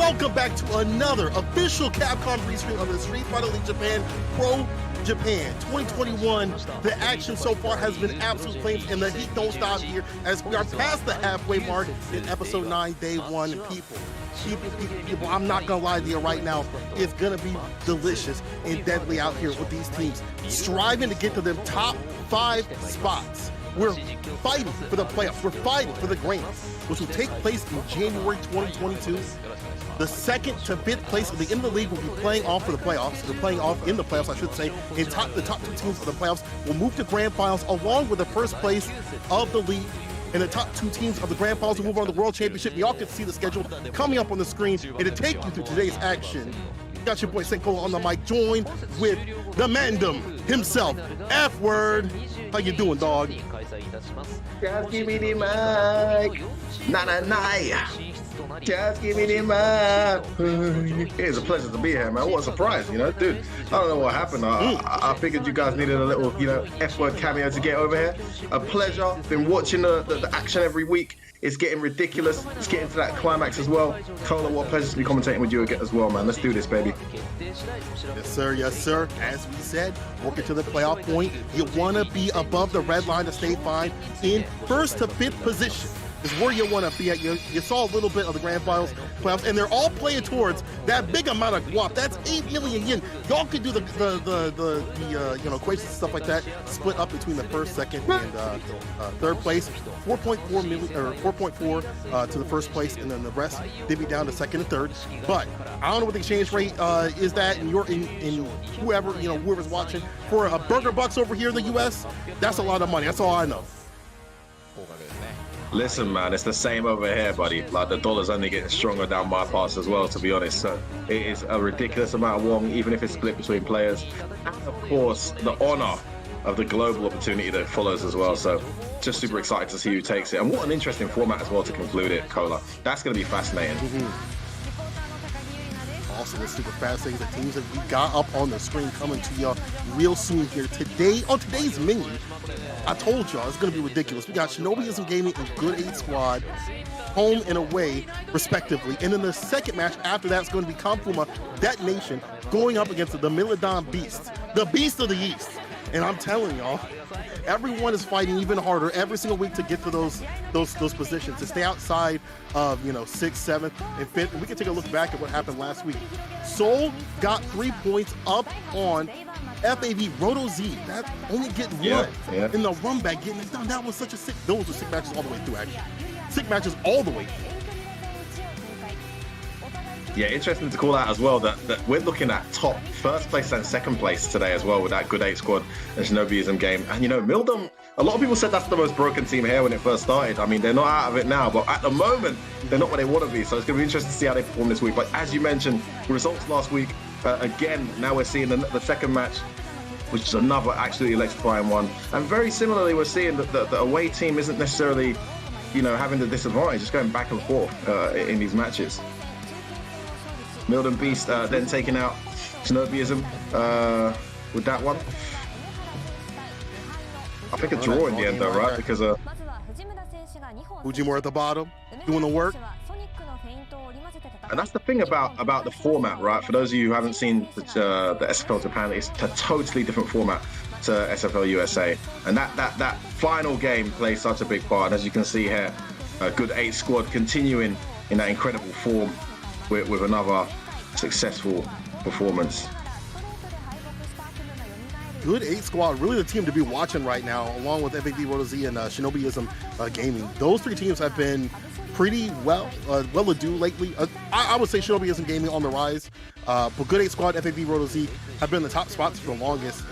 welcome back to another official Capcom restream of the Street Fighter League Japan Pro-Japan 2021. The action so far has been absolute flames, and the heat don't stop here as we are past the halfway mark in episode 9, day 1. People, I'm not gonna lie to you right now, it's gonna be delicious and deadly out here with these teams striving to get to them top 5 spots. We're fighting for the playoffs. We're fighting for the grand, which will take place in January 2022. The second to 5th place at the end of the league will be playing off for the playoffs. They're playing off in the playoffs, I should say. And the top 2 teams of the playoffs will move to grand finals along with the first place of the league. And the top 2 teams of the grand finals will move on to the World Championship. You all can see the schedule coming up on the screen. And to take you through today's action, got your boy Senkola on the mic, joined with the Mandem himself, F-Word. How you doing, dog? Just give me the mic. Just give me the mic. It's a pleasure to be here, man. What a surprise, you know, dude. I don't know what happened. I figured you guys needed a little, you know, F-Word cameo to get over here. A pleasure. Been watching the action every week. It's getting ridiculous. It's getting to that climax as well. Cola, what a pleasure to be commentating with you again as well, man. Let's do this, baby. Yes, sir. Yes, sir. As we said, working to the playoff point. You want to be above the red line to stay fine in 1st to 5th position. Is where you want to be at. You saw a little bit of the grand finals playoffs, and they're all playing towards that big amount of guap. That's 8 million yen. Y'all can do the you know, equations and stuff like that. Split up between the 1st, 2nd, and 3rd place. 4.4 million or 4.4 to the 1st place, and then the rest divvy down to 2nd and 3rd. But I don't know what the exchange rate is that in whoever, you know, whoever's watching for a burger bucks over here in the U.S. That's a lot of money. That's all I know. Listen, man, it's the same over here, buddy. Like, the dollar's only getting stronger down my parts as well, to be honest. So it is a ridiculous amount of won, even if it's split between players. And of course, the honor of the global opportunity that follows as well. So just super excited to see who takes it. And what an interesting format as well to conclude it, Cola. That's going to be fascinating. Also, the super fascinating, the teams that we got up on the screen coming to y'all real soon here. Today, on today's menu, I told y'all it's going to be ridiculous. We got Shinobi Gaming and Good 8 Squad, home and away, respectively. And then the second match after that is going to be Confuma Detonation going up against the Milidon Beast, the Beast of the East. And I'm telling y'all, everyone is fighting even harder every single week to get to those positions, to stay outside of, you know, 6th, 7th, and 5th. And we can take a look back at what happened last week. Seoul got 3 points up on FAV Roto Z. That's only getting one in the run back, getting it done. That was such a sick. Those were sick matches all the way through, actually. Sick matches all the way through. Yeah, interesting to call out as well that we're looking at top 1st place and 2nd place today as well with that Good 8 Squad and Shinobiism game. And you know, Mildom, a lot of people said that's the most broken team here when it first started. I mean, they're not out of it now, but at the moment, they're not where they want to be. So it's going to be interesting to see how they perform this week. But as you mentioned, the results last week, again, now we're seeing the 2nd match, which is another absolutely electrifying one. And very similarly, we're seeing that the away team isn't necessarily, you know, having the disadvantage. It's going back and forth in these matches. Milden Beast then taking out Shinobiism with that one. I think a draw in the end though, right? Because Fujimura at the bottom, doing the work. And that's the thing about the format, right? For those of you who haven't seen the SFL Japan, it's a totally different format to SFL USA. And that final game plays such a big part. And as you can see here, a Good 8 Squad continuing in that incredible form with another successful performance. Good 8 Squad, really the team to be watching right now, along with FAV Roto Z and Shinobiism Gaming. Those 3 teams have been pretty well-a-do lately. I would say Shinobiism Gaming on the rise, but Good 8 Squad, FAV Roto Z have been in the top spots for the longest.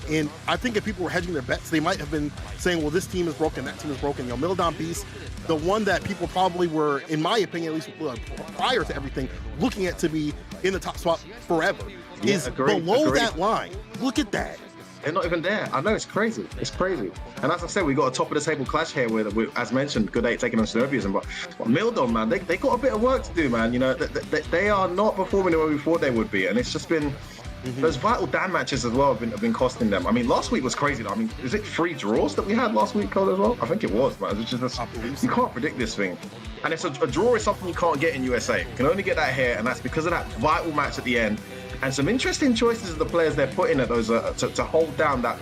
And I think if people were hedging their bets, they might have been saying, well, this team is broken, that team is broken. You know, Milidon Beast, the one that people probably were, in my opinion, at least prior to everything, looking at to be in the top spot forever, is below that line. Look at that. They're not even there. I know, it's crazy. It's crazy. And as I said, we got a top of the table clash here with as mentioned, Good 8 taking on Shinobiism. But Mildon, man, they got a bit of work to do, man. You know, they are not performing the way we thought they would be. And it's just been those vital Dan matches as well have been costing them. I mean, last week was crazy. I mean, is it 3 draws that we had last week, Cole, as well? I think it was, man. It's just, you can't predict this thing. And it's a draw is something you can't get in USA. You can only get that here, and that's because of that vital match at the end. And some interesting choices of the players they're putting at those to hold down that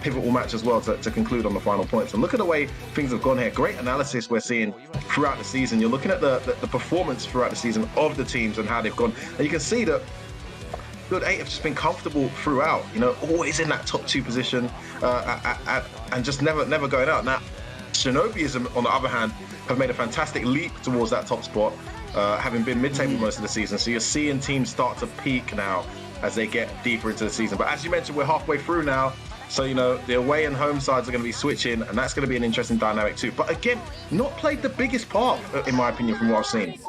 pivotal match as well to conclude on the final points. And look at the way things have gone here. Great analysis we're seeing throughout the season. You're looking at the performance throughout the season of the teams and how they've gone. And you can see that Good 8 have just been comfortable throughout, you know, always in that top 2 position and just never going out. Now, Shinobiism, on the other hand, have made a fantastic leap towards that top spot, having been mid-table most of the season. So you're seeing teams start to peak now as they get deeper into the season. But as you mentioned, we're halfway through now. So, you know, the away and home sides are going to be switching, and that's going to be an interesting dynamic too. But again, not played the biggest part, in my opinion, from what I've seen.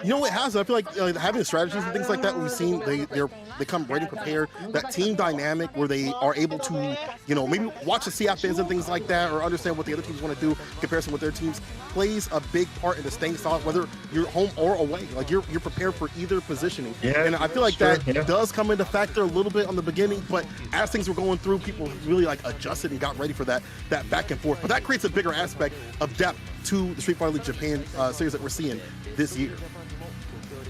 You know what it has? I feel like having strategies and things like that, we've seen they come ready prepared. That team dynamic where they are able to, you know, maybe watch the CFNs and things like that, or understand what the other teams want to do in comparison with their teams, plays a big part in the staying solid, whether you're home or away. Like you're prepared for either positioning. Yeah, and I feel like that does come into factor a little bit on the beginning, but as things were going through, people really like adjusted and got ready for that back and forth. But that creates a bigger aspect of depth to the Street Fighter League Japan series that we're seeing this year.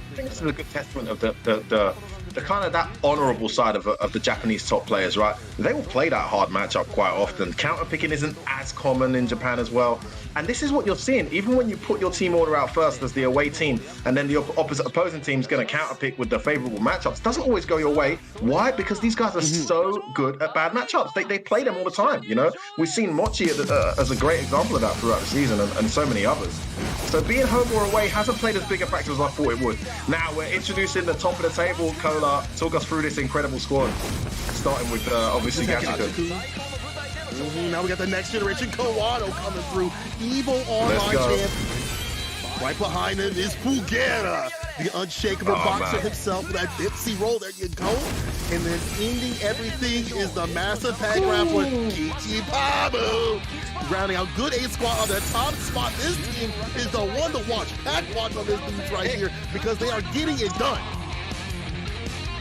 I think this is a good testament of the kind of that honourable side of the Japanese top players, right? They will play that hard matchup quite often. Counter picking isn't as common in Japan as well. And this is what you're seeing. Even when you put your team order out first as the away team, and then the opposite opposing team is going to counter pick with the favourable matchups, doesn't always go your way. Why? Because these guys are so good at bad matchups. They play them all the time, you know? We've seen Mochi as a great example of that throughout the season, and so many others. So being home or away hasn't played as big a factor as I thought it would. Now we're introducing the top of the table. Cola, talk us through this incredible squad, starting with obviously Gachiku. Now we got the next generation Kawado coming through. Evil online champ. Right behind him is Fugera, the unshakable boxer himself with that dipsy roll. There you go. And then ending everything is the massive tag grappler, Kichi Babu. Rounding out good A squad on the top spot. This team is the one to watch. Watch on this dudes right here because they are getting it done.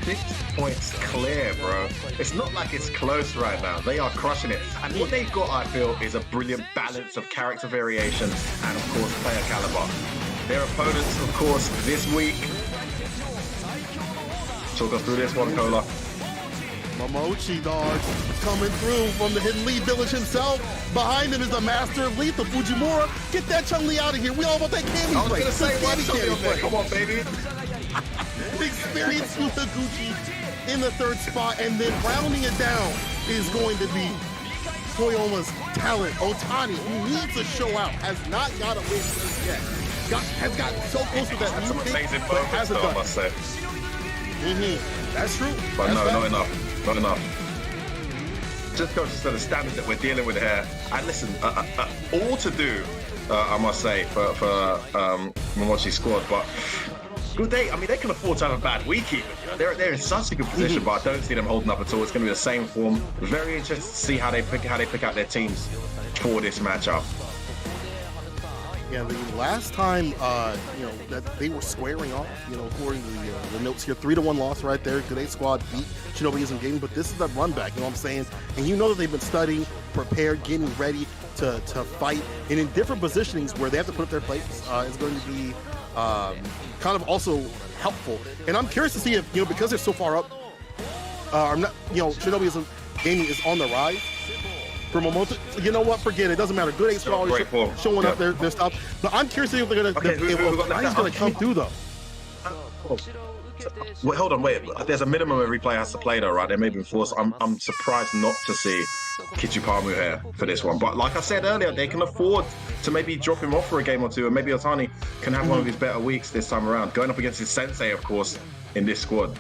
6 points clear, bro. It's not like it's close right now. They are crushing it. And what they've got, I feel, is a brilliant balance of character variation and, of course, player caliber. Their opponents, of course, this week. Talk us through this one, Cola. Momochi, dog, coming through from the Hidden Lee village himself. Behind him is the master of lethal, Fujimura. Get that Chun-Li out of here. We all want that candy play. I was going to say, one come on, baby. Experience Yutaguchi in the 3rd spot, and then rounding it down is going to be Toyoma's talent, Otani, who needs to show out, has not got a win just yet. Has gotten so close with that some amazing moments, though, I must say. That's true. But no, not enough. Not enough. Just goes to the standard that we're dealing with here. And listen, all to do, I must say, for Momochi's squad, but Good Day, I mean, they can afford to have a bad week even. You know? They're in such a good position, but I don't see them holding up at all. It's going to be the same form. Very interested to see how they pick out their teams for this matchup. Yeah, the last time, you know, that they were squaring off, you know, according to the notes here, 3-1 loss right there. Good Day squad beat Shinobiism Gaming, but this is the run back, you know what I'm saying? And you know that they've been studying, prepared, getting ready to fight, and in different positionings where they have to put up their plates is going to be kind of also helpful. And I'm curious to see if, you know, because they're so far up, I'm not, you know, Shinobiism Gaming is on the rise. For Momoto, you know what? Forget it. It doesn't matter. Good Ace always showing up their stuff. But I'm curious to see if they're gonna come through though. Wait, hold on, wait. There's a minimum every player has to play though, right? They may be forced. I'm surprised not to see Kichipamu here for this one. But like I said earlier, they can afford to maybe drop him off for a game or two, and maybe Otani can have one of his better weeks this time around. Going up against his sensei, of course, in this squad.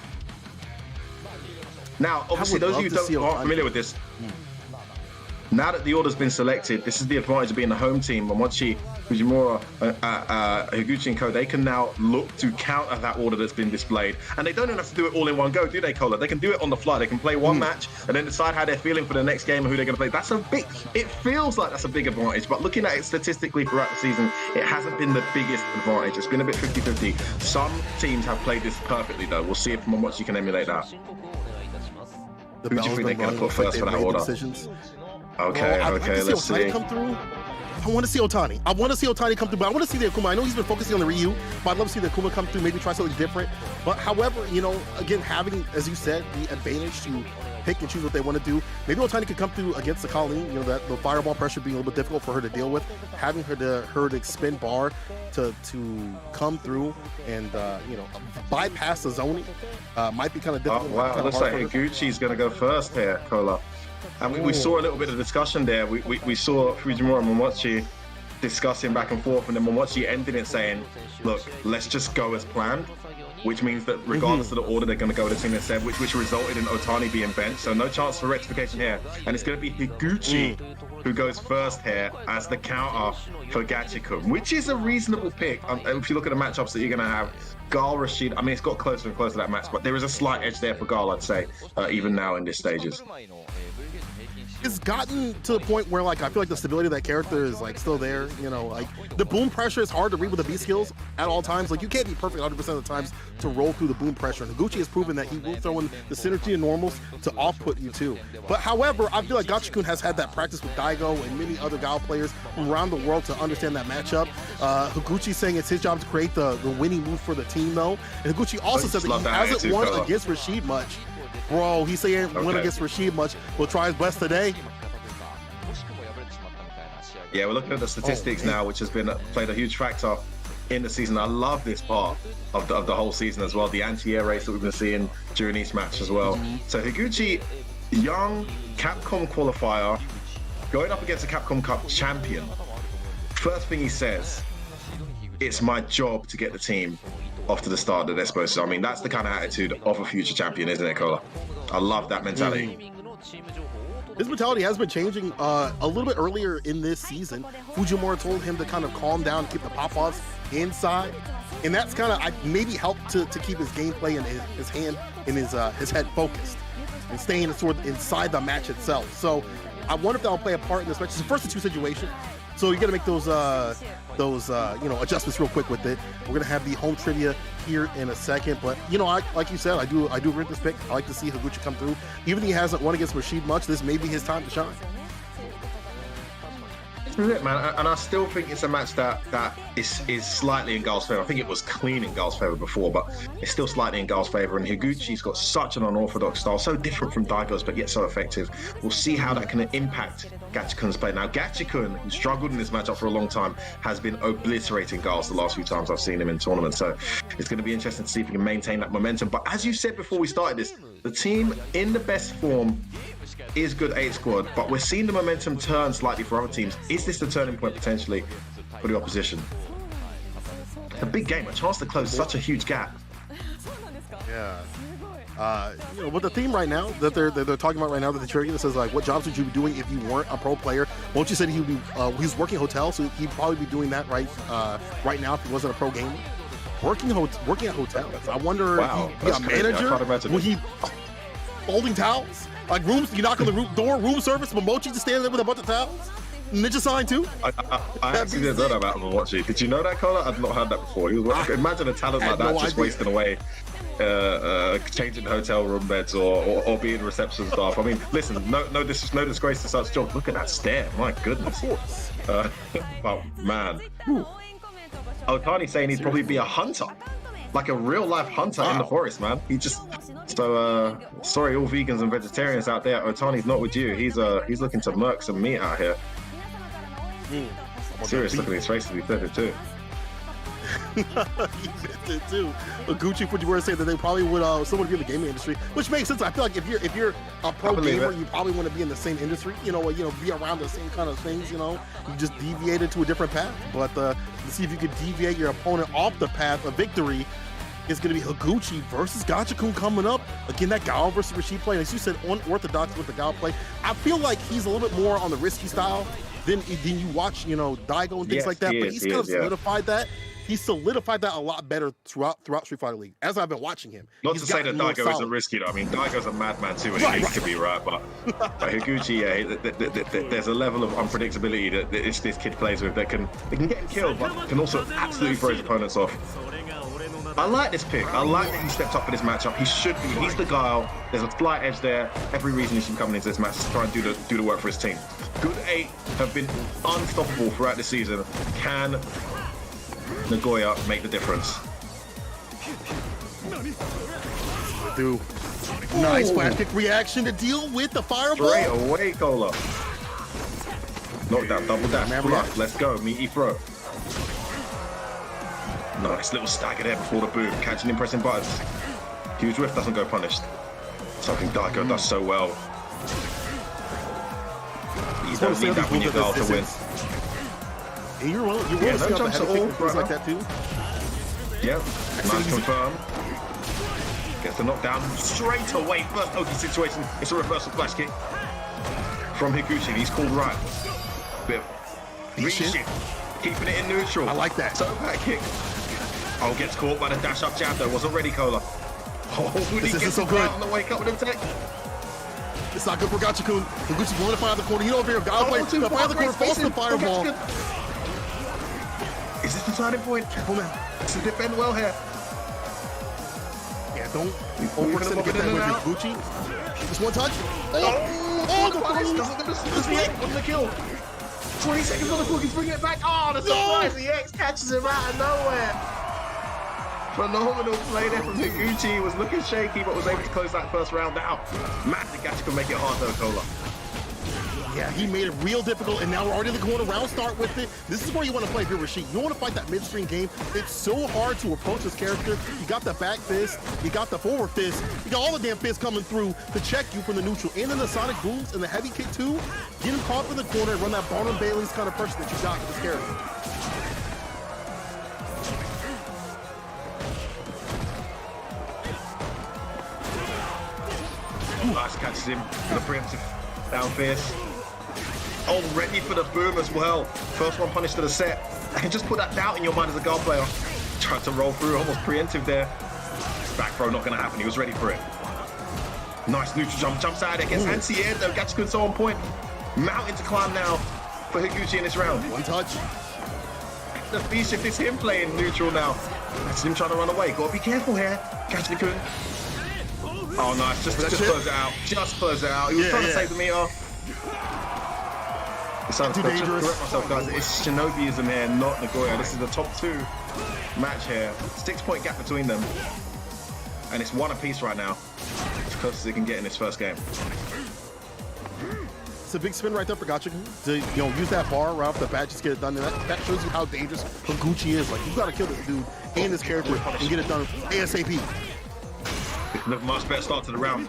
Now, obviously, those of you who aren't familiar with this, Now that the order's been selected, this is the advantage of being the home team. Momochi, Fujimura, Higuchi and Co, they can now look to counter that order that's been displayed. And they don't even have to do it all in one go, do they, Cola? They can do it on the fly. They can play one match and then decide how they're feeling for the next game and who they're going to play. That's a big, it feels like that's a big advantage, but looking at it statistically throughout the season, it hasn't been the biggest advantage. It's been a bit 50-50. Some teams have played this perfectly, though. We'll see if Momochi can emulate that. Who do you think they're going to put first for that order? Okay, okay, let's see. Come through. I want to see Otani. I want to see Otani come through, but I want to see the Akuma. I know he's been focusing on the Ryu, but I'd love to see the Akuma come through, maybe try something different. But however, you know, again, having, as you said, the advantage to pick and choose what they want to do. Maybe Otani could come through against the Colleen, you know, that the fireball pressure being a little bit difficult for her to deal with. Having her to spin bar to come through and, you know, bypass the zoning might be kind of difficult. Oh, wow, looks like Higuchi's going to go first here, Kola. And we saw a little bit of discussion there. We saw Fujimura and Momochi discussing back and forth, and then Momochi ended it saying, look, let's just go as planned, which means that regardless of the order, they're going to go with the team that said, which resulted in Otani being benched. So no chance for rectification here. And it's going to be Higuchi who goes first here as the counter for Gachikun, which is a reasonable pick. If you look at the matchups that you're going to have, Gal, Rashid, I mean, it's got closer and closer that match, but there is a slight edge there for Gal, I'd say, even now in this stages. It's gotten to the point where, like, I feel like the stability of that character is, like, still there, you know, like, the boom pressure is hard to read with the B skills at all times. Like, you can't be perfect 100% of the times to roll through the boom pressure. And Higuchi has proven that he will throw in the synergy and normals to off-put you, too. But, however, I feel like Gachikun has had that practice with Daigo and many other Gal players from around the world to understand that matchup. Higuchi saying it's his job to create the winning move for the team, though. And Higuchi also said that he hasn't won against Rashid much. Bro, he's saying win against Rashid much. We'll try his best today. Yeah, we're looking at the statistics now, which has been played a huge factor in the season. I love this part of the whole season as well, the anti-air race that we've been seeing during each match as well. So Higuchi, young Capcom qualifier, going up against a Capcom Cup champion. First thing he says, it's my job to get the team off to the start that they're supposed to. I mean, that's the kind of attitude of a future champion, isn't it, Kola? I love that mentality. His mentality has been changing a little bit earlier in this season. Fujimura told him to kind of calm down, keep the pop-offs inside. And that's kind of maybe helped to keep his gameplay and his hand and his head focused and staying sort of inside the match itself. So I wonder if that'll play a part in this match. It's a first to two situation. So you got to make those you know, adjustments real quick with it. We're gonna have the home trivia here in a second, but you know, like you said, I do agree with this pick. I like to see Higuchi come through, even if he hasn't won against Rashid much. This may be his time to shine. This is it, man, and I still think it's a match that is slightly in Gal's favor. I think it was clean in Gal's favor before, but it's still slightly in Gal's favor. And Higuchi's got such an unorthodox style, so different from Daigo's, but yet so effective. We'll see how that can impact Gachikun's play. Now, Gachikun, who struggled in this matchup for a long time, has been obliterating Gals the last few times I've seen him in tournaments. So it's going to be interesting to see if he can maintain that momentum. But as you said before we started this, the team in the best form is good 8 squad, but we're seeing the momentum turn slightly for other teams. Is this the turning point potentially for the opposition? A big game, a chance to close such a huge gap. Yeah. You know, with the theme right now that they're talking about right now, that the trivia that says, like, what jobs would you be doing if you weren't a pro player? Mochi said he would be he's working hotel, so he'd probably be doing that right now if he wasn't a pro gamer. Working at hotels. I wonder if he'd be a manager. Would he folding towels? Like rooms, you knock on the room service, Momochi just standing there with a bunch of towels. Ninja sign too. I actually didn't know that about Momochi. Did you know that, Colin? I've not heard that before. Imagine a talent like that just wasting away, changing hotel room beds or being reception staff. I mean, listen, no disgrace to such jobs. Look at that stare. My goodness. Of course. But man, Otani saying he'd probably be a hunter. Like a real life hunter in the forest, man. He just sorry, all vegans and vegetarians out there. Otani's not with you. He's looking to murk some meat out here. Serious look at his face. He said it too. He meant it too. Gucci Fujimura said that they probably would someone be in the gaming industry, which makes sense. I feel like if you're a pro gamer, you probably want to be in the same industry. You know, be around the same kind of things. You know, you just deviated to a different path. But to see if you could deviate your opponent off the path of victory, is going to be Higuchi versus Gachikun coming up. Again, that Gao versus Rashid play. And as you said, unorthodox with the Gao play. I feel like he's a little bit more on the risky style than you watch, you know, Daigo and things like that. But he's kind of solidified that. He solidified that a lot better throughout Street Fighter League as I've been watching him. Not to say that Daigo isn't risky, though. I mean, Daigo's a madman too, and he needs to be right. But Higuchi, there's a level of unpredictability that this kid plays with that can get him killed, but can also absolutely throw his opponents off. I like this pick. I like that he stepped up for this matchup. He should be. He's the guile. There's a slight edge there. Every reason he should be coming into this match is to try and do the work for his team. Good 8 have been unstoppable throughout the season. Can Nagoya make the difference? Do nice flash kick reaction to deal with the fireball. Straight away, Cola. Knockdown, double dash, block. Let's go, meaty throw. Nice little stagger there before the boom, catching him pressing buttons. Huge whiff doesn't go punished. Something Daigo does so well. You don't need that when you go to win. And you're willing to see jumps at all, things like that too. Yeah, nice confirm. Gets the knockdown straight away. First Oki situation. It's a reversal flash kick from Higuchi. He's called right. Bit of V-shift. Keeping it in neutral. I like that. So back kick. Oh, gets caught by the dash up jab though. Wasn't ready, Cola. Oh, this isn't so good. On the wake up with him tech. It's not good for Gachikun. Higuchi's going to fire the corner. You know, if you're a guy play, the fire the corner, falls the fireball. Is this the turning point? Careful, man. To defend well here. Yeah, don't overextend to get that with Higuchi. Just one touch. Oh, the punish doesn't get the kill. 20 seconds on the clock, he's bringing it back. Oh, the surprise! The X catches him out of nowhere. Phenomenal play there from Higuchi. Was looking shaky, but was able to close that first round out. Man, the Gacha can make it hard though, Cola. Yeah, he made it real difficult, and now we're already going to round start with it. This is where you want to play if you're Rashid. You want to fight that midstream game. It's so hard to approach this character. You got the back fist, you got the forward fist, you got all the damn fists coming through to check you from the neutral. And then the sonic booms and the heavy kick too. Get him caught in the corner and run that Barnum Bailey's kind of pressure that you got with this character. Nice catches him for the preemptive down fierce. Oh, ready for the boom as well. First one punished to the set. And just put that doubt in your mind as a guard player. Tried to roll through, almost preemptive there. Back throw not going to happen. He was ready for it. Nice neutral jump. Jumps out there. Gets anti-air though. Gachikun's so on point. Mountain to climb now for Higuchi in this round. One touch. The V-shift is him playing neutral now. That's him trying to run away. Got to be careful here. Gachikun. Oh, nice. Just close it out. Just close it out. He was trying to save the meter. Too dangerous. Correct myself, guys. It's Shinobiism here, not Nagoya. This is the top 2 match here. 6-point gap between them. And it's 1 apiece right now. As close as they can get in this first game. It's a big spin right there for Gachikun to use that bar right off the bat, just get it done. And that shows you how dangerous Higuchi is. Like, you got to kill this dude and this character and get it done ASAP. Look, much better start to the round.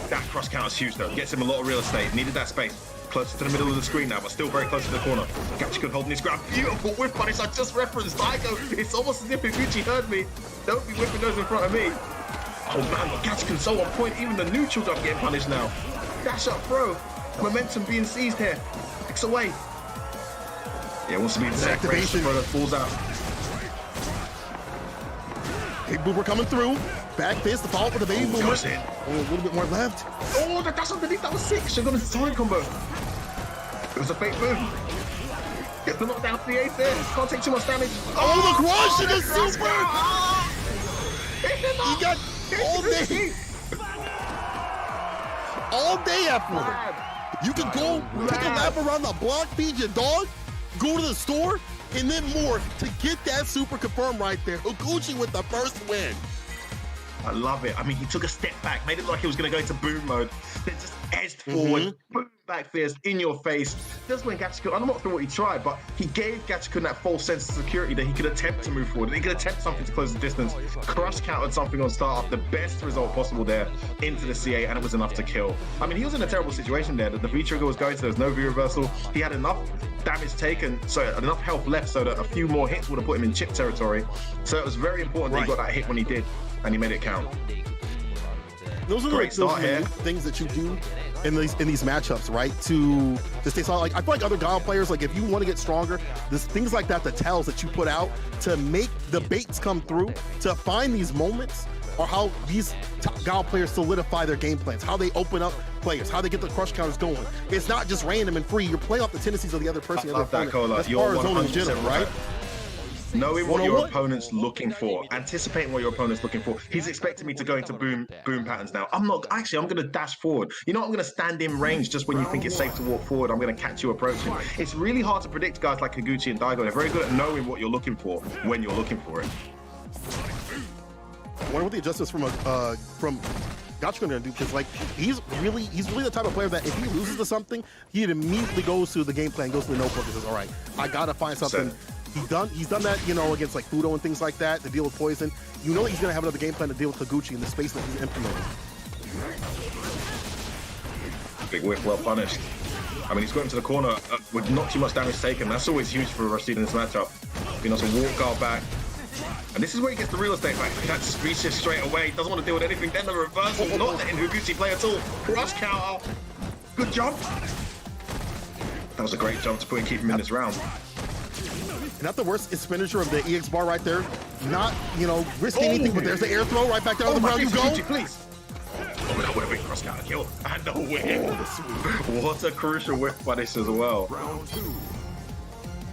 That cross counter is huge though. Gets him a lot of real estate. Needed that space. Closer to the middle of the screen now, but still very close to the corner. Gachikun holding his ground. Beautiful whip punish. I just referenced Daigo. It's almost as if Higuchi heard me. Don't be whipping those in front of me. Oh man, Gachikun's so on point. Even the neutral jump getting punished now. Dash up throw. Momentum being seized here. X away. Yeah, wants to be in the activation. Falls out. Big boomer coming through. Back fist, the follow for the baby boomer. Oh, a little bit more left. Oh, the dash underneath, that was sick. Should have gone into side combo. It was a fake boom. Gets the knockdown to the 8th there. Can't take too much damage. Oh, the crush and the super! He got all day. All day after. You can go take a lap around the block, feed your dog, go to the store, and then more to get that super confirmed right there. Higuchi with the first win. I love it. I mean, he took a step back, made it look like he was going to go into boom mode, then just edged forward. Boom, back fierce, in your face. Just when Gachikun, I'm not sure what he tried, but he gave Gachikun that false sense of security that he could attempt to move forward, that he could attempt something to close the distance. Crush countered something on start up, the best result possible there into the CA, and it was enough to kill. I mean, he was in a terrible situation there, that the V-trigger was going, so there was no V-reversal. He had enough damage taken, so enough health left so that a few more hits would have put him in chip territory. So it was very important that he got that hit when he did, and he made it count. Those are the things that you do in these matchups, right? To stay solid. Like, I feel like other GAL players, like if you want to get stronger, there's things like that, the tells that you put out to make the baits come through, to find these moments, or how these GAL players solidify their game plans, how they open up players, how they get the crush counters going. It's not just random and free. You're playing off the tendencies of the other person. I love that, Cola. That's part of zoning in general, right? Knowing what your opponent's looking for, anticipating what your opponent's looking for. He's expecting me to go into boom patterns now. I'm not, actually, I'm going to dash forward. You know, I'm going to stand in range just when you think it's safe to walk forward. I'm going to catch you approaching. It's really hard to predict guys like Higuchi and Daigo. They're very good at knowing what you're looking for when you're looking for it. I wonder what the adjustments from Gachikun gonna do, because like he's really the type of player that if he loses to something, he immediately goes to the game plan, goes to the notebook and says, all right, I gotta find something. He's done that, you know, against like Fudo and things like that to deal with poison. You know that he's gonna have another game plan to deal with Higuchi in the space that he's implementing. Big whiff, well punished. I mean, he's got into the corner with not too much damage taken. That's always huge for Rashid in this matchup. Being able to walk guard back. And this is where he gets the real estate back. He can't just reshift straight away. Doesn't want to deal with anything. Then the reversal, not letting Higuchi play at all. Crush counter. Good jump. That was a great jump to put and keep him in this round. Not the worst finisher of the EX bar right there. Not, you know, risking anything, but there's the air throw right back there on the ground. You go. Higuchi, please. Oh, that would have been cross counter kill. And the win. What a crucial whip punish as well.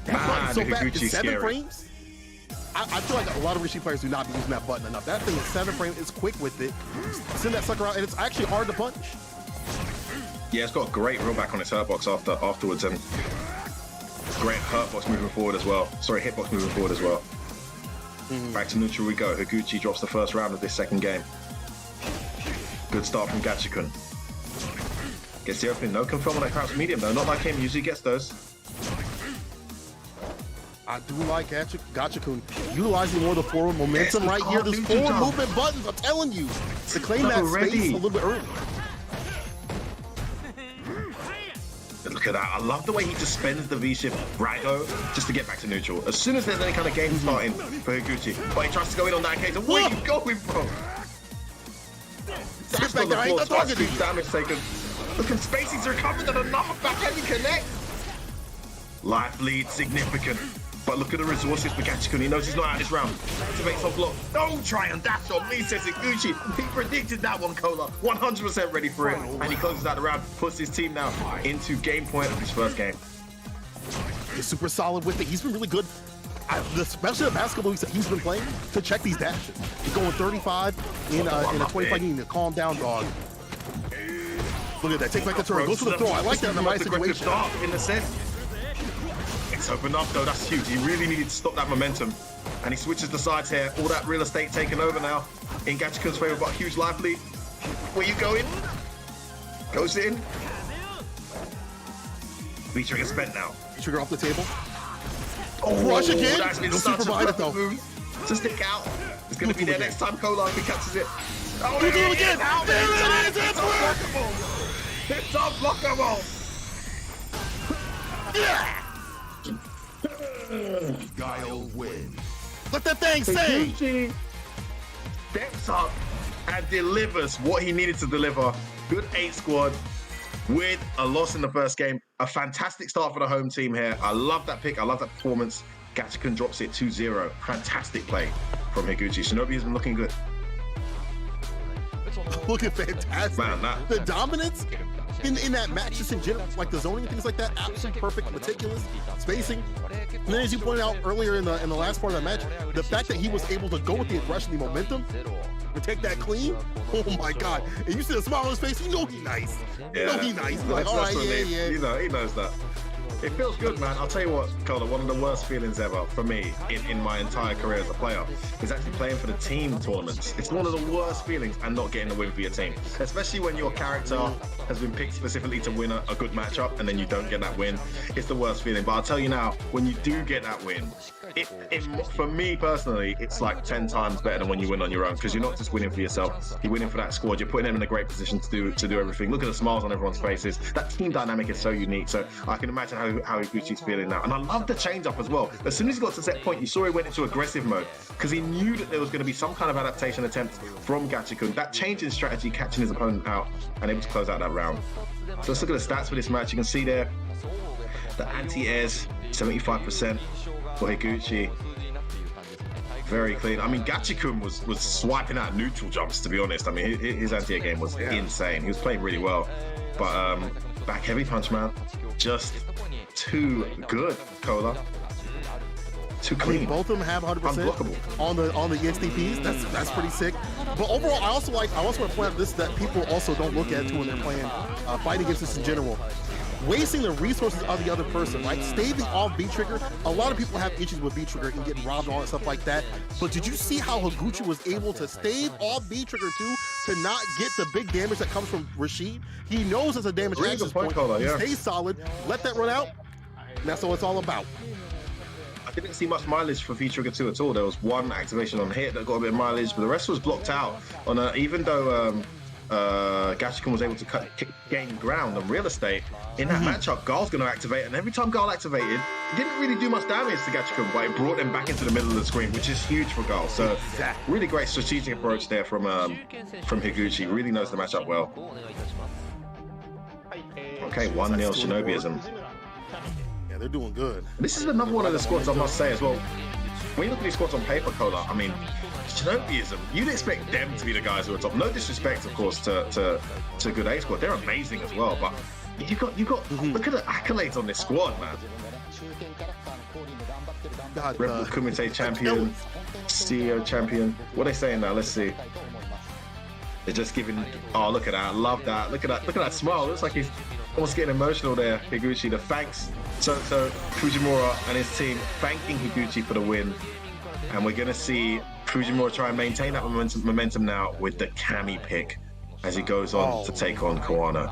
Man, so bad. Higuchi's 7 frames? I feel like a lot of Rishi players do not be using that button enough. That thing is 7 frames, it's quick with it. Send that sucker out, and it's actually hard to punch. Yeah, it's got a great rollback on its hurtbox afterwards, and great hurtbox moving forward as well. Sorry, hitbox moving forward as well. Back to neutral we go. Higuchi drops the first round of this second game. Good start from Gachikun. Gets the opening, no confirm on that crouch medium though. Not like him, usually gets those. I do like Gachikun utilizing more of the forward momentum right here. There's forward movement buttons, I'm telling you, to claim that space a little bit early. Look at that. I love the way he just spends the V-shift Rago just to get back to neutral. As soon as there's any kind of game starting for Higuchi, but he tries to go in on that occasion. Where are you going, bro? That's on the floor, twice damage taken. Look at Spacey's recovered and another backhand connect. Life lead significant. But look at the resources for Gachikun. He knows he's not out this round. Activates off block. Don't try and dash on me, says Higuchi. He predicted that one, Cola. 100% ready for it. And he closes out the round, puts his team now into game point of his first game. He's super solid with it. He's been really good, especially the past couple weeks that he's been playing, to check these dashes. He's going 35 in a 25. You need to calm down, dog. Look at that. Take back the turn. Goes for the throw. I like that in the right situation. In the set. It's opened up though, that's huge. He really needed to stop that momentum. And he switches the sides here. All that real estate taken over now in Gachikun's favor, but huge life lead. Where you going? Goes in. V-trigger spent now. V-trigger off the table. Oh, rush again. That's been such a perfect move to stick out. It's going to be there next time Cola if he catches it. Oh, do it again. There it is. It's unblockable. It's unblockable. Yeah. Guile win. Let that thing say. Higuchi steps up and delivers what he needed to deliver. Good 8 squad with a loss in the first game. A fantastic start for the home team here. I love that pick. I love that performance. Gachikun drops it 2-0. Fantastic play from Higuchi. Shinobi has been looking good. Looking fantastic. Man, the dominance in that match, just in general, like the zoning and things like that, absolutely perfect, meticulous spacing. And then, as you pointed out earlier in the last part of that match, the fact that he was able to go with the aggression, the momentum, and take that clean. Oh my God! And you see the smile on his face. You know he's nice. You know he's nice. Like, all right, yeah. You know, he knows that. It feels good, man. I'll tell you what, Cola, one of the worst feelings ever for me in my entire career as a player is actually playing for the team tournaments. It's one of the worst feelings and not getting a win for your team, especially when your character has been picked specifically to win a good matchup and then you don't get that win. It's the worst feeling. But I'll tell you now, when you do get that win, for me personally, it's like 10 times better than when you win on your own, because you're not just winning for yourself, you're winning for that squad, you're putting them in a great position to do everything. Look at the smiles on everyone's faces. That team dynamic is so unique. So I can imagine how Higuchi's feeling now. And I love the change up as well. As soon as he got to set point, you saw he went into aggressive mode because he knew that there was going to be some kind of adaptation attempt from Gachikun. That change in strategy, catching his opponent out and able to close out that round. So let's look at the stats for this match. You can see there the anti-airs, 75% for Higuchi. Very clean. I mean, Gachikun was swiping out neutral jumps, to be honest. I mean, his anti-air game was insane. He was playing really well. But back heavy punch, man. Just too good, Cola. Too clean. I mean, both of them have 100% on the EXTPs. That's pretty sick. But overall, I also want to point out this that people also don't look at too when they're playing fighting against this in general. Wasting the resources of the other person, right? Staving off B-Trigger. A lot of people have issues with B-Trigger and getting robbed and all that stuff like that. But did you see how Higuchi was able to stave off B-Trigger too, to not get the big damage that comes from Rashid? He knows it's a damage access point. He stays solid, let that run out, and that's what it's all about. I didn't see much mileage for V-Trigger 2 at all. There was one activation on hit that got a bit of mileage, but the rest was blocked out. Even though Gachikun was able to gain ground and real estate in that matchup, Gal's going to activate, and every time Gal activated, it didn't really do much damage to Gachikun, but it brought him back into the middle of the screen, which is huge for Gal. So really great strategic approach there from Higuchi. Really knows the matchup well. Okay, 1-0 Shinobiism. Yeah, they're doing good. This is another one of the squads I must say as well. When you look at these squads on paper, Cola, I mean, Shinobiism, you'd expect them to be the guys who are top. No disrespect, of course, to Good A squad. They're amazing as well, but you got look at the accolades on this squad, man. God, Red Bull Kumite champion, CEO champion. What are they saying now? Let's see. They're just giving. Oh, look at that! Love that! Look at that smile. Looks like he's almost getting emotional there. Higuchi, the thanks. So Fujimura and his team thanking Higuchi for the win, and we're gonna see Fujimura try and maintain that momentum now with the Kami pick as he goes on to take on Kawano.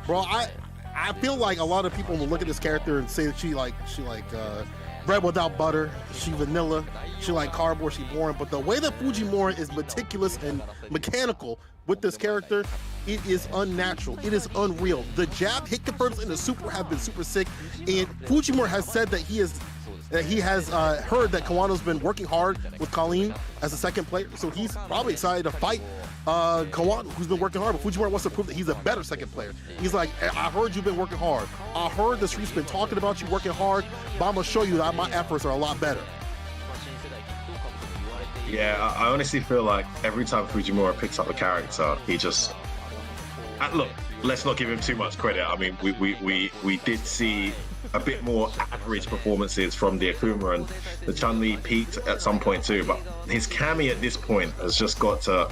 Bro, I feel like a lot of people will look at this character and say that she like bread without butter, she vanilla, she like cardboard, she boring. But the way that Fujimura is meticulous and mechanical with this character, it is unnatural. It is unreal. The jab hit confirms in the super have been super sick, and Fujimura has said that he has heard that Kawano's been working hard with Colleen as a second player, so he's probably excited to fight Kawano, who's been working hard, but Fujimura wants to prove that he's a better second player. He's like, I heard you've been working hard. I heard the streets been talking about you working hard, but I'm gonna show you that my efforts are a lot better. Yeah, I honestly feel like every time Fujimura picks up a character, he just... look, let's not give him too much credit. I mean, we did see a bit more average performances from the Akuma, and the Chun-Li peaked at some point too, but his Kami at this point has just got to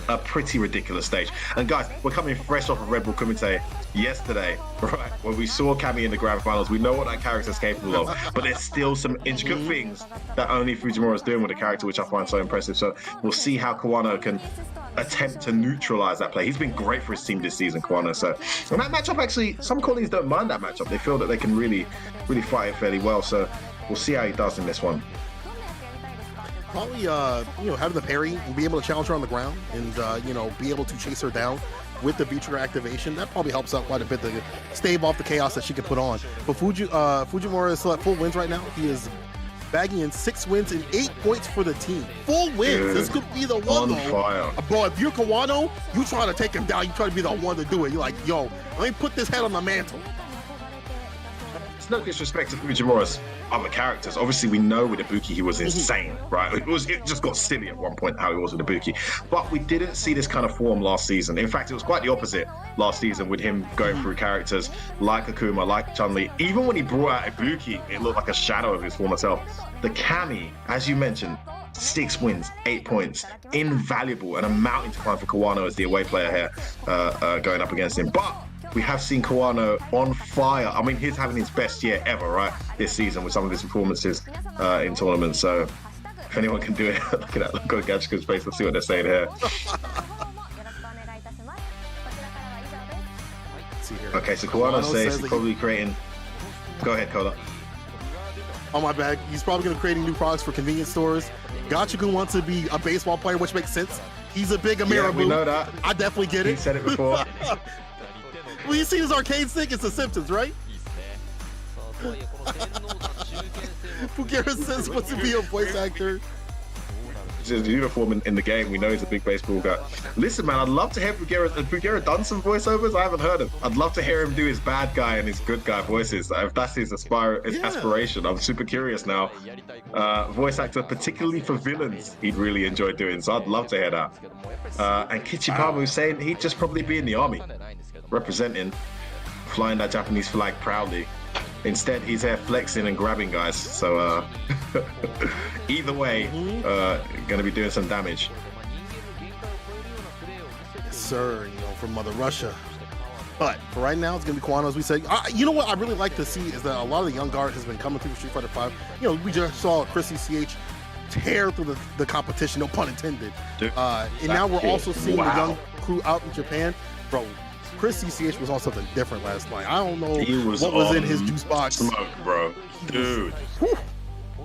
a pretty ridiculous stage. And guys, we're coming fresh off of Red Bull Kumite yesterday, right? When we saw Kami in the grand finals, we know what that character is capable of, but there's still some intricate things that only Fujimura is doing with the character, which I find so impressive. So we'll see how Kawano can attempt to neutralize that play. He's been great for his team this season, Kawano. So, and that matchup, actually, some colleagues don't mind that matchup. They feel that they can really fight it fairly well. So we'll see how he does in this one. Probably, having the parry and be able to challenge her on the ground and, be able to chase her down with the V-Trigger activation, that probably helps out quite a bit to stave off the chaos that she can put on. But Fujimura is at full wins right now. He is bagging in 6 wins and 8 points for the team. Full wins. Dude, this could be the one, though. Fire. Bro, if you're Kawano, you trying to take him down. You trying to be the one to do it. You're like, yo, let me put this head on the mantle. It's no disrespect to Fujimura's other characters. Obviously, we know with Ibuki he was insane, right? It just got silly at one point how he was with Ibuki. But we didn't see this kind of form last season. In fact, it was quite the opposite last season with him going through characters like Akuma, like Chun-Li. Even when he brought out Ibuki, it looked like a shadow of his former self. The Kami, as you mentioned, 6 wins, 8 points, invaluable, and a mountain to climb for Kawano as the away player here going up against him. But we have seen Kawano on fire. I mean, he's having his best year ever, right? This season with some of his performances in tournaments. So if anyone can do it, look at that. Look at Gachika's face. Let's see what they're saying here. Okay, so Kawano says he's probably creating... Go ahead, Kola. Oh, my bad. He's probably going to create new products for convenience stores. Gachika wants to be a baseball player, which makes sense. He's a big American. Yeah, we know that. I definitely get it. He said it before. Well, you see his arcade stick? It's The Simpsons, right? Fugera says he wants to be a voice actor. His uniform in the game, we know he's a big baseball guy. Listen, man, I'd love to hear Fugera. Has Fugera done some voiceovers? I haven't heard him. I'd love to hear him do his bad guy and his good guy voices. If that's his aspiration, I'm super curious now. Voice actor, particularly for villains, he'd really enjoy doing. So I'd love to hear that. And Kichipamu saying he'd just probably be in the army, representing, flying that Japanese flag proudly. Instead, he's here flexing and grabbing guys. So either way, going to be doing some damage. Yes, sir. You know, from Mother Russia. But for right now, it's going to be Kawano, as we said. You know what I really like to see is that a lot of the young guard has been coming through Street Fighter 5. You know, we just saw Chris ECH tear through the competition, no pun intended. And now we're also seeing the young crew out in Japan. Bro, Chris CCH was on something different last night. I don't know what was in his juice box. Smoke, bro. Dude.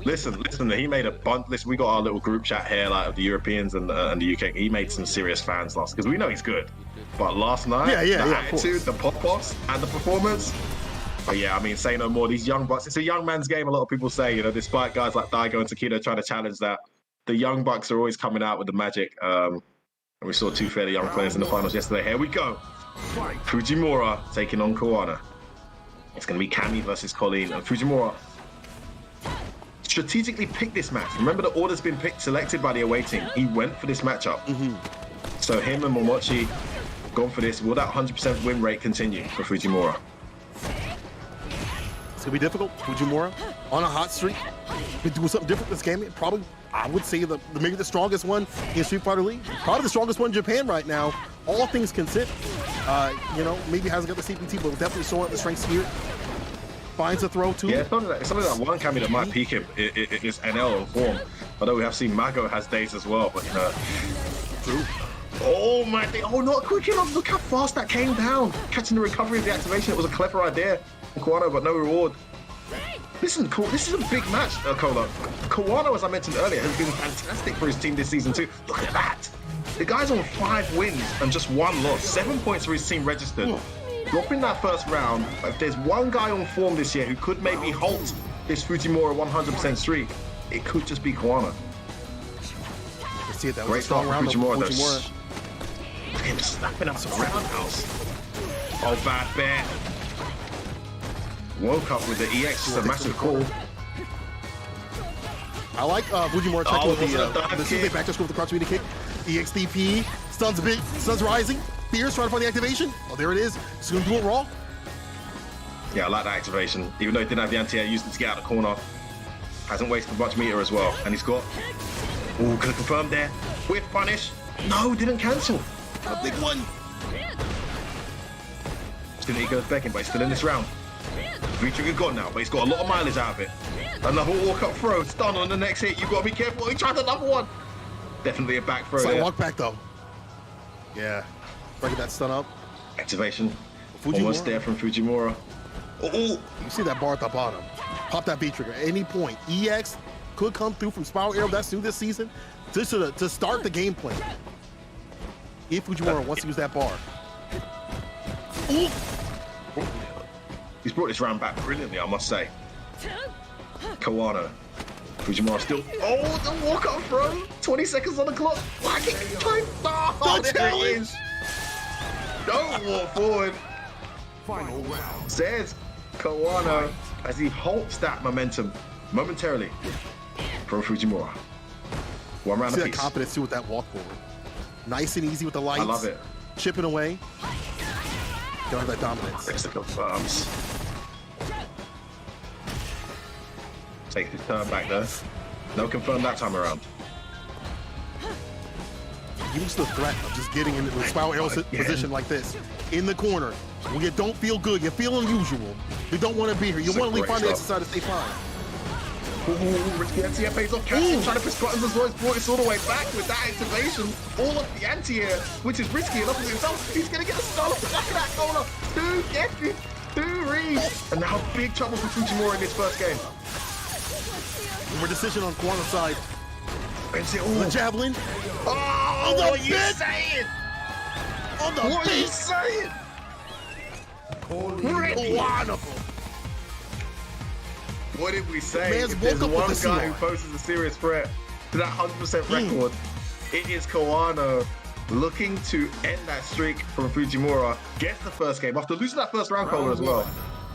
Listen, he made a bunch. Listen, we got our little group chat here, like of the Europeans and the UK. He made some serious fans last, because we know he's good. But last night, the attitude, the pop-offs, and the performance. But yeah, I mean, say no more. These young bucks, it's a young man's game. A lot of people say, you know, despite guys like Daigo and Takedo trying to challenge that, the young bucks are always coming out with the magic. And we saw two fairly young players in the finals yesterday. Here we go. Fujimura taking on Kawano. It's going to be Kami versus Colleen, and Fujimura strategically picked this match. Remember, the order's been selected by the away team. He went for this matchup. So him and Momochi gone for this. Will that 100% win rate continue for Fujimura? It's going to be difficult. Fujimura on a hot streak. Been doing something different this game. Probably, I would say, maybe the strongest one in Street Fighter League. Probably the strongest one in Japan right now. All things considered. You know, maybe hasn't got the CPT, but definitely showing the strength here. Finds a throw too. Yeah, it's something that one Kami that might peak him is NL form. Although we have seen Mago has days as well, but true. Oh my! Oh, not quick enough! Look how fast that came down. Catching the recovery of the activation. It was a clever idea from Kawano, but no reward. Listen, this is a big match, Kola. Kawano, as I mentioned earlier, has been fantastic for his team this season too. Look at that! The guy's on 5 wins and just 1 loss. 7 points for his team registered. Dropping that first round, if there's one guy on form this year who could maybe halt this Fujimura 100% streak, it could just be Kawano. See it, that great was a strong start round for Fujimura. Fujimura. Look at him snapping up some roundhouse. Oh, bad bear. Woke up with the EX, just a massive call. I like Fujimura checking with the Tuesday back to school with the crouch media kick. EXDP, stuns rising. Fierce trying to find the activation. Oh, there it is. Soon do it raw. Yeah, I like that activation. Even though he didn't have the anti-air, used it to get out of the corner. Hasn't wasted much meter as well. And he's got... Oh, could have confirmed there. Whiff punish. No, didn't cancel. A big one. Still he goes begging, but he's still in this round. V-trigger gone now, but he's got a lot of mileage out of it. Another walk-up throw. Stun on the next hit. You've got to be careful. He tried another one. Definitely a back throw. It's like there. walk back though. Yeah. Breaking that stun up. Activation. Almost there from Fujimura. Oh, you see that bar at the bottom. Pop that B-trigger at any point. EX could come through from Spiral Arrow. That's new this season. To start the game plan. If Fujimura wants to use that bar. Ooh. He's brought this round back brilliantly, I must say. Kawano. Fujimura still. Oh, the walk-up throw. 20 seconds on the clock. Whacking. Oh, there it is. Don't walk forward. Final round. Says Kawano as he halts that momentum momentarily from Fujimura. One round See apiece. that confidence too with that walk forward. Nice and easy with the lights. I love it. Chipping away. Don't have that dominance. Next to confirms. Takes his turn back there. No confirm that time around. Use the threat of just getting into the Spiral Arrow position like this. In the corner. When you don't feel good, you feel unusual. You don't want to be here. You want to leave find the exercise to stay fine. Ooh, risky anti-air pays off. Capcom trying to push buttons as well. He's brought us all the way back with that activation. All of the anti-air, which is risky enough for himself. He's going to get a stun off the back of that corner. Two gets it. Two reads. And now big trouble for Fujimura in this first game. More decision on Kawano's side. The javelin. Oh, what are you saying? On the what are you saying? Kawano. What did we say? Man's if there's woke up one with the guy who poses a serious threat to that 100% record, it is Kawano looking to end that streak from Fujimura. Gets the first game after losing that first round caller as well.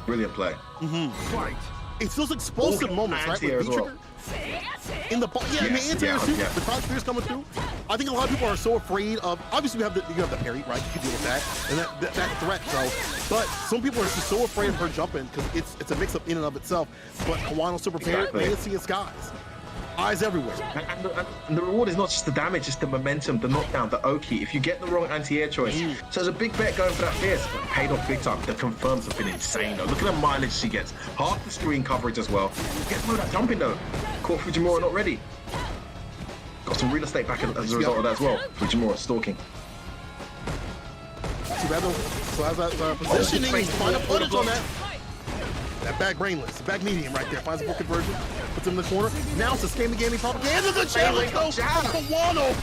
Brilliant play. Fight. It's those explosive moments, right? With well. In the I mean, anti-air too. The cross spears coming through. I think a lot of people are so afraid of. Obviously, you have the parry, right? You can deal with that and that threat. So, but some people are just so afraid of her jumping because it's a mix-up in and of itself. But Kawano's so prepared. Man, see his guys. Eyes everywhere. And the reward is not just the damage, it's the momentum, the knockdown, the Oki. If you get the wrong anti-air choice, so there's a big bet going for that fierce. Paid off big time. The confirms have been insane though. Look at the mileage she gets. Half the screen coverage as well. Gets more that jumping though. Caught Fujimura not ready. Got some real estate back as a result of that as well. Fujimura stalking. Too bad though. So has that positioning. He's trying to punish on that. That back brainless, back medium right there. Finds a full conversion, puts him in the corner. Now it's a scammy gaming propaganda. The challenge goes to Kawano.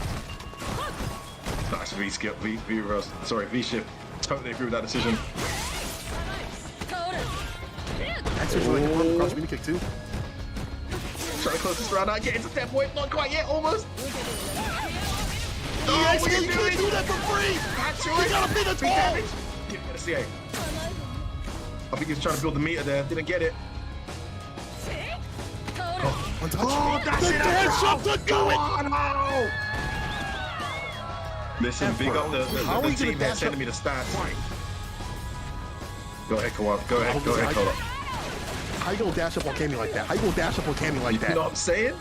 Nice V-skip, V-shift. Totally agree with that decision. Actually, really cross mini kick too. Trying to close this round out, get into step point, not quite yet, almost. Yes, what are you doing? Do that for free. That's You gotta be the tall. Didn't get a CA. I think he was trying to build the meter there, didn't get it. One touch. Oh, that's the it! dash up to do it! No! Listen, big up the team there sending me the stats. Go ahead, Kawano. Go ahead, Kawano. How you gonna dash up on Cammy like that? How you gonna dash up on Cammy like that? You know what I'm saying?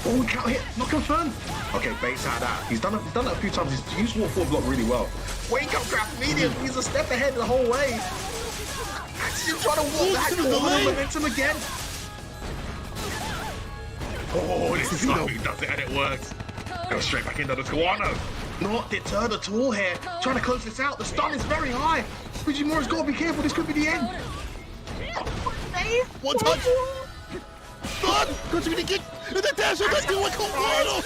Oh, we can't hit. Not confirmed. Okay, baits out of that. He's done it a few times. He's used wall forward block really well. Wake up, grab medium. He's a step ahead the whole way. Actually trying to walk back. Momentum again. Oh, this is how he does it, and it works. Go straight back into the Kawano. Not deterred at all here. Trying to close this out. The stun is very high. Fujimura's got to be careful. This could be the end. One touch. Stun. Go to the kick. And the dash up. Let's do it, Kawano.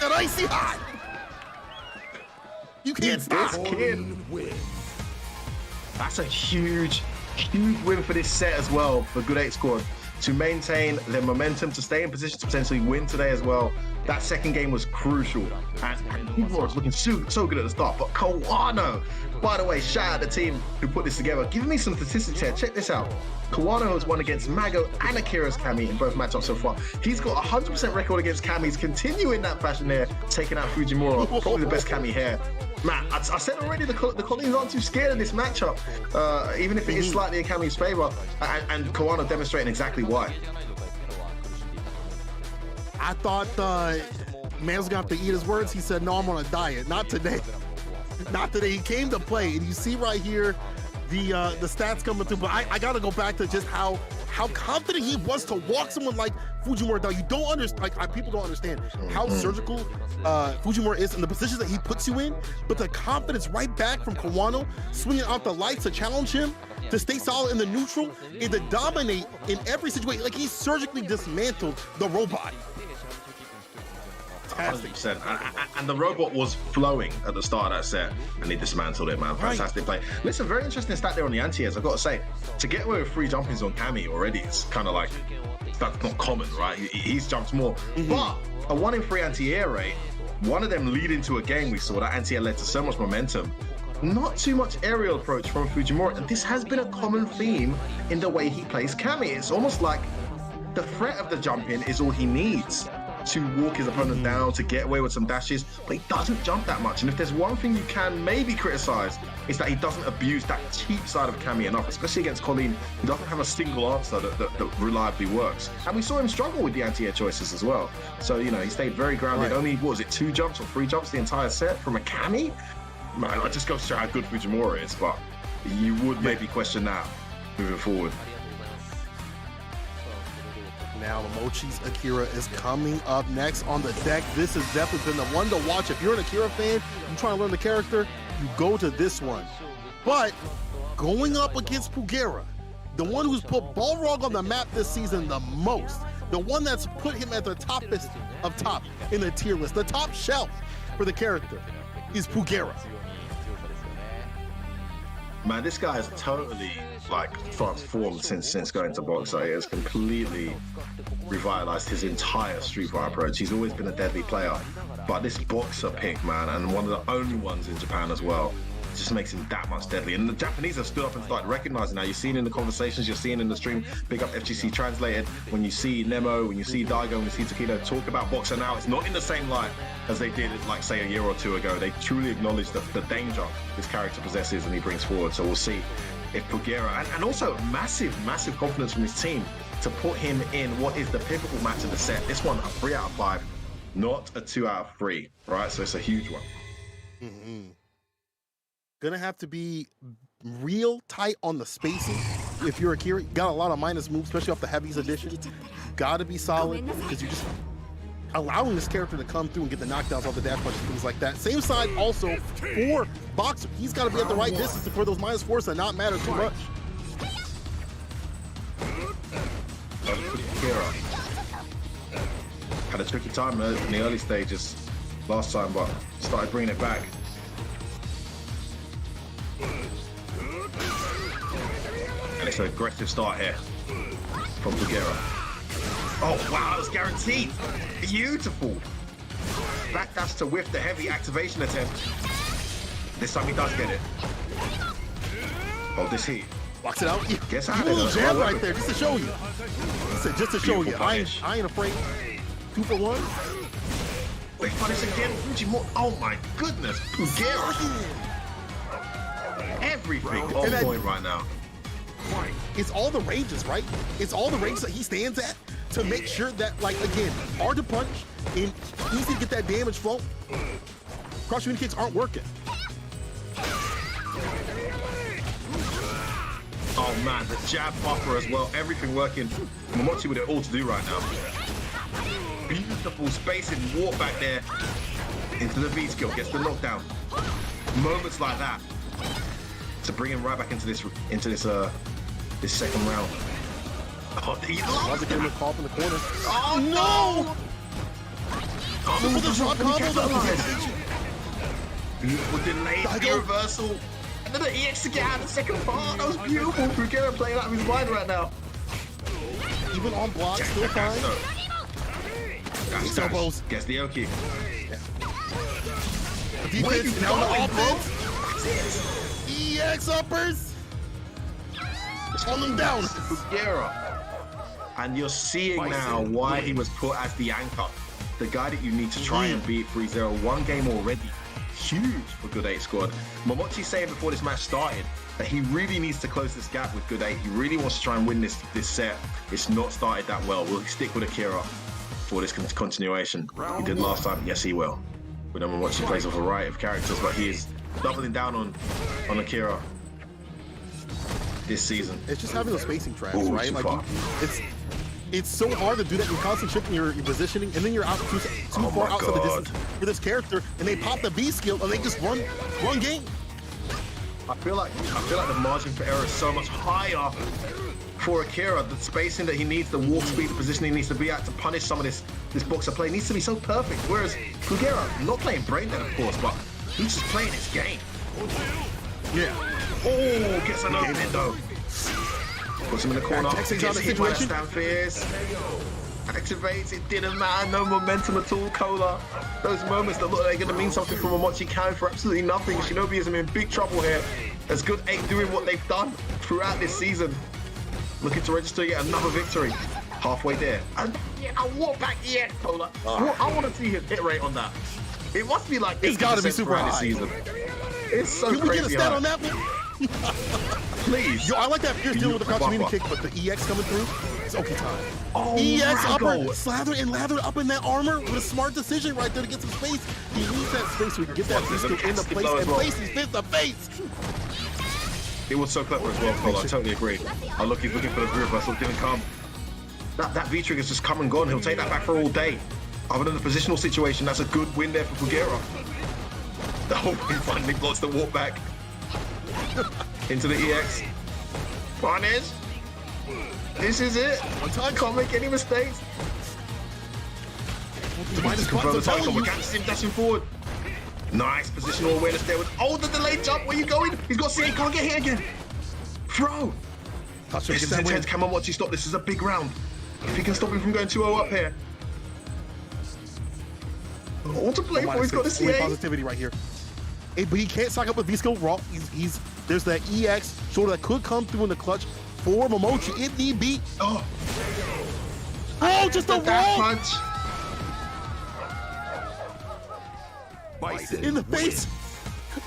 That icy hot. You can't stop. That's a huge win for this set as well for Good 8 squad to maintain their momentum, to stay in position to potentially win today as well. That second game was crucial, and people was looking so good at the start, but Kawano, by the way, shout out the team who put this together. Give me some statistics here, check this out. Kawano has won against Mago and Akira's Kami in both matchups so far. He's got a 100% record against Kami. He's continuing that fashion there, taking out Fujimura, probably the best Kami here. Man, I said already the Colleagues aren't too scared of this matchup, even if it is slightly in Kami's favor, and Kawano demonstrating exactly why. I thought man's gonna have to eat his words. He said, no, I'm on a diet. Not today. Not today. He came to play, and you see right here the stats coming through. But I gotta go back to just how confident he was to walk someone like Fujimura down. You don't understand, like people don't understand how surgical Fujimura is in the positions that he puts you in. But the confidence right back from Kawano, swinging out the lights to challenge him, to stay solid in the neutral, and to dominate in every situation. Like he surgically dismantled the robot. 100%. And the robot was flowing at the start of that set, and he dismantled it, man. Fantastic play. Listen, very interesting stat there on the anti-airs, I've got to say. To get away with 3 jumpings on Kami already, it's kind of like, that's not common, right? He's jumped more. But a 1 in 3 anti-air rate, one of them leading to a game we saw, that anti-air led to so much momentum. Not too much aerial approach from Fujimura, and this has been a common theme in the way he plays Kami. It's almost like the threat of the jump in is all he needs to walk his opponent down, to get away with some dashes, but he doesn't jump that much. And if there's one thing you can maybe criticize, it's that he doesn't abuse that cheap side of Cammy enough, especially against Colleen, who doesn't have a single answer that reliably works. And we saw him struggle with the anti-air choices as well. So, you know, he stayed very grounded. Only, what was it, 2 jumps or 3 jumps the entire set from a Cammy? Man, it just goes to show how good Fujimura is, but you would maybe question that moving forward. Now, Momochi's Akira is coming up next on the deck. This has definitely been the one to watch. If you're an Akira fan, you're trying to learn the character, you go to this one. But going up against Pugera, the one who's put Balrog on the map this season the most, the one that's put him at the toppest of top in the tier list, the top shelf for the character, is Pugera. Man, this guy has totally like transformed since going to Boxer. He has completely revitalized his entire Street Fighter approach. He's always been a deadly player, but this Boxer pick, man, and one of the only ones in Japan as well, just makes him that much deadly. And the Japanese have stood up and started recognizing now. You're seeing in the conversations, you're seeing in the stream, big up FGC Translated, when you see Nemo, when you see Daigo, when you see Takedo talk about Boxer now, it's not in the same light as they did, like, say, a year or 2 ago. They truly acknowledge the danger this character possesses and he brings forward. So we'll see if Pugera, and also massive confidence from his team to put him in what is the pivotal match of the set. This one, a 3 out of 5, not a 2 out of 3, right? So it's a huge one. Gonna have to be real tight on the spacing. If you're Akira, you got a lot of minus moves, especially off the heavies edition. You gotta be solid because you're just allowing this character to come through and get the knockdowns off the dash punches, things like that. Same side also for Boxer. He's got to be at the right distance for those minus 4s to not matter too much. Akira had a tricky time in the early stages last time, but started bringing it back. And it's an aggressive start here from Pugera. Oh wow, that was guaranteed. Beautiful. Backdash to whiff the heavy activation attempt. This time he does get it. Oh, this heat. Walks it out. Guess how a little it is. jab right there, just to show you. Just to show you. I ain't afraid. 2 for 1. Wait, punish again. Fujimura. Oh my goodness. Pugera. Everything on point right now. It's all the ranges, right? It's all the ranges that he stands at to make sure that, like, again, hard to punch and easy to get that damage flow. Cross unit kicks aren't working. Oh man, the jab buffer as well. Everything working. Momochi with it all to do right now. Beautiful spacing walk back there into the V skill. Gets the knockdown. Moments like that to bring him right back into this second round. Oh, he lost it. Call from the corner. Oh no! Oh, the drop combo. Beautiful delayed reversal. And then the EX to get out of the second part. That was beautiful. Pugera playing out of his mind right now. Even on block, still fine. Dash, elbows. Gets the Oki. Defense, now the offense. EX uppers. On them down. Pugera. And you're seeing now why he was put as the anchor. The guy that you need to try and beat 3-0. 1 game already. Huge for Good 8 squad. Momochi saying before this match started that he really needs to close this gap with Good 8. He really wants to try and win this set. It's not started that well. Will he stick with Akira for this continuation? He did last time. Yes, he will. We know Momochi plays a variety of characters, but he is doubling down on Akira this season. It's just having those spacing traps, right? Like it's so hard to do that. You're constantly shifting your positioning, and then you're out too far outside the distance for this character, and they pop the B skill, and they just run game. I feel like the margin for error is so much higher for Akira. The spacing that he needs, the warp speed, the position he needs to be at to punish some of this Boxer play needs to be so perfect. Whereas Pugera, not playing brain dead, of course, but he's just playing his game. Yeah. Oh, gets an opening though. Puts him in the corner. Gets hit by the stand fierce. Activates. It didn't matter. No momentum at all, Cola. Those moments that look like they're going to mean something from Momochi carry for absolutely nothing. Shinobi is in big trouble here. As Good 8 doing what they've done throughout this season. Looking to register yet another victory. Halfway there. And Yeah, I walk back EX, Cola. I want to see his hit rate on that. It must be like it's got to be super high. This season. It's so Can we crazy get a stat high. on that one? Please. Yo, I like that Pierce dealing with the crouching medium kick, but the EX coming through, it's okay time. Oh, EX Rago. upper, slather and lather up in that armor with a smart decision right there to get some space. He needs that space so he can get that pistol into place and place his fist to face. It was so clever as well, Cole. I totally agree. Oh, look, he's looking for the reversal. Didn't come. That V-trigger's just come and gone. He'll take that back for all day. Other than the positional situation, that's a good win there for Pugera. Oh, he finally blocks the walk back into the EX. Punish. This is it. I can't make any mistakes. Confirm the title. We can't see him dashing forward. Nice positional awareness there with the delayed jump. Where you going? He's got CA. Can't get hit again. Throw. This is intense. Come on, watch you stop. This is a big round. If he can stop him from going 2-0 up here. All to play for. He's got the CA. Positivity right here. Hey, but he can't sock up with V-Skill raw. There's that EX shoulder that could come through in the clutch for Momochi if need be. Oh, just a roll punch. In the face.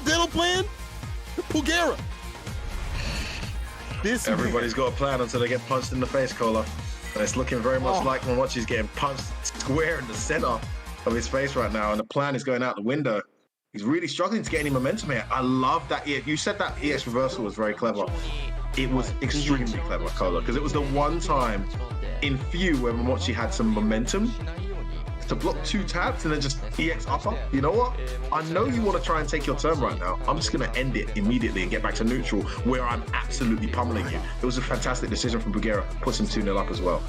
Dental plan. Pugera. Everybody's got a plan until they get punched in the face, Cola. And it's looking very much like Momochi's getting punched square in the center of his face right now. And the plan is going out the window. He's really struggling to get any momentum here. I love that. You said that EX reversal was very clever. It was extremely clever, Cola, because it was the one time in few where Momochi had some momentum to block 2 taps and then just EX upper. You know what? I know you want to try and take your turn right now. I'm just going to end it immediately and get back to neutral where I'm absolutely pummeling you. It was a fantastic decision from Pugera. Puts him 2-0 up as well.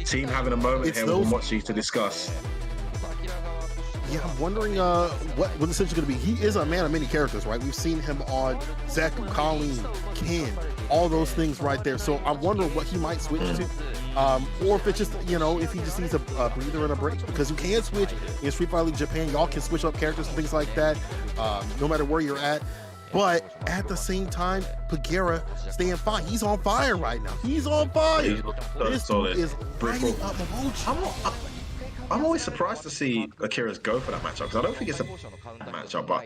Team having a moment here with Momochi to discuss. Yeah, I'm wondering what the situation is going to be. He is a man of many characters, right? We've seen him on Zeku, Colleen, Ken, all those things right there. So I'm wondering what he might switch to. Or if it's just, if he just needs a breather and a break. Because you can switch in Street Fighter League Japan. Y'all can switch up characters and things like that, no matter where you're at. But at the same time, Pugera staying fine. He's on fire right now. He's on fire. This dude is lighting up Momochi. I'm always surprised to see Akira's go for that matchup because I don't think it's a matchup, but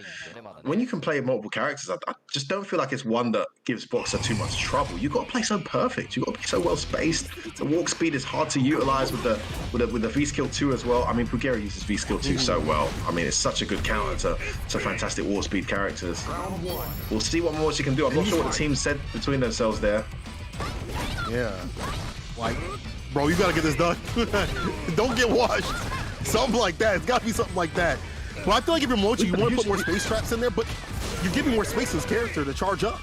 when you can play multiple characters, I just don't feel like it's one that gives Boxer too much trouble. You've got to play so perfect. You've got to be so well spaced. The walk speed is hard to utilize with the V-Skill 2 as well. I mean, Pugera uses V-Skill 2 so well. I mean, it's such a good counter to fantastic walk speed characters. We'll see what more she can do. I'm not sure what the team said between themselves there. Yeah. Like, bro, you gotta get this done. Don't get washed. Something like that. It's gotta be something like that. Well, I feel like if you're Mochi, you want to put more space traps in there, but you're giving more space to his character to charge up.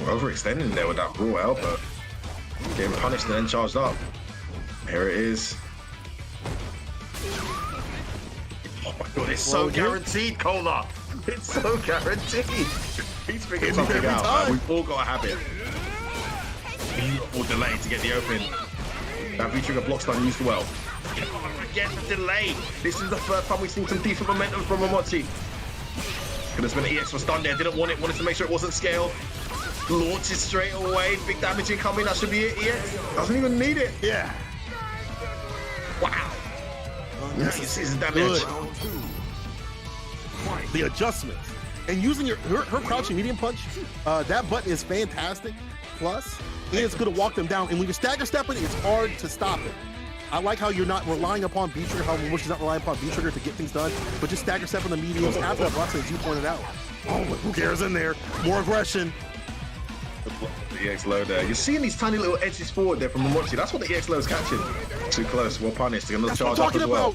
Overextending there with that raw elbow. Getting punished and then charged up. Here it is. Oh my god, it's so guaranteed, Cola. It's so guaranteed. He's figured something out, man. We've all got to have it. Or delay to get the open. That V-trigger block's done used well. Again, the delay. This is the first time we've seen some decent momentum from Momochi. Could have spent an EX for stun there. Didn't want it. Wanted to make sure it wasn't scaled. Launches straight away. Big damage incoming. That should be it. EX doesn't even need it. Yeah. Wow. Nice. You see the damage. The adjustment. And using her crouching medium punch, that button is fantastic. Plus, it's going to walk them down. And when you're stagger stepping, it's hard to stop it. I like how you're not relying upon B-Trigger, how Momochi's not relying upon B-Trigger to get things done, but just stagger stepping the mediums after that box, as you pointed out. Oh, but who cares in there? More aggression. The EX low there. You're seeing these tiny little edges forward there from Momochi. That's what the EX low is catching. Too close. Well punished. Another charge up as well.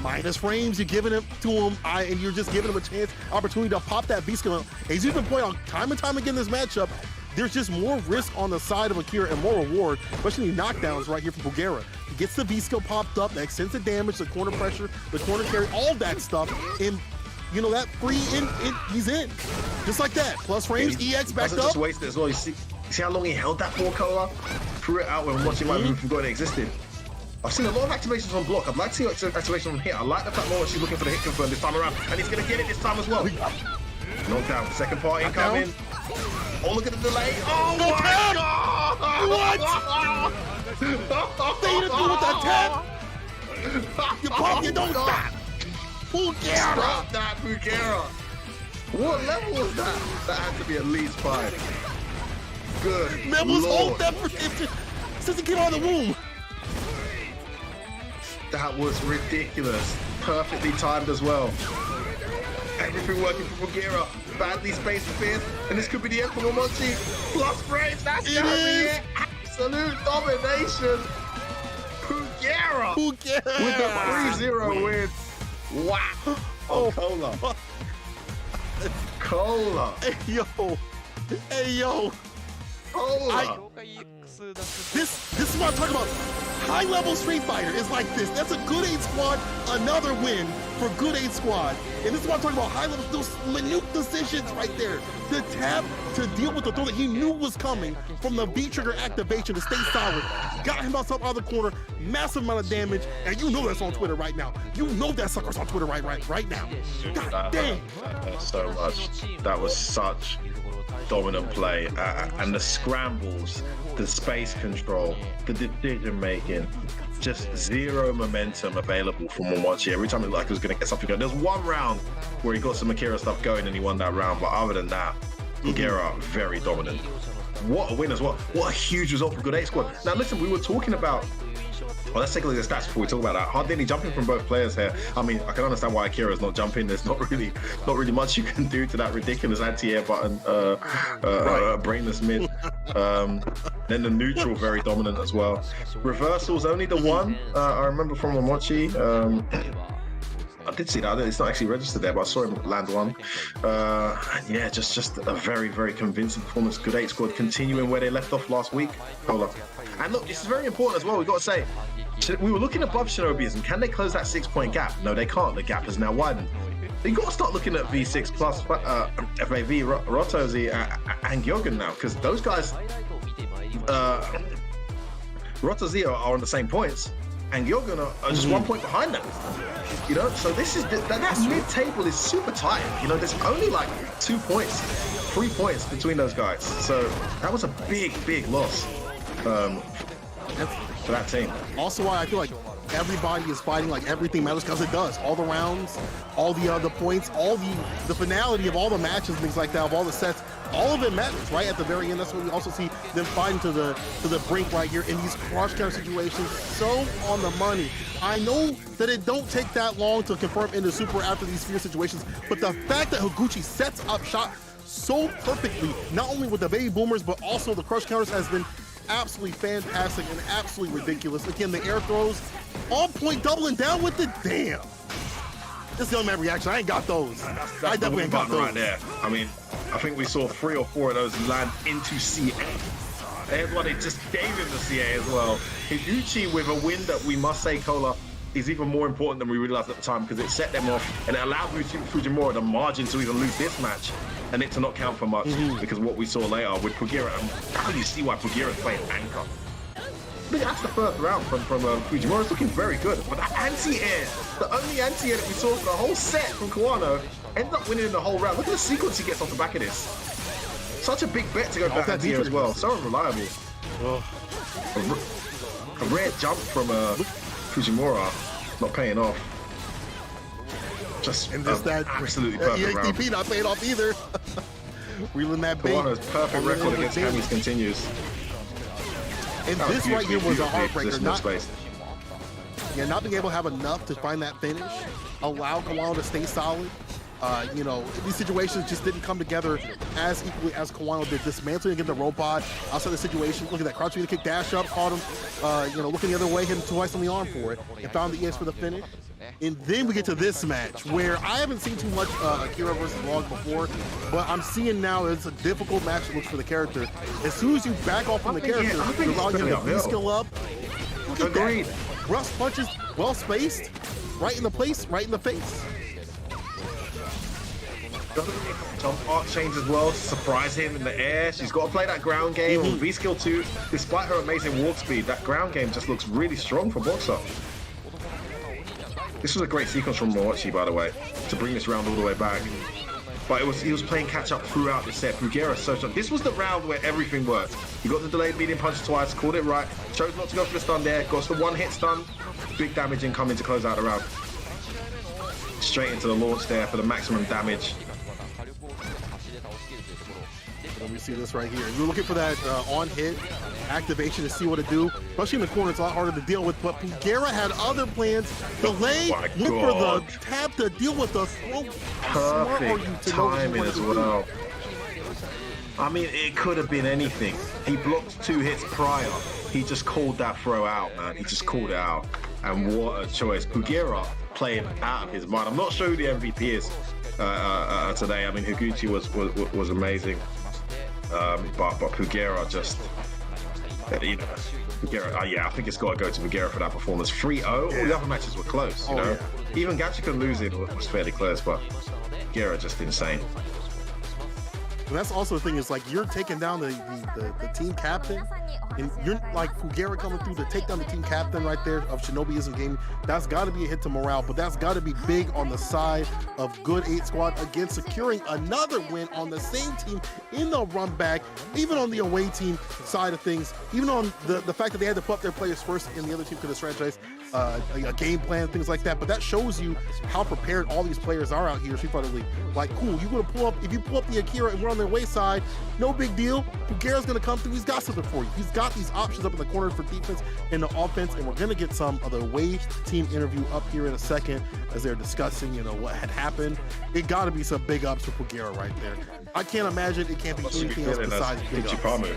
Minus frames, you're giving it to him, and you're just giving him a chance, opportunity to pop that B-Skill. As you've been pointing out time and time again in this matchup, there's just more risk on the side of Akira and more reward, especially knockdowns right here from Pugera. He gets the V-Skill popped up, that extensive damage, the corner pressure, the corner carry, all that stuff, and that free in, he's in. Just like that. Plus frames, EX backed up. Just waste it as well. You see how long he held that for, Cola? Threw it out when watching my move forgot it existed. I've seen a lot of activations on block. I'd like to see activation on hit. I like the fact more she's looking for the hit confirm this time around, and he's going to get it this time as well. Knockdown. Second part incoming. Oh, look at the delay. Oh, my God! They do with the tap. You pump, you don't stop. Pugera. Stop that, Pugera. What level was that? That had to be at least 5. Good Mibbles Lord. hold that for since he came out of the womb. That was ridiculous. Perfectly timed as well. Everything working for Pugera. Badly spaced Fierce. And this could be the end for Momochi. Plus frames. That's It gotta be is. it. Absolute domination. Pugera. With the 3-0 win. Wow. Oh, Cola. Cola. Hey yo. Hey yo. Cola. This is what I'm talking about. High level Street Fighter is like this. That's a good 8 squad, another win for good 8 squad. And this is what I'm talking about. High level, those minute decisions right there. The tap to deal with the throw that he knew was coming from the V trigger activation to stay solid. Got himself out of the corner, massive amount of damage, and you know that's on Twitter right now. You know that sucker's on Twitter right now. God damn. So much. That was such dominant play, and the scrambles, the space control, the decision making, just zero momentum available from Momochi. Every time it looked like he was going to get something going. There's one round where he got some Akira stuff going and he won that round, but other than that, Akira very dominant. What a win as well. What a huge result for good 8 squad. Now listen, we were talking about, well, let's take a look at the stats before we talk about that. Hardly any jumping from both players here. I mean, I can understand why Akira's not jumping. There's not really much you can do to that ridiculous anti-air button, brainless mid. Then the neutral, very dominant as well. Reversals, only the one. I remember from Momochi. I did see that. It's not actually registered there, but I saw him land one. Yeah, just a very, very convincing performance. Good 8 squad continuing where they left off last week. Hold up. And look, this is very important as well. We've got to say, we were looking above Shinobiism. Can they close that 6-point gap? No, they can't. The gap has now widened. You got to start looking at V6 plus FAV, Rotozi, and Gyogen now, because those guys, Rotozi are on the same points, and Gyogen are just 1 point behind them. You know, so this is that mid-table is super tight. You know, there's only like 2 points, 3 points between those guys. So that was a big loss for that team. Also why I feel like everybody is fighting like everything matters, because it does. All the rounds, all the points, all the finality of all the matches, things like that, of all the sets, all of it matters, right? At the very end, that's when we also see them fighting to the brink right here in these cross-counter situations. So on the money. I know that it don't take that long to confirm into Super after these fear situations, but the fact that Higuchi sets up shot so perfectly, not only with the baby boomers, but also the crush counters, has been absolutely fantastic and absolutely ridiculous. Again, the air throws on point, doubling down with the damn. This young man reaction, I ain't got those. That's I definitely ain't got those. right there. I mean, I think we saw 3 or 4 of those land into CA. There's why they just gave him the CA as well. Higuchi with a win that we must say, Cola, is even more important than we realized at the time, because it set them off and it allowed Fujimura the margin to even lose this match and it to not count for much, because what we saw later with Pugera, and now you see why Pugera's playing anchor. Look, that's the first round from Fujimura. It's looking very good. But that anti-air, the only anti-air that we saw for the whole set from Kawano, ended up winning the whole round. Look at the sequence he gets off the back of this. Such a big bet to go for that anti-air as well. So unreliable. A rare jump from Fujimura, not paying off. Just that absolutely perfect round. EXTP not paying off either. Reeling that bait. Kawano's perfect record against Camis continues. And this right here was a heartbreaker. Not being able to have enough to find that finish, allow Kawano to stay solid. You know, these situations just didn't come together as equally as Kawano did. Dismantling against the robot outside the situation. Look at that, crouching to kick, dash up, caught him, you know, looking the other way, hit him twice on the arm for it, and found the ES for the finish. And then we get to this match, where I haven't seen too much Akira versus Log before, but I'm seeing now it's a difficult match looks for the character. As soon as you back off from the character, you allow you to V-skill up. Look at that. Rough punches, well spaced, right in the place, right in the face. Jump arc change as well to surprise him in the air. She's got to play that ground game on V-Skill 2. Despite her amazing walk speed, that ground game just looks really strong for Boxer. This was a great sequence from Momochi, by the way, to bring this round all the way back. but he was playing catch up throughout the set. Pugera so strong. This was the round where everything worked. He got the delayed medium punch twice, called it right, chose not to go for the stun there, got the one hit stun, big damage incoming to close out the round. Straight into the launch there for the maximum damage. And we see this right here. You're looking for that on-hit activation to see what to do. Especially in the corner, it's a lot harder to deal with. But Pugera had other plans. Delay, went for the tap to deal with the throw. Perfect timing as well. I mean, it could have been anything. He blocked 2 hits prior. He just called that throw out, man. He just called it out. And what a choice. Pugera playing out of his mind. I'm not sure who the MVP is today. I mean, Higuchi was amazing. But Pugera just, you know, Pugera, yeah, I think it's got to go to Pugera for that performance. 3-0, all the other matches were close, you know. Yeah. Even Gachikun losing was fairly close, but Pugera just insane. And that's also the thing is like you're taking down the team captain, and you're like Pugera coming through to take down the team captain right there of Shinobiism Gaming. That's got to be a hit to morale, but that's got to be big on the side of Good 8 Squad again, securing another win on the same team in the run back, even on the away team side of things, even on the fact that they had to put up their players first and the other team could have strategized a game plan, things like that. But that shows you how prepared all these players are out here. Street Fighter League. Like, cool, you're gonna pull up, if you pull up the Akira and we're on their wayside, no big deal. Pugera's gonna come through, he's got something for you. He's got these options up in the corner for defense and the offense, and we're gonna get some of the away team interview up here in a second as they're discussing, you know, what had happened. It gotta be some big ups for Pugera right there. I can't imagine it can't be anything else besides big ups.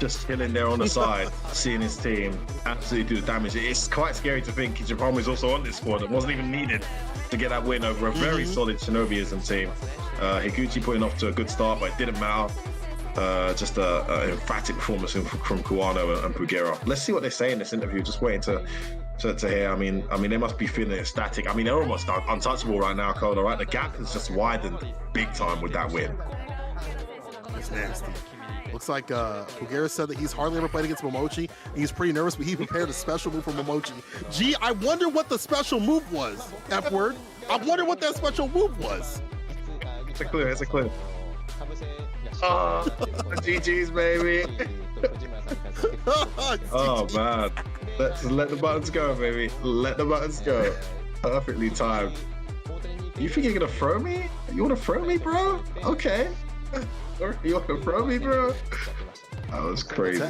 Just chilling there on the side, seeing his team absolutely do the damage. It's quite scary to think Kichipamu is also on this squad. It wasn't even needed to get that win over a very solid Shinobiism team. Higuchi putting off to a good start, but it didn't matter. Just an emphatic performance from Kuwano and Pugera. Let's see what they say in this interview. Just waiting to hear. I mean, they must be feeling ecstatic. I mean, they're almost untouchable right now, Coda. Right, the gap has just widened big time with that win. It's nasty. Looks like Pugera said that he's hardly ever played against Momochi. He's pretty nervous, but he prepared a special move for Momochi. Gee, I wonder what the special move was, F-word. I wonder what that special move was. It's a clue, it's a clue. Oh, GG's, baby. Oh, man. Let's let the buttons go, baby. Let the buttons go. Perfectly timed. You think you're going to throw me? You want to throw me, bro? Okay. You want to throw me, bro? That was crazy.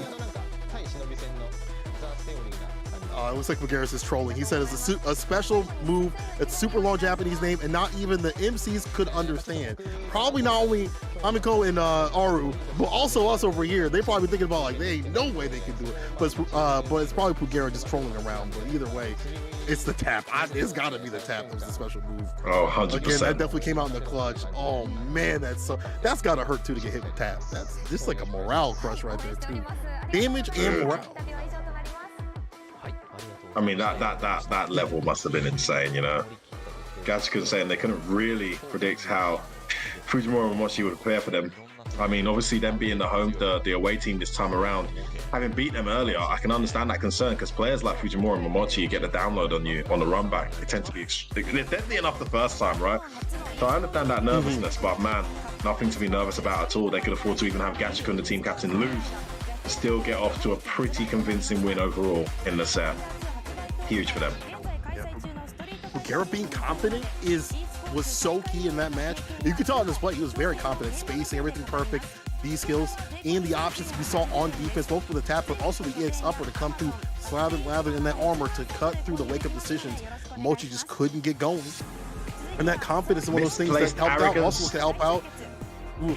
It looks like Pugera's is trolling. He said it's a special move. It's super long Japanese name, and not even the MCs could understand. Probably not only Amiko and Aru, but also us over here. They probably thinking about like, there ain't no way they could do it. But it's probably Pugera just trolling around. But either way, it's the tap. It's got to be the tap. That was the special move. Oh, 100%. Again, that definitely came out in the clutch. Oh man, that's got to hurt too to get hit with tap. That's just like a morale crush right there too. Damage and morale. I mean, that level must have been insane, you know. Gachikun saying they couldn't really predict how Fujimura and Momochi would prepare for them. I mean, obviously them being the away team this time around, having beat them earlier, I can understand that concern because players like Fujimura and Momochi get a download on you on the run back. They tend to be they're deadly enough the first time, right? So I understand that nervousness, but man, nothing to be nervous about at all. They could afford to even have Gachikun, the team captain, lose, still get off to a pretty convincing win overall in the set. Huge for them. Yeah. Pugera being confident was so key in that match. You could tell on this play, he was very confident, spacing, everything perfect, these skills, and the options we saw on defense, both for the tap, but also the EX upper to come through, lather in that armor to cut through the wake-up decisions. Mochi just couldn't get going. And that confidence is one of those things that helped out, also can help out. Ooh.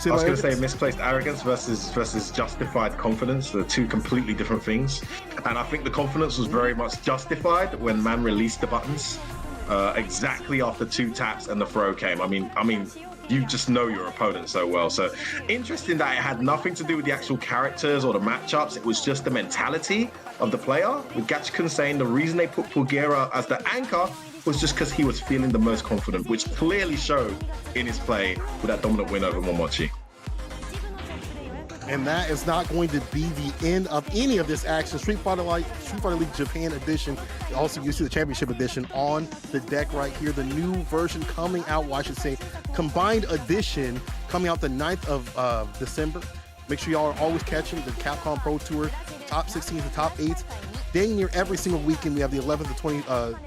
I was going to say misplaced arrogance versus justified confidence. They're two completely different things. And I think the confidence was very much justified when Man released the buttons exactly after 2 taps and the throw came. I mean, you just know your opponent so well. So interesting that it had nothing to do with the actual characters or the matchups. It was just the mentality of the player. With Gachikun saying the reason they put Pugera as the anchor was just because he was feeling the most confident, which clearly showed in his play with that dominant win over Momochi. And that is not going to be the end of any of this action. Street Fighter League Japan Edition. Also, you see the Championship Edition on the deck right here. The new version coming out, well, I should say, Combined Edition coming out the 9th of December. Make sure y'all are always catching the Capcom Pro Tour, top 16s and top 8s. Dang near every single weekend, we have the 11th to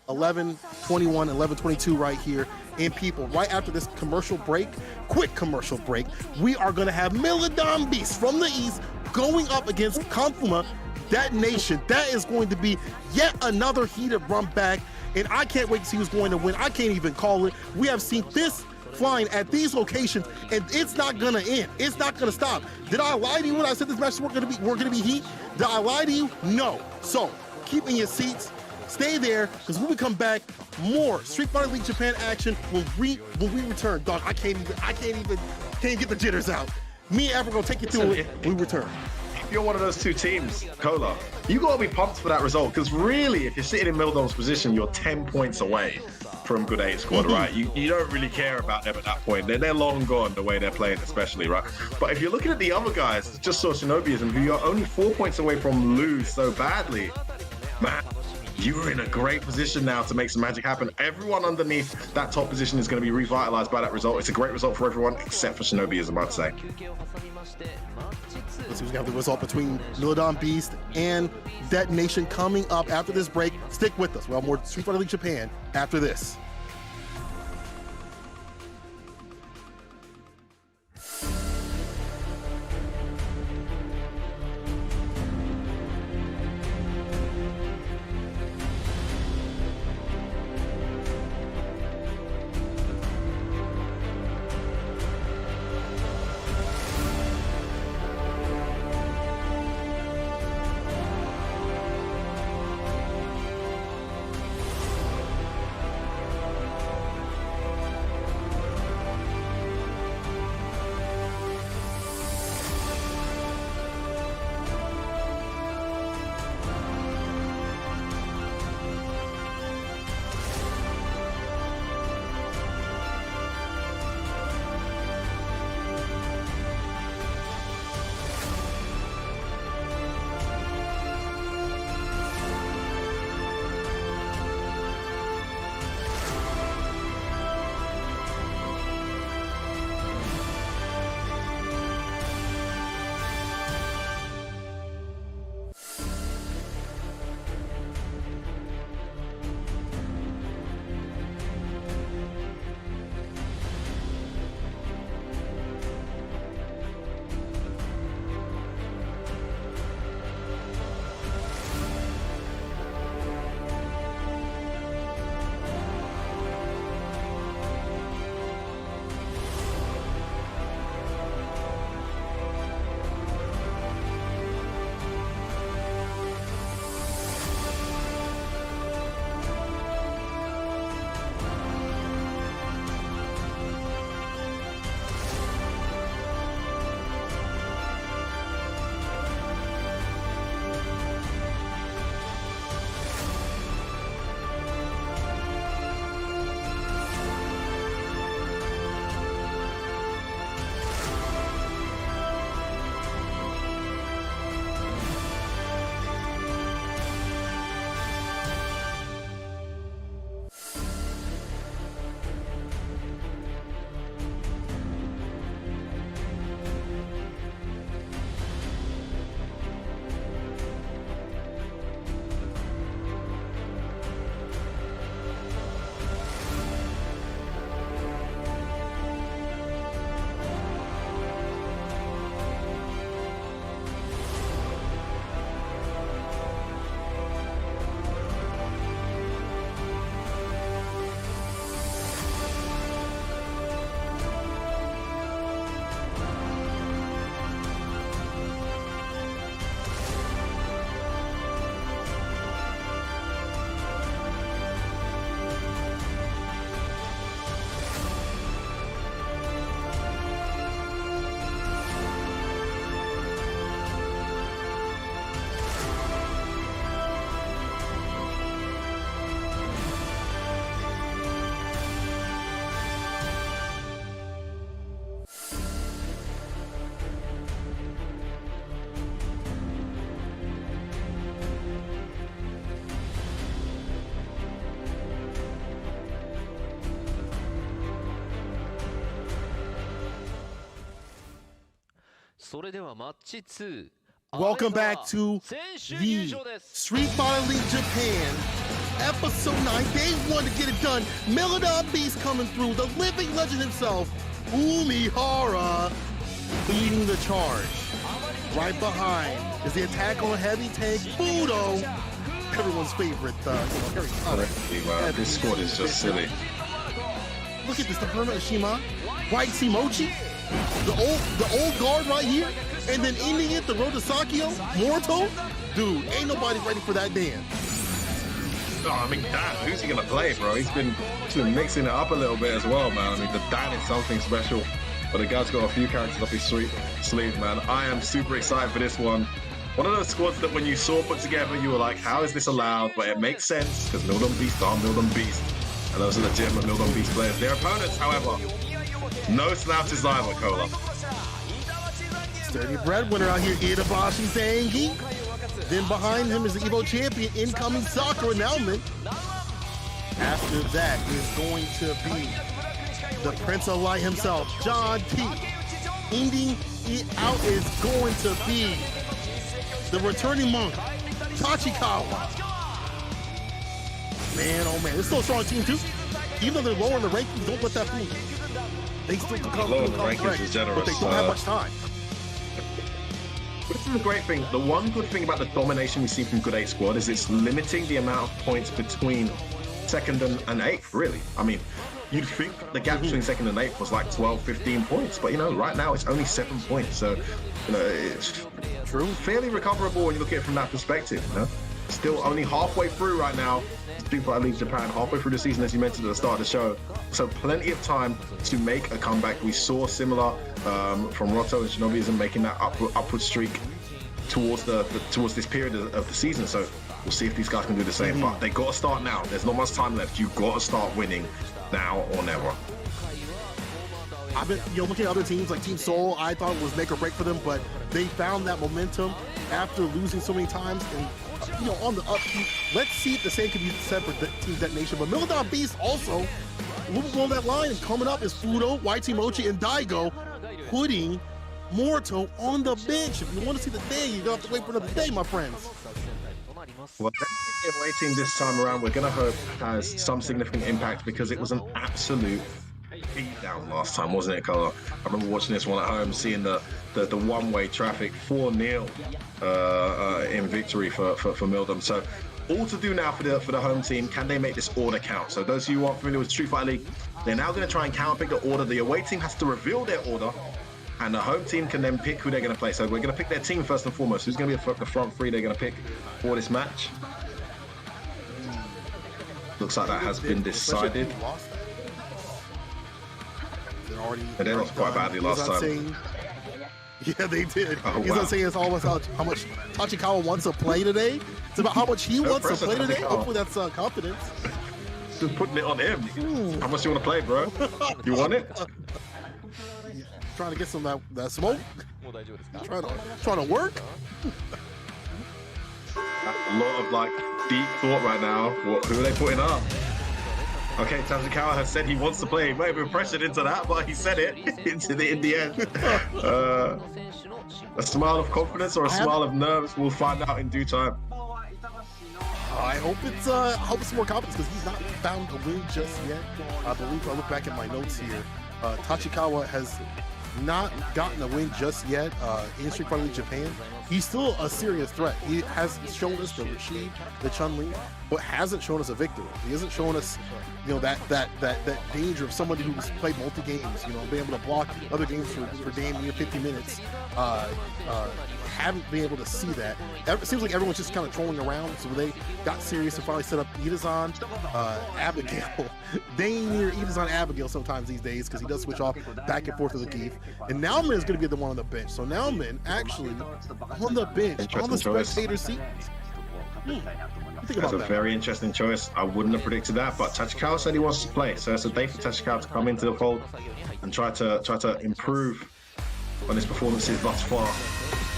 11, 21, 11, 22 right here. And people, right after this commercial break, quick commercial break, we are going to have Milodon Beast from the East going up against Confuma Detonation. That is going to be yet another heated run back, and I can't wait to see who's going to win. I can't even call it. We have seen this flying at these locations, and it's not gonna end. It's not gonna stop. Did I lie to you when I said this match we're gonna be heat? Did I lie to you? No. So keep in your seats. Stay there, because when we come back, more Street Fighter League Japan action when we return. Dog, I can't even get the jitters out. Me and Ever gonna take you through it when we return. If you're one of those two teams, Cola, you gotta be pumped for that result, because really, if you're sitting in Mildom's position, you're 10 points away from Good 8 squad, right? You don't really care about them at that point. They're long gone the way they're playing, especially, right? But if you're looking at the other guys, just saw Shinobiism, who you're only 4 points away from lose so badly, man. You are in a great position now to make some magic happen. Everyone underneath that top position is going to be revitalized by that result. It's a great result for everyone except for Shinobi, as I'm about to say. Let's see who's got the result between Milodon Beast and Detonation coming up after this break. Stick with us. We'll have more Street Fighter League Japan after this. Welcome back to the Street Fighter League Japan, Episode 9, Day 1 to get it done. Melodon Beast coming through, the living legend himself, Umihara, leading the charge. Right behind is the attack on heavy tank, Fudo, everyone's favorite, Harry Potter. Wow, this squad is just silly. Look at this, the Hermit Shima, White Mochi, the old guard right here, and then ending it, the Road to Sakio, Morto. Dude, ain't nobody ready for that dance. Oh, I mean, Dan, who's he gonna play, bro? He's been mixing it up a little bit as well, man. I mean, the Dan is something special, but the guy's got a few characters up his sleeve, man. I am super excited for this one. One of those squads that when you saw put together, you were like, how is this allowed? But it makes sense, because Mildon Beast are Mildon Beast. And those are legitimate Mildon Beast players. Their opponents, however, no slouches either, Cola. Sturdy breadwinner out here, Itabashi Zangi. Then behind him is the Evo champion, incoming Sakura Naomi. After that is going to be the Prince of Light himself, John T. Ending it out is going to be the returning monk, Tachikawa. Man, oh man, it's still a strong team too. Even though they're lower in the rankings, don't let that fool you. They still come lower in the rankings is generous, but they don't have much time. This is a great thing. The one good thing about the domination we see from Good 8 squad is it's limiting the amount of points between second and eighth, really. I mean, you'd think the gap between second and eighth was like 12, 15 points, but right now it's only 7 points. So, it's true, fairly recoverable when you look at it from that perspective, Still only halfway through right now. Street Fighter League Japan, halfway through the season, as you mentioned at the start of the show. So plenty of time to make a comeback. We saw similar from Roto and Shinobiism making that upward streak towards this period of the season. So we'll see if these guys can do the same. But they got to start now. There's not much time left. You've got to start winning now or never. I've been, looking at other teams like Team Seoul. I thought it was make or break for them, but they found that momentum after losing so many times and on the upkeep. Let's see if the same can be said for Team Detonation. But Melodon Beast also moving along that line, and coming up is Fudo, White Mochi, and Daigo, putting Morto on the bench. If you want to see the thing, you don't have to wait for another day, my friends. Well, the away team this time around, we're going to hope has some significant impact, because it was an absolute beatdown last time, wasn't it, Cola? I remember watching this one at home, seeing the one-way traffic, 4-0 in victory for Mildon. So all to do now for the home team. Can they make this order count? So those of you who aren't familiar with Street Fighter League, they're now going to try and counterpick the order. The away team has to reveal their order, and the home team can then pick who they're going to play. So we're going to pick their team first and foremost. Who's going to be the front three they're going to pick for this match? Looks like that has been decided. And they lost quite badly last time. Yeah, they did. Oh, He's not saying it's all about how much Tachikawa wants to play today. It's about how much he wants to play today. Hopefully that's confidence. Just putting it on him. How much you want to play, bro? You want it? Trying to get some of that smoke. Trying to work. A lot of deep thought right now. Who are they putting up? Okay, Tachikawa has said he wants to play. He may have been pressured into that, but he said it in the end. A smile of confidence or a smile of nerves, we'll find out in due time. I hope it's more confidence, because he's not found a win just yet. I believe, if I look back at my notes here, Tachikawa has not gotten a win just yet in Street Fighter League Japan. He's still a serious threat. He has shown us the Rashid, the Chun-Li, but hasn't shown us a victory. He hasn't shown us, that danger of somebody who's played multi-games, being able to block other games for damn near 50 minutes. Haven't been able to see that. It seems like everyone's just kind of trolling around, so they got serious and finally set up Itazan, Abigail. Dang near Itazan Abigail sometimes these days, because he does switch off back and forth with the Keith. And Nauman is going to be the one on the bench. So Nauman actually on the bench, on the spectator seat. That's a very interesting choice. I wouldn't have predicted that, but Tachikawa said he wants to play, so it's a day for Tachikawa to come into the fold and try to improve on his performances thus far.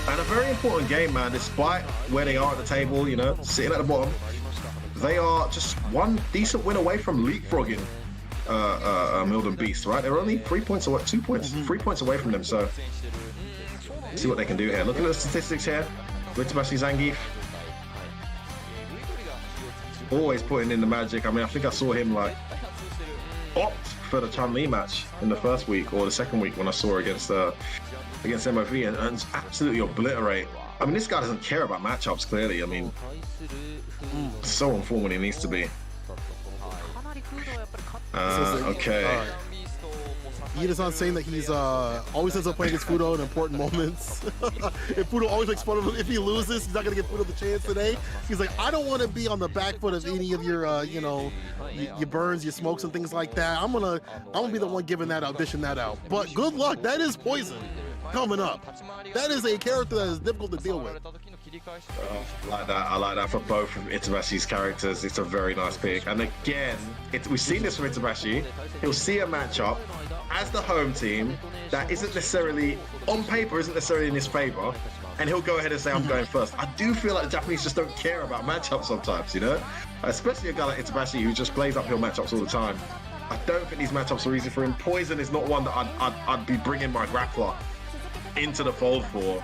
And a very important game, man. Despite where they are at the table, sitting at the bottom, they are just one decent win away from leapfrogging Mildon Beast, right? They're only 3 points away, 2 points, 3 points away from them. So See what they can do here. Looking at the statistics here. Mitsubishi Zangief. Always putting in the magic. I mean, I think I saw him like opt for the Chun-Li match in the first week or the second week when I saw her against MOV and absolutely obliterate. I mean, this guy doesn't care about matchups, clearly. I mean, so on form when he needs to be. Okay. He is on saying that he's always ends up playing against Fudo in important moments. If Fudo always makes fun of him, if he loses, he's not gonna give Fudo the chance today. He's like, I don't want to be on the back foot of any of your, you know, your burns, your smokes, and things like that. I'm gonna be the one giving that out, dishing that out. But good luck. That is Poison coming up. That is a character that is difficult to deal with. I like that. I like that for both of Itabashi's characters. It's a very nice pick. And again, we've seen this from Itabashi. He'll see a matchup as the home team that isn't necessarily, on paper, isn't necessarily in his favor, and he'll go ahead and say, I'm going first. I do feel like the Japanese just don't care about matchups sometimes, you know? Especially a guy like Itabashi who just plays uphill matchups all the time. I don't think these matchups are easy for him. Poison is not one that I'd be bringing my grappler into the fold for.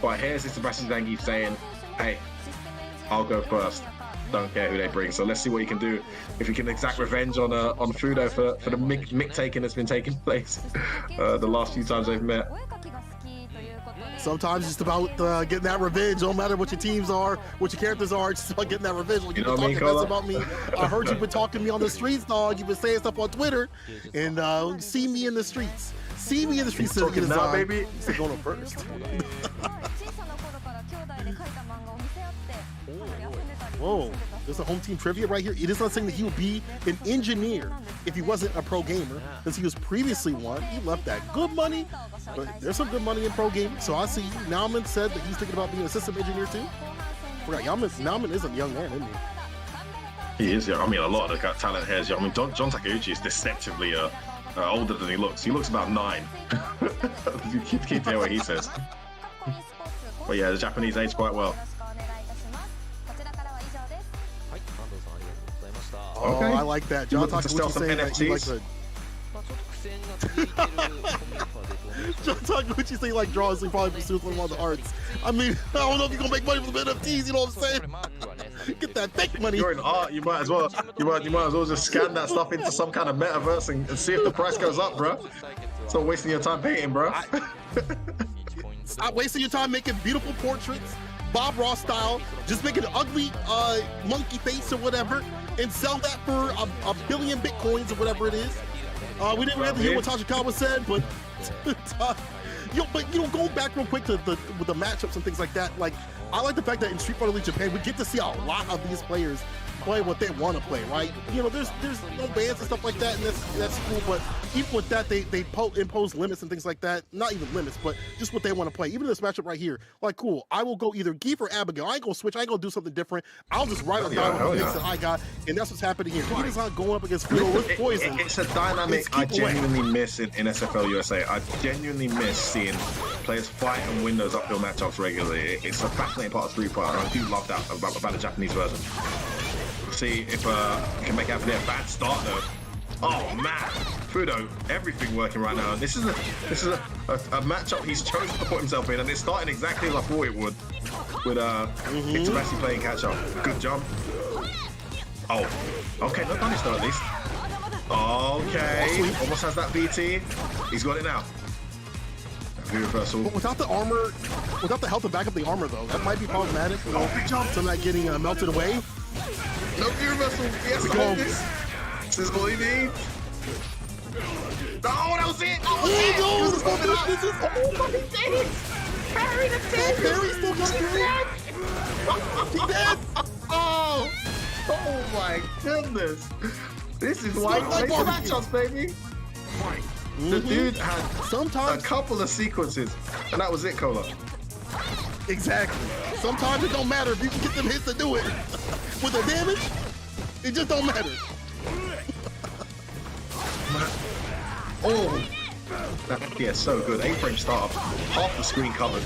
But here's Itabashi Zangief saying, hey, I'll go first. Don't care who they bring. So let's see what he can do. If he can exact revenge on Fudo for the mic taking that's been taking place the last few times they've met. Sometimes it's about getting that revenge. Don't matter what your teams are, what your characters are. It's just about getting that revenge. Like, you know what I mean, talking about me. I heard you've been talking to me on the streets, dog. You've been saying stuff on Twitter, and see me in the streets. See me in the streets. He's talking now, baby. He's going first. Whoa, there's a home team trivia right here. It is not saying that he would be an engineer if he wasn't a pro gamer, since he was previously one. He left that good money, but there's some good money in pro gaming. So I see Nauman said that he's thinking about being a system engineer too. Forgot Nauman is a young man, isn't he? He is young. I mean, a lot of the talent here is young. I mean, John Takeuchi is deceptively older than he looks. He looks about 9. You keep hearing what he says. But yeah, the Japanese age quite well. Oh, okay. I like that. John Takeuchi saying that he likes John Takeuchi saying like draws, he probably pursues one of the arts. I mean, I don't know if you're gonna make money from the NFTs, you know what I'm saying? Get that fake money. If you're in art, you might as well just scan that stuff into some kind of metaverse and see if the price goes up, bro. Stop wasting your time painting, bro. Stop wasting your time making beautiful portraits, Bob Ross style. Just make an ugly monkey face or whatever, and sell that for a billion bitcoins or whatever it is. We didn't have to hear what Tachikawa said, but going back real quick to with the matchups and things like that. Like, I like the fact that in Street Fighter League Japan, we get to see a lot of these players play what they want to play, right? You know, there's no bans and stuff like that, and that's cool. But even with that, they impose limits and things like that. Not even limits, but just what they want to play. Even this matchup right here, like, cool. I will go either Geef or Abigail. I ain't gonna switch. I ain't gonna do something different. I'll just ride on the things that I got, and that's what's happening here. He is not going up against Fudo with Poison. It's a dynamic I genuinely miss in SFL USA. I genuinely miss seeing players fight and win those uphill matchups regularly. It's a fascinating part of Street Fighter. I do love that about the Japanese version. See if we can make out for a bad start though. Oh man, Fudo, everything working right now. This is a matchup he's chosen to put himself in, and it's starting exactly as I thought it would, with Itabashi playing catch up. Good jump. Oh, okay, no punish though at least. Okay, almost has that BT. He's got it now. Reversal. But without the armor, without the health to back up the armor though, that might be problematic. Big jump, so not getting melted away. No gear vessel. Yes, I hold this. This is what he needs. No, that was it. This is Parry the dead. Parry still got He dead. Oh my goodness. This is why I play matchups, baby. The dude had a couple of sequences, and that was it, Cola. Exactly. Sometimes it don't matter if you can get them hits to do it. With the damage, it just don't matter. Oh, yeah, so good. 8-frame startup, half the screen covered.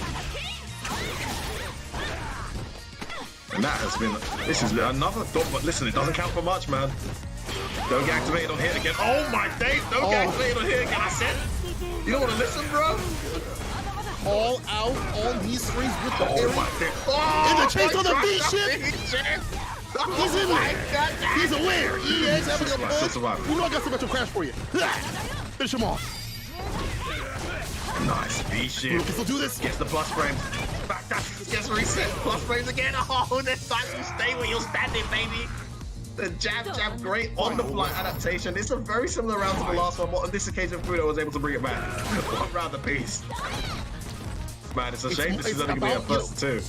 And that has been, this is another thought, but listen, it doesn't count for much, man. Don't get activated on hit again. Oh my days, don't get activated on hit again, I said. You don't want to listen, bro? all out on these strings with the parry. Oh, In the chase on the God, V-shift. He's in there. He's aware. He is having a punch. You know I got some extra crash for you. Finish him off. Nice V-shift. We can still do this. Gets the plus frames. Back that gets reset. Plus frames again. Oh, this time you stay where you're standing, baby. The jab, great on the fly adaptation. It's a very similar round to the last one, but on this occasion, Fudo was able to bring it back. One round apiece. Man, it's a shame this is only going to be a first two.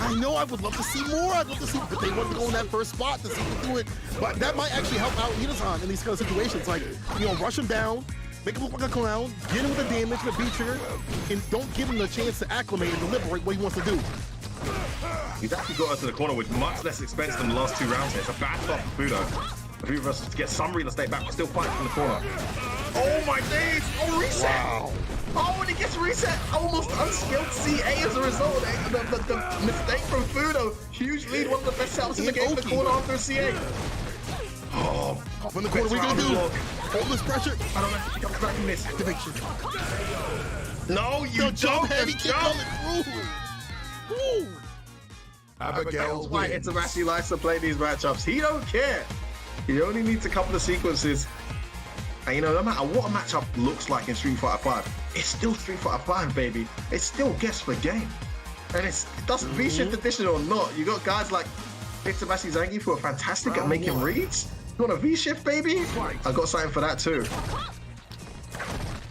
I know I would love to see more. I'd love to see, but they want to go in that first spot to see him do it. But that might actually help out Itazan in these kind of situations. Like, you know, rush him down, make him look like a clown, get him with the damage, the B trigger, and don't give him the chance to acclimate and deliberate what he wants to do. He's actually got us to the corner with much less expense than the last two rounds here. It's a bad stop for Fudo. Fudo versus to get some real estate back, but still fighting from the corner. Oh my days! Oh, reset! Wow. Oh, and he gets reset! Almost unskilled CA as a result. The mistake from Fudo. Huge lead, one of the best setups in the game in the corner after a CA. Oh, from the corner, what are you gonna do? Hold this pressure. I don't know if he comes back from this. Activation. No, you don't heavy kick jump! coming through. Woo. Abigail Why Itamashi likes to play these matchups. He don't care. He only needs a couple of sequences. And you know, no matter what a matchup looks like in Street Fighter 5, it's still Street Fighter 5, baby. It's still guess for game. And it doesn't V-shift edition or not. You got guys like Itamashi Zangief who are fantastic at making reads. You want a V-shift, baby? I got something for that too.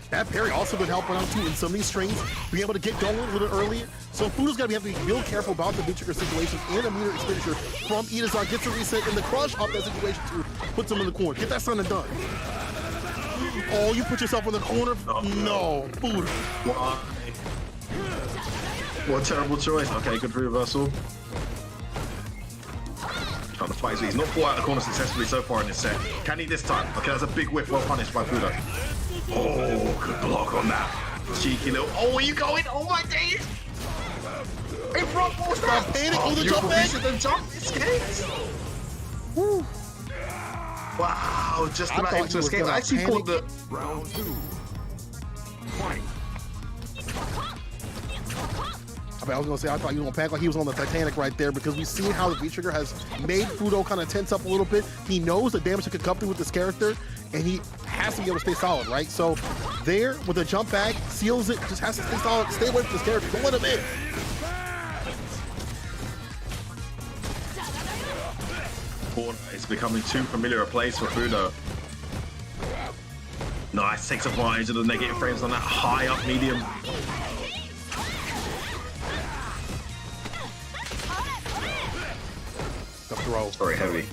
That parry also been helping out too in some of these strings, being able to get going a little earlier. So Fudo's got to be real careful about the V-trigger situation and a meter expenditure from Itazan. Gets a reset in the crush off that situation too. Puts him in the corner. Get that something done. Oh, you put yourself in the corner? No, Fudo. What a terrible choice. Okay, good reversal. Trying to fight, so he's not fought out the corner successfully so far in this set. Can he this time? Okay, that's a big whiff, well punished by Fudo. Oh, good block on that. Cheeky little. Oh, are you going? Oh my days! In front, what's that? Oh, the jump back. The jump escapes. Woo. Wow, just about able to escape. I actually thought that. Round two. Fight. I was gonna say, I thought you were gonna panic like he was on the Titanic right there, because we've seen how the V-trigger has made Fudo kind of tense up a little bit. He knows the damage that could accompany with this character, and he has to be able to stay solid, right? So there, with a jump back, seals it, just has to stay solid, stay away from this character, don't let him in. It's becoming too familiar a place for Fudo. Nice, takes advantage of the negative frames on that high up medium. The throw. Very heavy.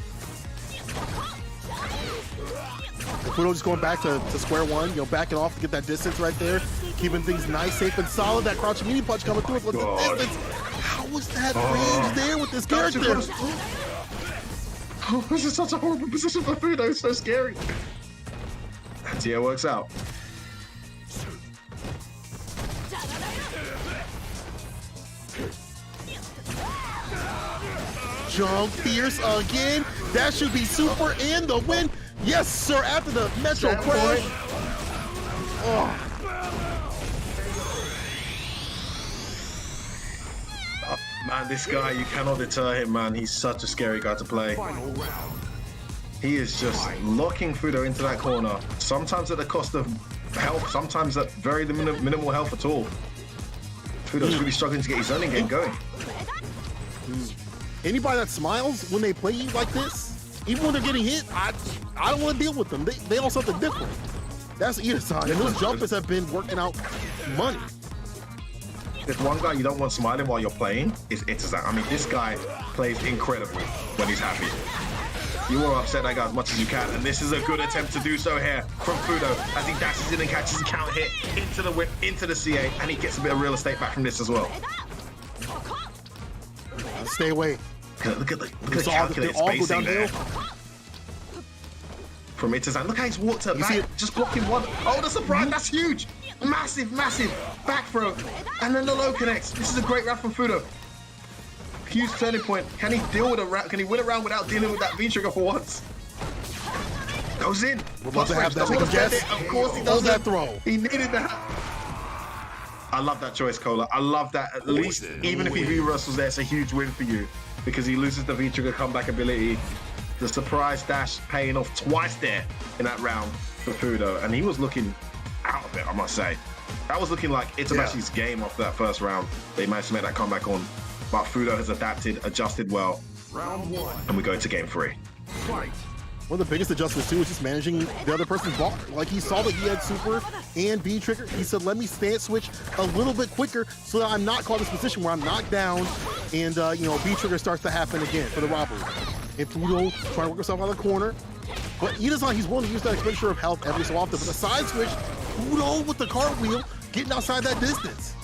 Fudo just going back to square one, you know, backing off to get that distance right there, keeping things nice, safe, and solid. That crouching mini punch coming through with the distance. How was that range there with this character? Oh, this is such a horrible position for Fudo. It's so scary. See how it works out. Jump fierce again. That should be super and the win. Yes, sir. After the Metro crash. Oh. Man, this guy, you cannot deter him, man. He's such a scary guy to play. Final round. He is just locking Fudo into that corner. Sometimes at the cost of health, sometimes at very minimal health at all. Fudo's really struggling to get his earning game going. Anybody that smiles when they play you like this, even when they're getting hit, I don't want to deal with them. They all something different. That's Itazan, and those jumpers have been working out money. There's one guy you don't want smiling while you're playing, is Itazan. I mean, this guy plays incredibly when he's happy. You want to upset that guy as much as you can, and this is a good attempt to do so here from Fudo as he dashes in and catches a counter hit into the whip, into the CA, and he gets a bit of real estate back from this as well. Stay away. Look at the calculated spacing there. From Itazan. Look how he's walked up back, just blocking one. Oh, the surprise, that's huge. Massive, massive back throw. And then the low connects. This is a great round from Fudo. Huge turning point. Can he deal with a round? Can he win a round without dealing with that V-trigger for once? Goes in. We'd love to have that. Of course he does. That throw. He needed that. I love that choice, Cola. I love that. At least, even if he V-wrestles there, it's a huge win for you because he loses the V-trigger comeback ability. The surprise dash paying off twice there in that round for Fudo, and he was looking out of it, I must say. That was looking like Itabashi's game after that first round. They managed to make that comeback on, but Fudo has adapted, adjusted well. Round 1. And we go into game 3. Fight. One of the biggest adjustments too is just managing the other person's bar. Like he saw that he had super and B trigger. He said, let me stand switch a little bit quicker so that I'm not caught in this position where I'm knocked down and you know, B trigger starts to happen again for the robbery. And Fudo trying to work himself out of the corner. But he does not, he's willing to use that expenditure of health every so often. But the side switch, Fudo with the cartwheel, getting outside that distance.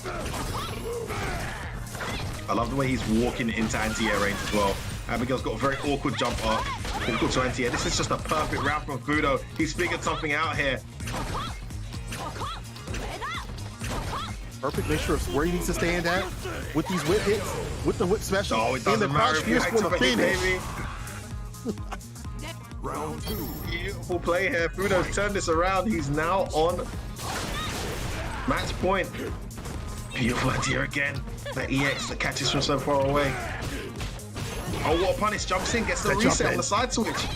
I love the way he's walking into anti-air range as well. Abigail's got a very awkward jump up. Difficult to anti-air. This is just a perfect round from Fudo. He's figured something out here. Perfect mixture of where he needs to stand at with these whip hits, with the whip special, Oh, it and the doesn't matter crouch if you fierce for the activate, finish. baby. Round 2. Beautiful play here. Fudo's turned this around. He's now on match point. Beautiful anti-air again. That EX that catches from so far away. Oh, what a punish. Jumps in, gets the That reset jump on in. the side switch.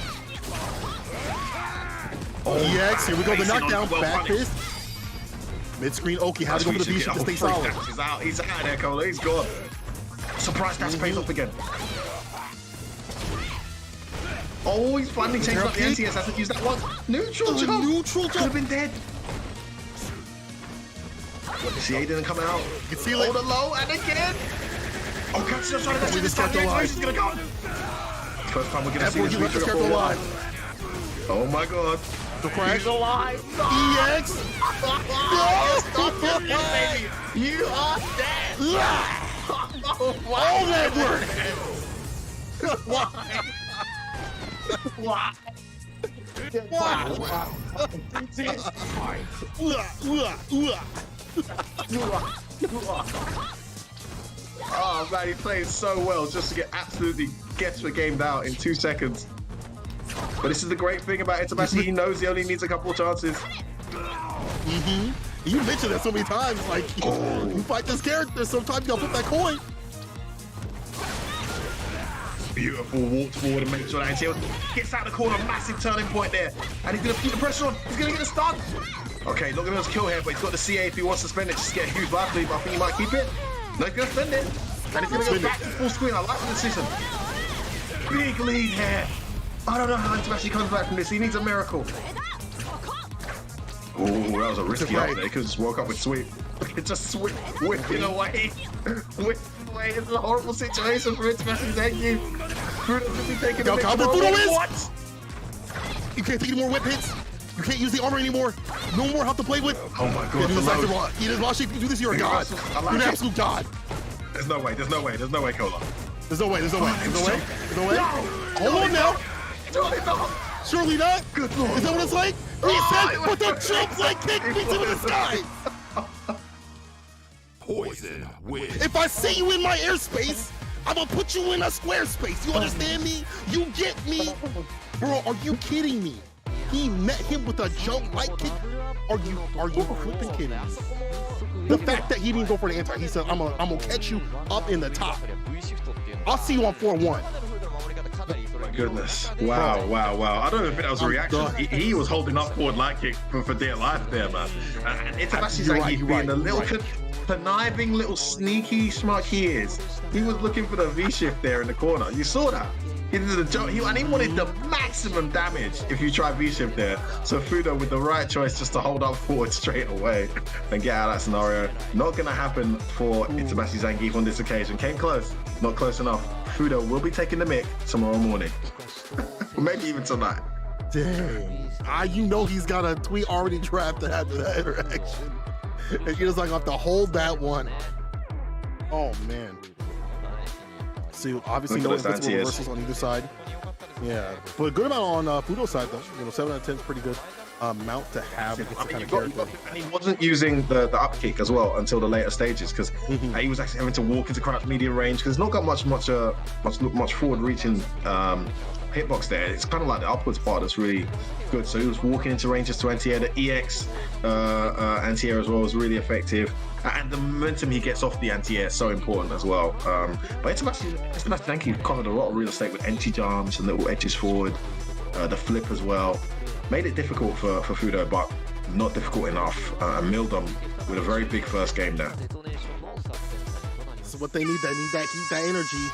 EX, here we go, the Racing on, knockdown, well back punished. fist. Mid-screen, Oki, how to go for the V-ship to stay solid. He's out. He's out of there, Cola. He's gone. Surprise dash pays off again. Oh, he's finally changed up the NTS. Hasn't used that once. Neutral Oh, jump. neutral Could have jump. been dead. CA didn't come out. You can see Hold it. it low and again. Oh, Captain's trying to dash We in this just time. kept alive. He's gonna go. First time we're gonna see F4, this you left this V-trigger character fall. alive. Oh my god. The crash. He's alive. EX. Stop it, baby. You are dead. All that work. Why? Why? Fight. Oh man, he played so well just to get absolutely for gamed out in 2 seconds. But this is the great thing about Itabashi. He knows he only needs a couple of chances. You mentioned that so many times. Like, you fight this character, sometimes you gotta flip that coin. Beautiful, walks forward and makes sure that Antiel gets out the corner. Massive turning point there. And he's going to keep the pressure on. He's going to get a stun. Okay, not going to be able to kill here, but he's got the CA if he wants to spend it. Just get a huge life lead, but I think he might keep it. No, he's going to spend it. And he's going to go back to full screen. I like the decision. Big lead here. I don't know how Itabashi comes back from this. He needs a miracle. Oh, that was a risky up there. He could have just woke up with sweep. It just whipping away. Whipping away. It's a horrible situation for Itabashi. Thank you. Fudo could be taking a big Fudo is. What? You can't take any more whip hits. You can't use the armor anymore. No more health to play with. Oh my god. If you do this, you're a god. You're an absolute god. There's no way, Cola. There's no way. There's no way. There's no way. Hold on now. Surely not. Good lord. Is that what it's like? Reset with the jump like kick beats him in the sky. Poison wins. If I see you in my airspace, I'm gonna put you in a square space. You understand me? You get me? Bro, are you kidding me? He met him with a jump light kick. Are you flipping kidding me? The fact that he didn't go for the anti, he said, I'm gonna catch you up in the top. I'll see you on 4-1. My goodness. Wow. I don't even think that was a reaction. He was holding up forward light kick for dear life there, man. And Itabashi Zangief being the little conniving, little sneaky schmuck he is. He was looking for the V-shift there in the corner. You saw that. He did the jump, and he wanted the maximum damage if you try V-shift there. So Fudo with the right choice just to hold up forward straight away and get out of that scenario. Not gonna happen for Itabashi Zangief on this occasion. Came close, not close enough. Fudo will be taking the mic tomorrow morning. Maybe even tonight. Dang. You know he's got a tweet already drafted after that interaction. And you just like have to hold that one. Oh man. See, obviously no invincible reversals on either side. Yeah, but a good amount on Fudo's side though. You know, 7 out of 10 is pretty good amount to have against the kind of character. And he wasn't using the up kick as well until the later stages because he was actually having to walk into crouch medium range because it's not got much forward reaching hitbox there. It's kind of like the upwards part that's really good. So he was walking into ranges to anti-air. The EX anti-air as well was really effective. and the momentum he gets off the anti-air is so important as well. But Sebastian Danke covered a lot of real estate with entry jumps and little edges forward, the flip as well. Made it difficult for Fudo, but not difficult enough. And Mildum with a very big first game there. This is what they need. They need that heat, that energy.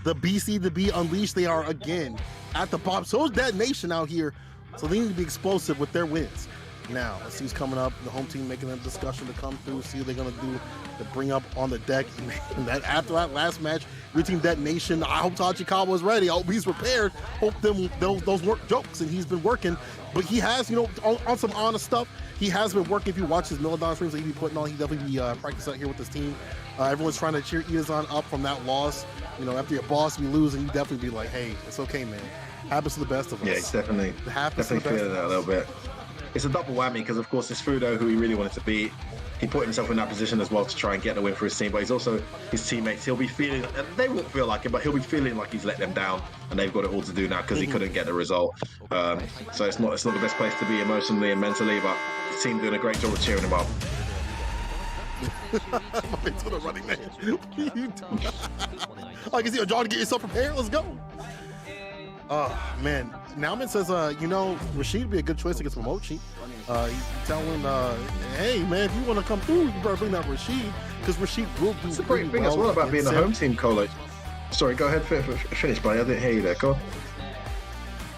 The BC to be unleashed. They are again at the bottom. So is Dead Nation out here. So they need to be explosive with their wins. Now, let's see who's coming up. The home team making a discussion to come through, see what they're going to do to bring up on the deck. And that after that last match, your team Dead Nation, I hope Tachikawa is ready. I hope he's prepared. Hope those weren't jokes, and he's been working. But he has, you know, on some honest stuff, he has been working. If you watch his Milodon streams that he be putting on, he definitely be practicing out here with his team. Everyone's trying to cheer Iazan up from that loss. You know, after your boss, we lose, and you definitely be like, hey, it's okay, man. Happens to the best of us. Yeah, he's definitely feeling that a little bit. It's a double whammy because, of course, it's Fudo, who he really wanted to beat. He put himself in that position as well to try and get the win for his team, but he's also his teammates. He'll be feeling, and they won't feel like it, but he'll be feeling like he's let them down, and they've got it all to do now because he couldn't get the result. So it's not the best place to be emotionally and mentally, but his team doing a great job of cheering him up. Into the running man. I can see John, get yourself prepared. Let's go. Oh man, Nauman says, you know, Rashid would be a good choice against Momochi. He's telling, hey man, if you want to come through, you better bring that Rashid, because Rashid will do. It's a great thing as well about being the home team, Colo. Sorry, go ahead, finish, buddy. I didn't hear you there. Go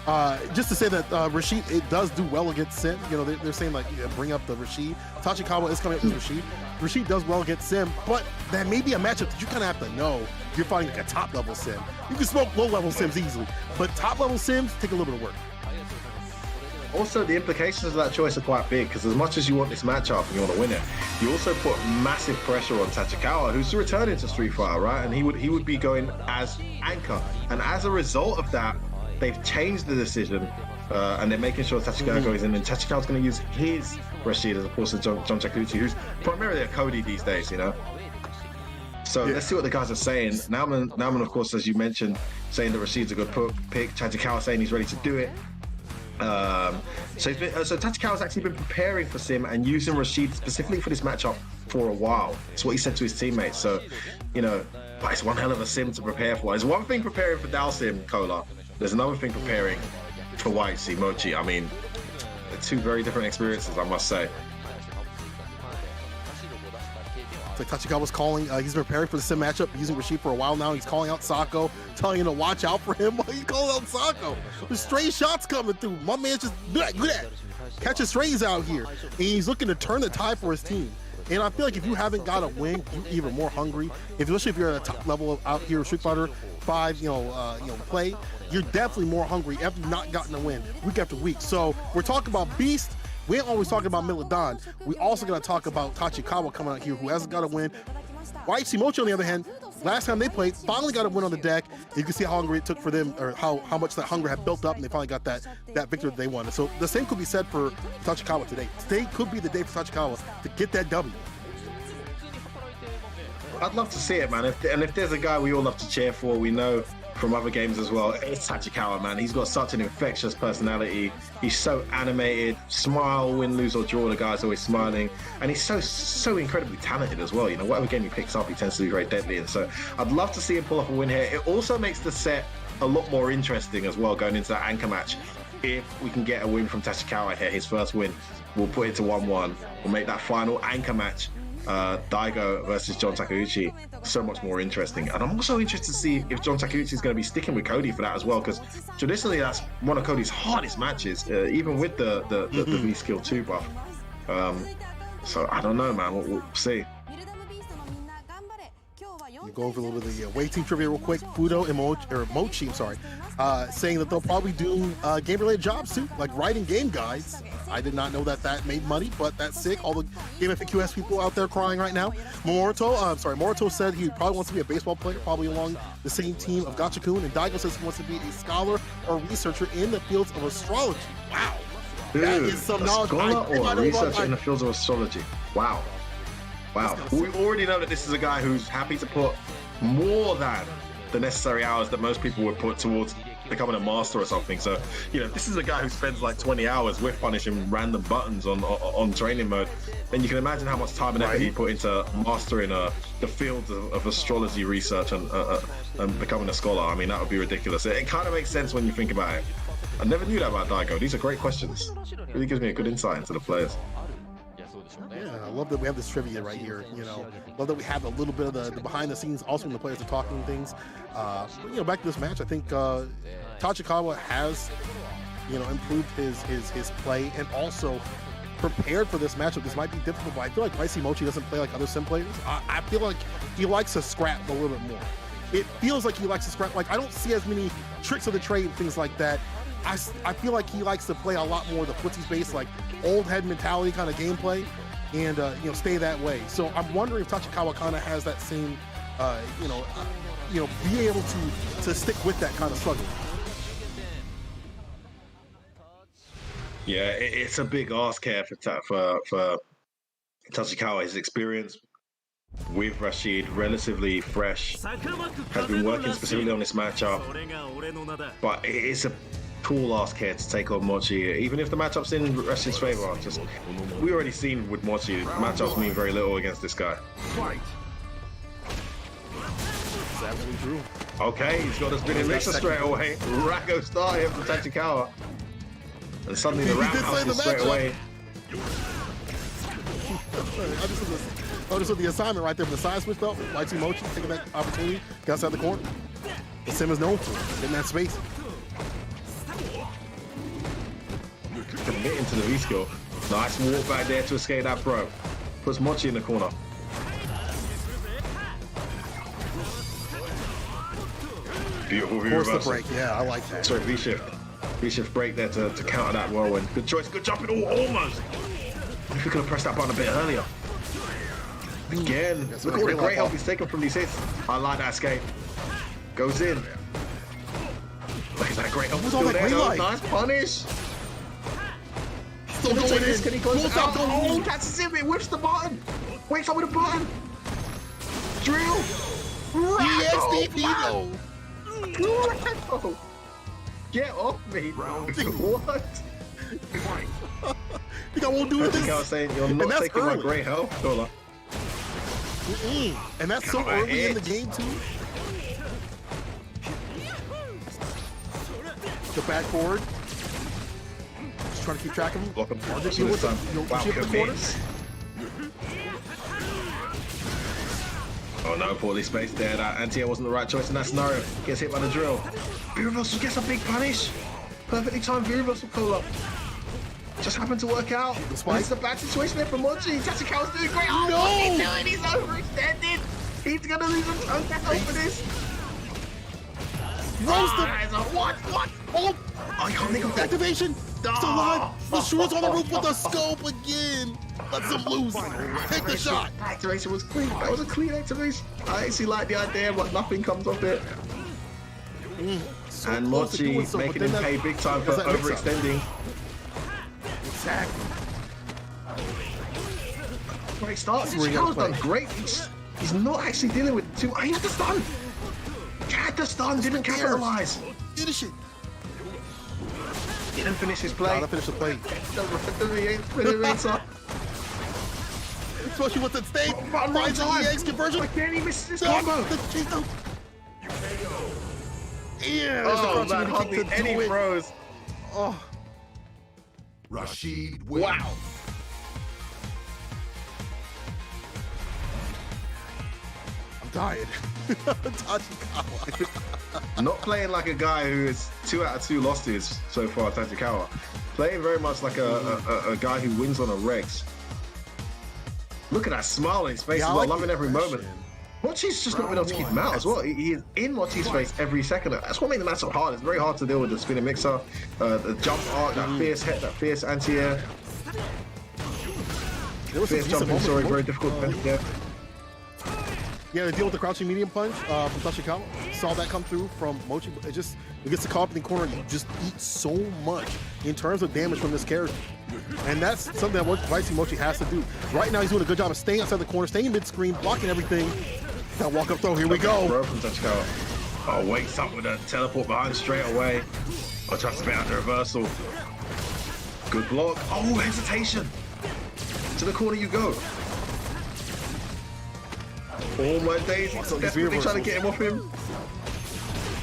on. Just to say that Rashid, it does do well against Sim. You know, they're saying like, yeah, bring up the Rashid. Tachikawa is coming up with Rashid. Rashid does well against Sim, but that may be a matchup that you kind of have to know. You're fighting like a top level Sim. You can smoke low level Sims easily, but top level Sims take a little bit of work. Also, the implications of that choice are quite big, because as much as you want this matchup and you want to win it, you also put massive pressure on Tachikawa, who's returning to Street Fighter, right? And he would be going as anchor, and as a result of that, they've changed the decision, and they're making sure Tachikawa goes in, and Tachikawa's going to use his Rashid as opposed to John Takeuchi, who's primarily a Cody these days, you know? So let's see what the guys are saying. Nauman, of course, as you mentioned, saying that Rashid's a good pick. Tachikawa saying he's ready to do it. So Tachikawa's actually been preparing for Sim and using Rashid specifically for this matchup for a while. That's what he said to his teammates. So, you know, it's one hell of a Sim to prepare for. There's one thing preparing for Dalsim, Kola. There's another thing preparing for YC Mochi. I mean, they're two very different experiences, I must say. It's like Tachikawa's calling, he's preparing for the Sim matchup, using Rashid for a while now. He's calling out Sako, telling him to watch out for him while he's calling out Sako. There's stray shots coming through. My man's just catching strays out here. And he's looking to turn the tide for his team. And I feel like if you haven't got a win, you're even more hungry. Especially if you're at a top level out here, Street Fighter 5, play, you're definitely more hungry after you've not gotten a win week after week. So we're talking about Beast. We ain't always talking about Milodon. We also got to talk about Tachikawa coming out here, who hasn't got a win. YC Mochi, on the other hand, last time they played, finally got a win on the deck. You can see how hungry it took for them, or how much that hunger had built up, and they finally got that victory that they wanted. So the same could be said for Tachikawa today. Today could be the day for Tachikawa to get that W. I'd love to see it, man. If there's a guy we all love to cheer for, we know from other games as well, it's Tachikawa, man. He's got such an infectious personality. He's so animated. Smile, win, lose, or draw, the guy's always smiling. And he's so incredibly talented as well. You know, whatever game he picks up, he tends to be very deadly. And so I'd love to see him pull off a win here. It also makes the set a lot more interesting as well, going into that anchor match. If we can get a win from Tachikawa here, his first win, we'll put it to 1-1. We'll make that final anchor match, Daigo versus John Takeuchi, so much more interesting. And I'm also interested to see if John Takeuchi is going to be sticking with Cody for that as well, because traditionally that's one of Cody's hardest matches, even with the V skill 2 buff. So I don't know, man. We'll see. You go over a little bit of the away team trivia real quick. Fudo and Mochi, saying that they'll probably do game-related jobs too, like writing game guides. I did not know that made money, but that's sick. All the Game FAQs people out there crying right now. Morito said he probably wants to be a baseball player, probably along the same team of Gachikun. And Daigo says he wants to be a scholar or researcher in the fields of astrology. Wow. Dude, that is some knowledge. Scholar or researcher in the fields of astrology. Wow. We already know that this is a guy who's happy to put more than the necessary hours that most people would put towards becoming a master or something. So, you know, this is a guy who spends like 20 hours with punishing random buttons on training mode. And you can imagine how much time and effort he put into mastering the field of astrology research and becoming a scholar. I mean, that would be ridiculous. It kind of makes sense when you think about it. I never knew that about Daigo. These are great questions. It really gives me a good insight into the players. Yeah, I love that we have this trivia right here. You know, love that we have a little bit of the behind the scenes also when the players are talking things. But, you know, back to this match, I think Tachikawa has, you know, improved his play and also prepared for this matchup. This might be difficult, but I feel like Icy Mochi doesn't play like other sim players. I feel like he likes to scrap a little bit more. It feels like he likes to scrap. Like, I don't see as many tricks of the trade and things like that. I feel like he likes to play a lot more the footsie space, like old head mentality kind of gameplay, and you know, stay that way. So I'm wondering if Tachikawa kind of has that same, you know, be able to stick with that kind of struggle. Yeah, it's a big ask here for Tachikawa. His experience with Rashid, relatively fresh, has been working specifically on this matchup, but it's a cool ask here to take on Mochi, even if the matchup's in Rashid's favor. Just, we already seen with Mochi, matchups mean very little against this guy. It's absolutely true. Okay, he's got a spinning mixer straight away. Rago start here from Tachikawa. And suddenly the roundhouse is straight away. I just saw the assignment right there from the side switch though. Icy Mochi taking that opportunity, got outside the corner. The sim is known for getting that space. Committing to the V-skill. Nice walk back there to escape that throw. Puts Mochi in the corner. Beautiful V reversal. Force the break, yeah, I like that. Sorry, V-shift. V-shift break there to counter that whirlwind. Good choice, good jumping. Oh, almost. If we could have pressed that button a bit earlier. Again, look at all the great help he's taken from these hits. I like that escape. Goes in. Look at that great help. Still there, though. Nice punish. Still going in. Can he close it out? Oh, catches him. It whips the button. Wakes up with a button. Drill. ESDP though. Get off me. What? You think I won't do this? I think I was saying you're not taking my great health. Hold on. And that's so early in the game too. The back forward. Just trying to keep track of him. Block him. Wow, oh no, poorly spaced there. That anti-air wasn't the right choice in that scenario. Gets hit by the drill. V-reversal gets a big punish. Perfectly timed V-reversal pull-up. Just happened to work out. It's a bad situation there for Mochi. Tachikawa's doing great. Oh, no! What's he doing? He's overextended. He's gonna lose a toe tackle for this. What? Oh, I can't think of activation. Still alive. The shooter's on the roof with the scope again. Lets him loose. Take the shot. Activation was clean. That was a clean activation. I actually like the idea, but nothing comes of it. And Mochi making him pay big time for overextending. Exactly. Great start. Tachikawa's done great. He's not actually dealing with two. He had the stun. Had the stun. Didn't capitalize. Finish it. Didn't finish his play. Gotta finish the play. The Especially with the stake. Finds the EX conversion. Again, he misses his combo. Yeah. Oh, man, hardly any throws. Oh. Rashid wins. Wow. I'm tired. Tachikawa. Not playing like a guy who is 2 out of 2 losses so far, Tachikawa. Playing very much like a guy who wins on a regs. Look at that smile in his face. He's loving every moment. Mochi's just not been able to keep him out as well. He is in Mochi's face every second. That's what makes the matchup hard. It's very hard to deal with the spinning mixer, the jump arc, that fierce hit, that fierce anti-air. Fierce jumping, sorry, very difficult to yeah. Yeah, to deal with the crouching medium punch from Tachikawa. Saw that come through from Mochi. It gets the caught up in the corner. You just eat so much in terms of damage from this character. And that's something that Icy Mochi has to do. Right now, he's doing a good job of staying outside the corner, staying mid-screen, blocking everything. That walk-up throw, here we go. Bro from Tachikawa. Oh, wakes up with a teleport behind straight away. Oh, tries to spit out the reversal. Good block. Oh, hesitation. To the corner you go. Oh my days, he's desperately trying to get him off him.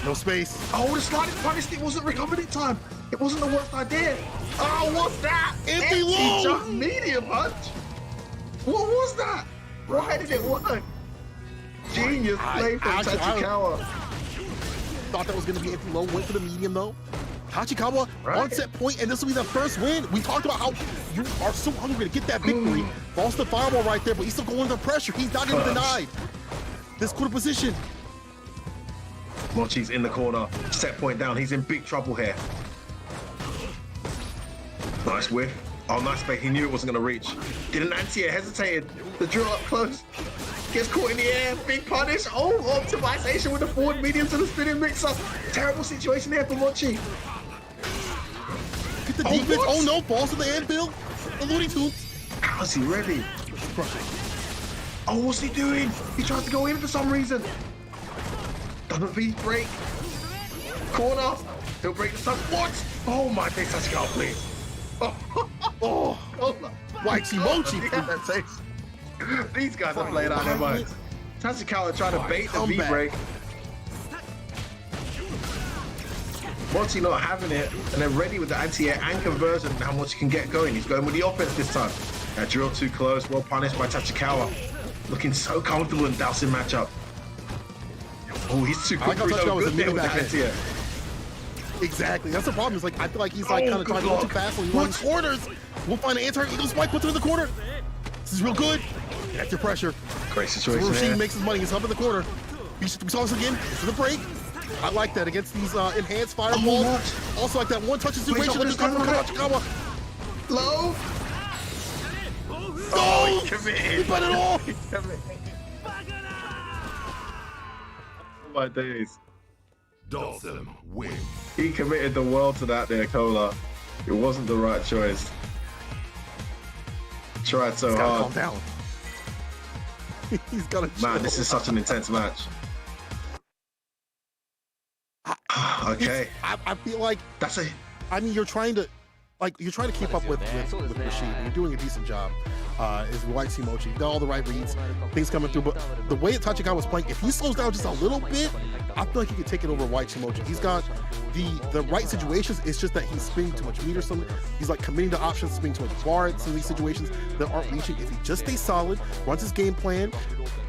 No space. Oh, the sliding punish stick wasn't recovered in time. It wasn't the worst idea. Oh, what's that? Empty low. Jump medium punch. What was that? Why did it work? Genius play from Tachikawa. Thought that was going to be empty low. Went for the medium though. Tachikawa on set point, and this will be the first win. We talked about how you are so hungry to get that victory. Falls the fireball right there, but he's still going under pressure. He's not getting denied. This quarter position. Mochi's in the corner. Set point down. He's in big trouble here. Nice whiff. Oh, nice bait. He knew it wasn't going to reach. Didn't anti-air. Hesitated. The drill up close. Gets caught in the air. Big punish. Oh, optimization with the forward medium to the spinning mix-up. Terrible situation here for Mochi. Get the defense. What? Oh no, falls to the anvil. The Looney Tunes. How's he ready? Oh, what's he doing? He tries to go in for some reason. Doesn't beat break. Corner. He'll break the sun. What? Oh my days, Tachikawa, please. Oh, Whitey Mochi. These guys are playing out their minds. Tachikawa trying to bait the V-break. Mochi not having it, and they're ready with the anti-air and conversion. How much he can get going. He's going with the offense this time. That drill too close, well punished by Tachikawa. Looking so comfortable in Dowsing matchup. Oh, he's too quick. He's so good there with that anti-air. Exactly. That's the problem. Is like I feel like he's like kind of trying to go too fast when he runs corners. We'll find an anti-air. Eagle spike, puts it in the corner. This is real good. Extra pressure. Great situation. So Rashid makes his money. He's up in the corner. We saw this again. This is a break. I like that against these enhanced fireballs. Also like that one touch situation. Low. Oh, he committed. He put it all. Oh my days. Dawson win. He committed the world to that there, Cola. It wasn't the right choice. Tried so hard. Calm down. He's got to. Man, this is such an intense match. Okay. I feel like that's a. I mean, you're trying to keep up with Rashid. You're doing a decent job. Is White Mochi. Got all the right reads, things coming through. But the way that Tachikawa was playing, if he slows down just a little bit, I feel like he could take it over White Mochi. He's got the right situations. It's just that he's spinning too much meter. He's like committing to options, spinning too much bar at some of these situations that aren't reaching. If he just stays solid, runs his game plan,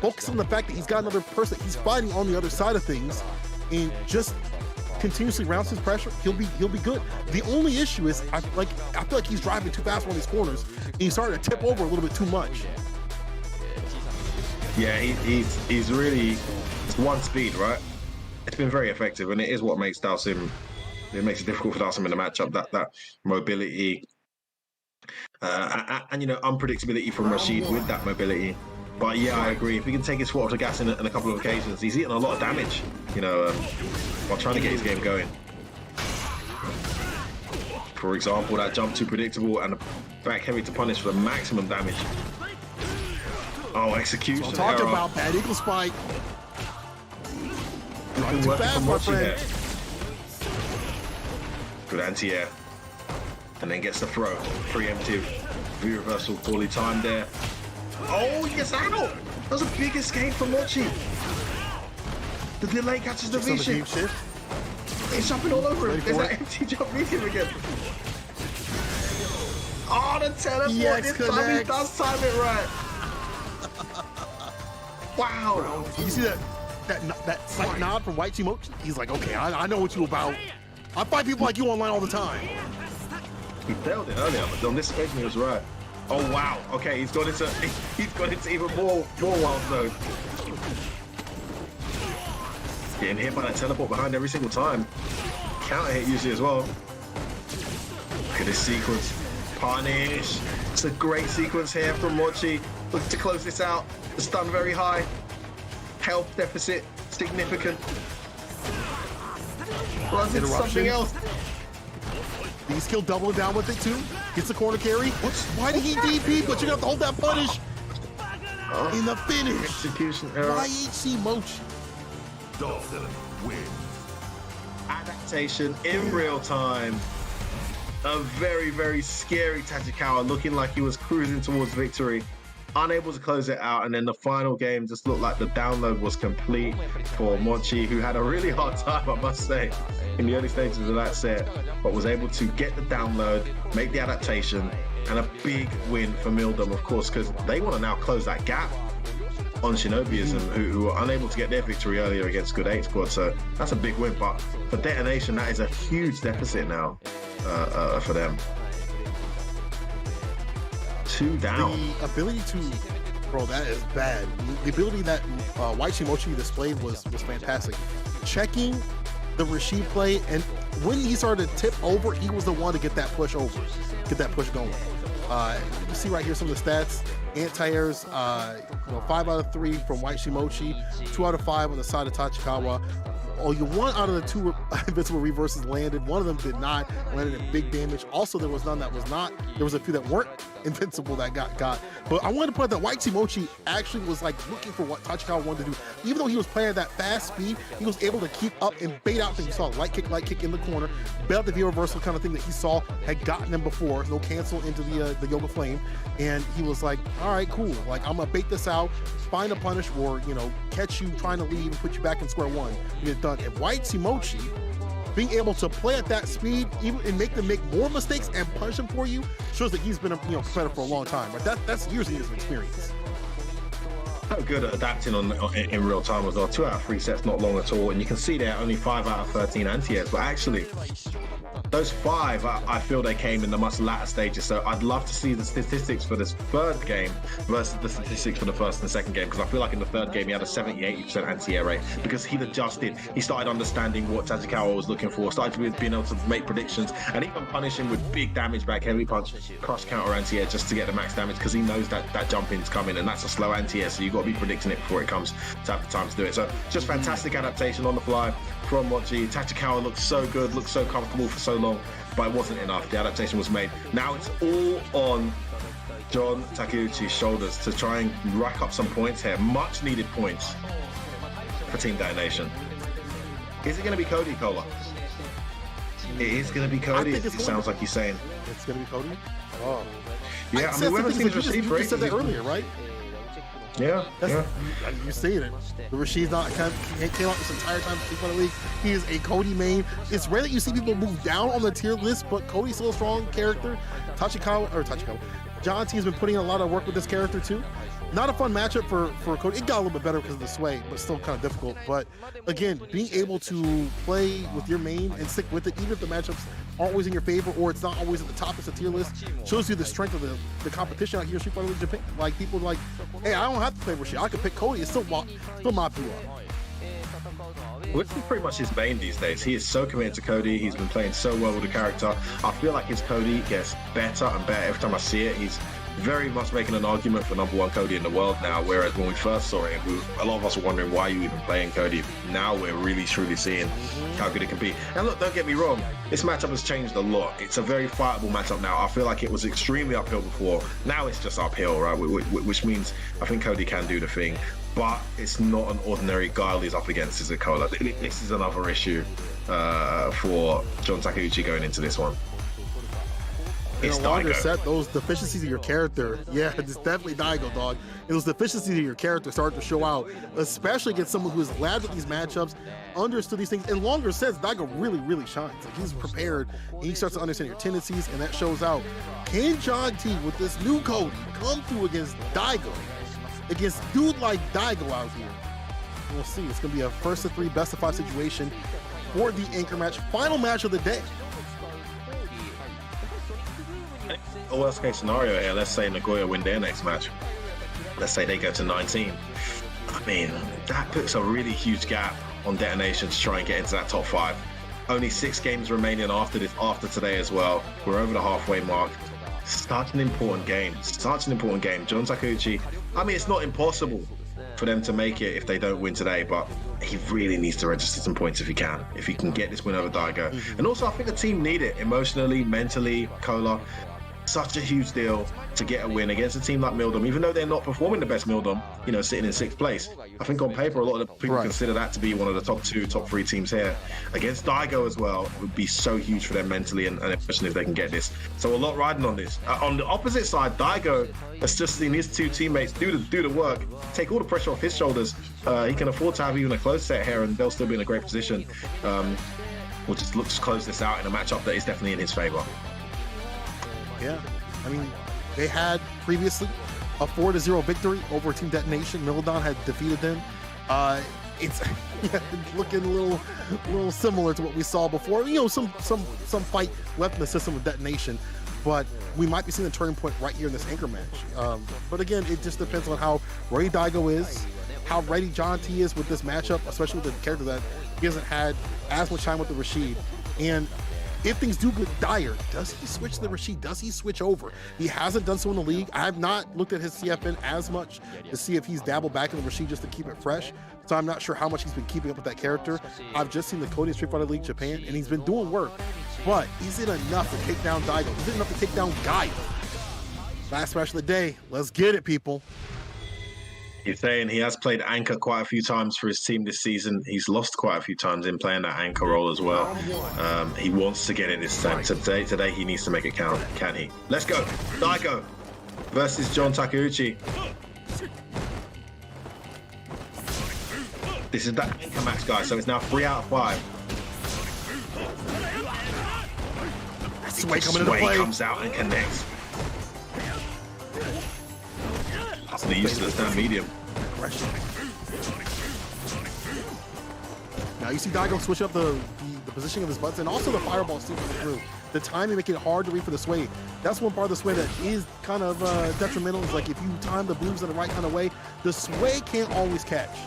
focus on the fact that he's got another person he's fighting on the other side of things, and just continuously rounds his pressure, he'll be good. The only issue is I feel like he's driving too fast on these corners, and he's starting to tip over a little bit too much. Yeah, he's really, it's one speed, right? It's been very effective, and it is what makes Dhalsim, it makes it difficult for Dhalsim in the matchup, that mobility and you know, unpredictability from Rashid with that mobility. But yeah, I agree. If he can take his foot off the gas in a couple of occasions, he's eating a lot of damage, you know, while trying to get his game going. For example, that jump too predictable and the back heavy to punish for the maximum damage. Oh, execution. So talking about that eagle spike. Running too fast, my friend. Good anti-air. And then gets the throw. Preemptive. V-reversal poorly timed there. Oh, he gets out! That was a big escape from Mochi. The delay catches the V-shift. He's jumping all over him. There's that empty jump medium again. Oh, the teleport! This time he does time it right. Wow. You see that slight nod from White Mochi? He's like, okay, I know what you about. I fight people like you online all the time. He failed it earlier, but on this occasion he was right. Oh wow! Okay, he's gone into even more wild zone. Getting hit by that teleport behind every single time. Counter hit usually as well. Look at this sequence. Punish. It's a great sequence here from Mochi. Look to close this out. The stun very high. Health deficit significant. Runs into something else. He's still doubling down with it too. Gets the corner carry. Why did he DP? But you got to hold that punish in the finish. Execution error. YHC Mochi. win. Adaptation in real time. A very, very scary Tachikawa, looking like he was cruising towards victory. Unable to close it out, and then the final game just looked like the download was complete for Mochi, who had a really hard time, I must say, in the early stages of that set, but was able to get the download, make the adaptation, and a big win for Mildom, of course, because they want to now close that gap on Shinobiism, who were unable to get their victory earlier against Good 8 Squad, so that's a big win. But for Detonation, that is a huge deficit now for them. 2 down. The ability to, bro, that is bad. The ability that White Shimochi displayed was fantastic. Checking the Rashid play, and when he started to tip over, he was the one to get that push over, get that push going. You see right here some of the stats. Anti-airs, 5 out of 3 from White Shimochi, 2 out of 5 on the side of Tachikawa. Only 1 out of the 2 invincible reverses landed. 1 of them did not, landed in big damage. Also, there was none that was not. There was a few that weren't invincible that got. But I wanted to point out that White Shimochi actually was like looking for what Tachikawa wanted to do. Even though he was playing at that fast speed, he was able to keep up and bait out things. You saw light kick in the corner, bait out the V reversal kind of thing that he saw had gotten him before. No cancel into the Yoga Flame. And he was like, all right, cool. Like, I'm gonna bait this out, find a punish, or, catch you trying to leave and put you back in square one. Get it done. And White Shimochi, being able to play at that speed, even and make them make more mistakes and punish them for you, shows that he's been a competitor for a long time. Right? That's years and years of experience. So good at adapting in real time as well. 2 out of 3 sets, not long at all. And you can see there only 5 out of 13 anti-airs, but actually those 5, I feel they came in the much latter stages. So I'd love to see the statistics for this third game versus the statistics for the first and second game, because I feel like in the third game he had a 70-80% anti-air rate because he'd adjusted. He started understanding what Tachikawa was looking for, started being able to make predictions, and even punish him with big damage back, heavy punch, crush counter anti-air just to get the max damage, because he knows that jump in's coming, and that's a slow anti-air, so you've got to be predicting it before it comes to have the time to do it. So just fantastic adaptation on the fly from Mochi. Tachikawa looked so good, looked so comfortable for so long, but it wasn't enough. The adaptation was made. Now it's all on John Takeuchi's shoulders to try and rack up some points here. Much needed points for Team Detonation. Is it going to be Cody, Cola? It is going to be Cody. It sounds like he's saying. It's going to be Cody? Oh. Yeah, I mean, we haven't seen his Rashid You said that earlier, right? Yeah, You're saying it. The Rashid's came out this entire time in the league. He is a Cody main. It's rare that you see people move down on the tier list, but Cody's still a strong character. Tachikawa. John T has been putting in a lot of work with this character too. Not a fun matchup for Cody. It got a little bit better because of the sway, but still kind of difficult. But again, being able to play with your main and stick with it, even if the matchups aren't always in your favor or it's not always at the top of the tier list, shows you the strength of the competition out here in Street Fighter League Japan. Like, people are like, hey, I don't have to play Rashid. I could pick Cody. It's still mop you up. Which is pretty much his main these days. He is so committed to Cody. He's been playing so well with the character. I feel like his Cody gets better and better every time I see it. He's very much making an argument for #1 Cody in the world now, whereas when we first saw it, a lot of us were wondering why you even playing Cody. Now we're really truly seeing how good it can be. And look, don't get me wrong, this matchup has changed a lot. It's a very fightable matchup now. I feel like it was extremely uphill before. Now it's just uphill, right? Which means I think Cody can do the thing, but it's not an ordinary guy he's up against, is it, Cola? This is another issue for John Takeuchi going into this one. In a longer set, those deficiencies of your character, yeah, it's definitely Daigo, dog. And those deficiencies of your character start to show out, especially against someone who has labbed with these matchups, understood these things. In longer sets, Daigo really, really shines. Like, he's prepared, and he starts to understand your tendencies, and that shows out. Can John T, with this new Cody, come through against Daigo, against dude like Daigo out here? We'll see. It's going to be a first of 3 best of 5 situation for the anchor match, final match of the day. A worst case scenario here, let's say Nagoya win their next match. Let's say they go to 19. I mean, that puts a really huge gap on Detonation to try and get into that top 5. Only 6 games remaining after today as well. We're over the halfway mark. Such an important game. John Takeuchi, I mean, it's not impossible for them to make it if they don't win today, but he really needs to register some points if he can get this win over Daigo. And also, I think the team need it emotionally, mentally, Cola. such a huge deal to get a win against a team like Mildom, even though they're not performing the best Mildom, you know, sitting in 6th place. I think on paper, a lot of the people consider that to be one of the top 2, top 3 teams here. Against Daigo as well, it would be so huge for them mentally, and especially if they can get this. So a lot riding on this. On the opposite side, Daigo has just seen his 2 teammates do the work, take all the pressure off his shoulders. He can afford to have even a close set here, and they'll still be in a great position. We'll just look to close this out in a matchup that is definitely in his favor. Yeah, I mean, they had previously a 4-0 victory over Team Detonation. Mildon had defeated them. It's looking a little similar to what we saw before. You know, some fight left in the system of Detonation, but we might be seeing the turning point right here in this anchor match. But again, it just depends on how ready Daigo is, how ready John T is with this matchup, especially with the character that he hasn't had as much time with the Rashid. And if things do get dire, does he switch to the Rashid? Does he switch over? He hasn't done so in the league. I have not looked at his CFN as much to see if he's dabbled back in the Rashid just to keep it fresh. So I'm not sure how much he's been keeping up with that character. I've just seen the Cody Street Fighter League Japan, and he's been doing work. But is it enough to take down Daigo? Is it enough to take down Gaia? Last match of the day. Let's get it, people. He's saying he has played anchor quite a few times for his team this season. He's lost quite a few times in playing that anchor role as well. He wants to get it this time. Today he needs to make it count, can he? Let's go. Daigo versus John Takeuchi. This is that anchor match, guys, so it's now 3 out of 5. Sway coming into play. Comes out and connects. That's the use of the stand medium. Now you see Daigo switch up the positioning of his butts, and also the fireball sweeping through. The timing making it hard to read for the sway. That's one part of the sway that is kind of detrimental. Is like if you time the moves in the right kind of way, the sway can't always catch.